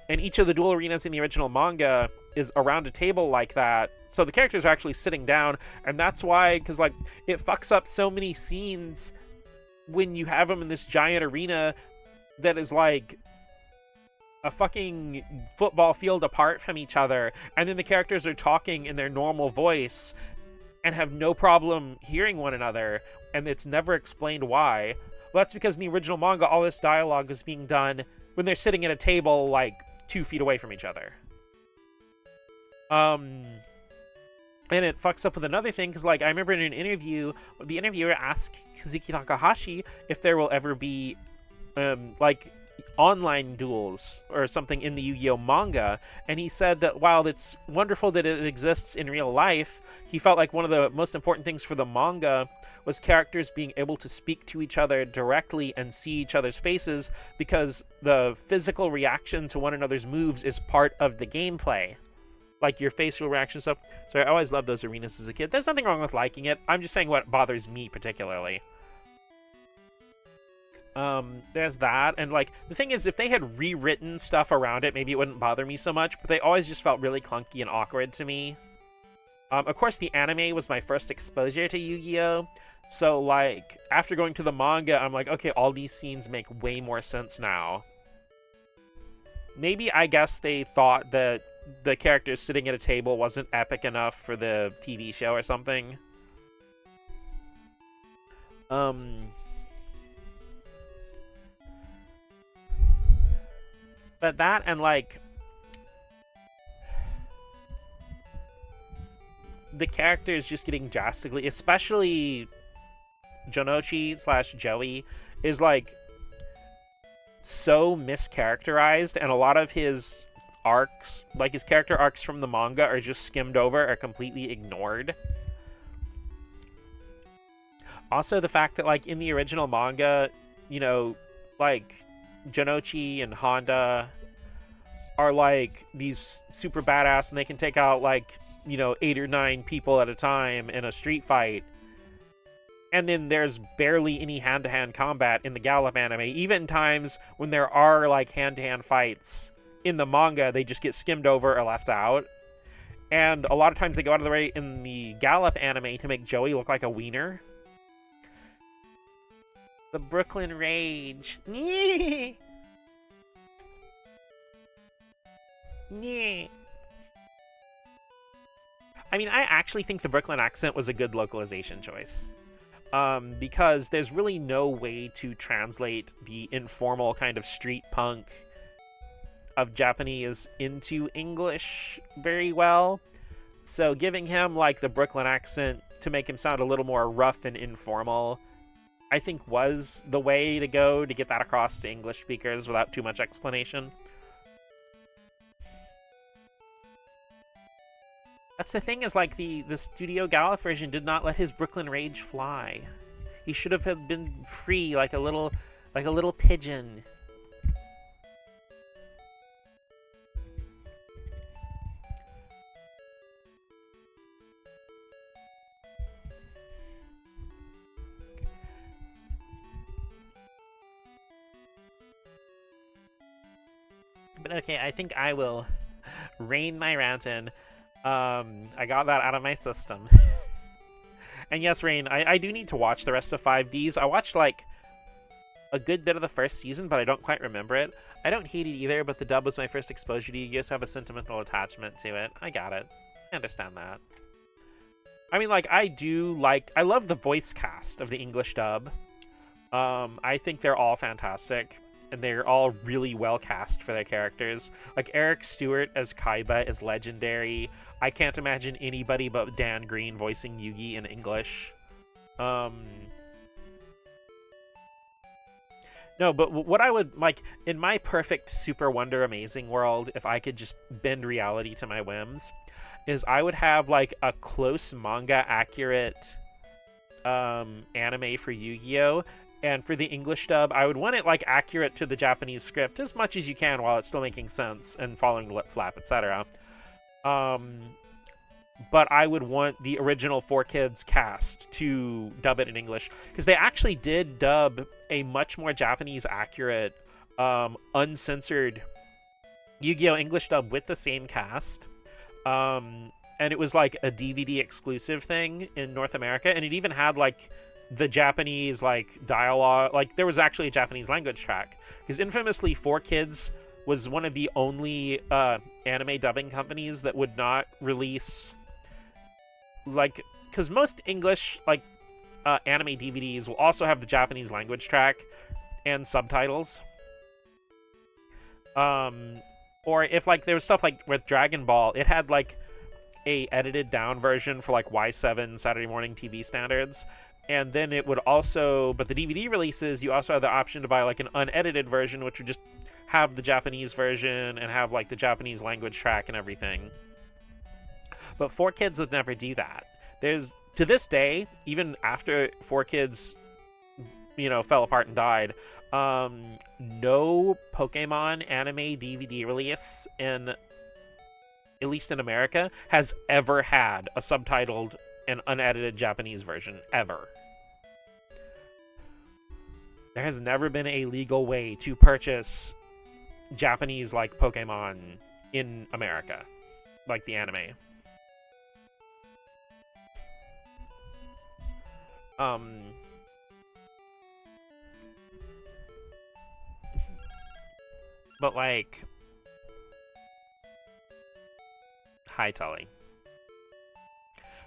And each of the duel arenas in the original manga is around a table like that, so the characters are actually sitting down, and that's why, because, like, it fucks up so many scenes when you have them in this giant arena that is, like, a fucking football field apart from each other, and then the characters are talking in their normal voice and have no problem hearing one another, and it's never explained why. Well, that's because in the original manga, all this dialogue is being done when they're sitting at a table, like, 2 feet away from each other. And it fucks up with another thing, because, like, I remember in an interview, the interviewer asked Kazuki Takahashi if there will ever be, like, online duels or something in the Yu-Gi-Oh manga, and he said that while it's wonderful that it exists in real life, he felt like one of the most important things for the manga was characters being able to speak to each other directly and see each other's faces, because the physical reaction to one another's moves is part of the gameplay. Like your facial reaction stuff. So I always loved those arenas as a kid. There's nothing wrong with liking it. I'm just saying what bothers me particularly. There's that. And like, the thing is, if they had rewritten stuff around it, maybe it wouldn't bother me so much, but they always just felt really clunky and awkward to me. Of course, the anime was my first exposure to Yu-Gi-Oh! So like, after going to the manga, I'm like, okay, all these scenes make way more sense now. Maybe, I guess they thought that the characters sitting at a table wasn't epic enough for the TV show or something. But that and, like, the characters just getting drastically, especially Jonochi / Joey, is, like, so mischaracterized, and a lot of his arcs, like his character arcs from the manga, are just skimmed over or completely ignored. Also, the fact that, like, in the original manga, you know, like, Jonochi and Honda are, like, these super badass, and they can take out, like, you know, 8 or 9 people at a time in a street fight. And then there's barely any hand-to-hand combat in the Gallop anime. Even times when there are, like, hand-to-hand fights in the manga, they just get skimmed over or left out. And a lot of times they go out of the way in the Gallop anime to make Joey look like a wiener. The Brooklyn Rage. Yeah. I mean, I actually think the Brooklyn accent was a good localization choice. Because there's really no way to translate the informal kind of street punk of Japanese into English very well. So giving him, like, the Brooklyn accent to make him sound a little more rough and informal, I think was the way to go to get that across to English speakers without too much explanation. That's the thing, is, like, the Studio Gallop version did not let his Brooklyn Rage fly. He should have been free, like a little pigeon. But okay, I think I will rein my rant in. I got that out of my system. And yes, Rain, I do need to watch the rest of 5Ds. I watched, like, a good bit of the first season, but I don't quite remember it. I don't hate it either, but the dub was my first exposure to Yu-Gi-Oh, so I have a sentimental attachment to it. I got it. I understand that. I mean, like, I love the voice cast of the English dub. I think they're all fantastic, and they're all really well cast for their characters. Like, Eric Stewart as Kaiba is legendary. I can't imagine anybody but Dan Green voicing Yugi in English. No, but what I would, like, in my perfect super wonder amazing world, if I could just bend reality to my whims, is I would have, like, a close manga accurate anime for Yu-Gi-Oh! And for the English dub, I would want it, like, accurate to the Japanese script as much as you can while it's still making sense and following lip flap, etc. But I would want the original 4Kids cast to dub it in English, because they actually did dub a much more Japanese accurate, uncensored Yu-Gi-Oh! English dub with the same cast. And it was like a DVD exclusive thing in North America, and it even had like the Japanese like dialogue, like there was actually a Japanese language track, because infamously 4Kids was one of the only anime dubbing companies that would not release, like, because most English like anime DVDs will also have the Japanese language track and subtitles. Or if like there was stuff like with Dragon Ball, it had like a edited down version for like Y7 Saturday morning TV standards. And then it would also, but the DVD releases, you also have the option to buy like an unedited version, which would just have the Japanese version and have like the Japanese language track and everything. But 4Kids would never do that. There's, to this day, even after 4Kids, you know, fell apart and died, no Pokemon anime DVD release in, at least in America, has ever had a subtitled and unedited Japanese version, ever. There has never been a legal way to purchase Japanese, like, Pokemon in America, like the anime. But, like, hi, Tully.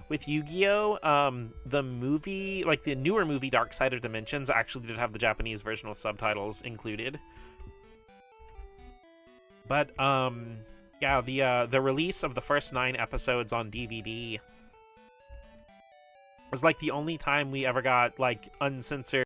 With Yu-Gi-Oh, the movie, like the newer movie Dark Side of Dimensions, actually did have the Japanese version with subtitles included. But, yeah, the release of the first 9 episodes on DVD was like the only time we ever got like uncensored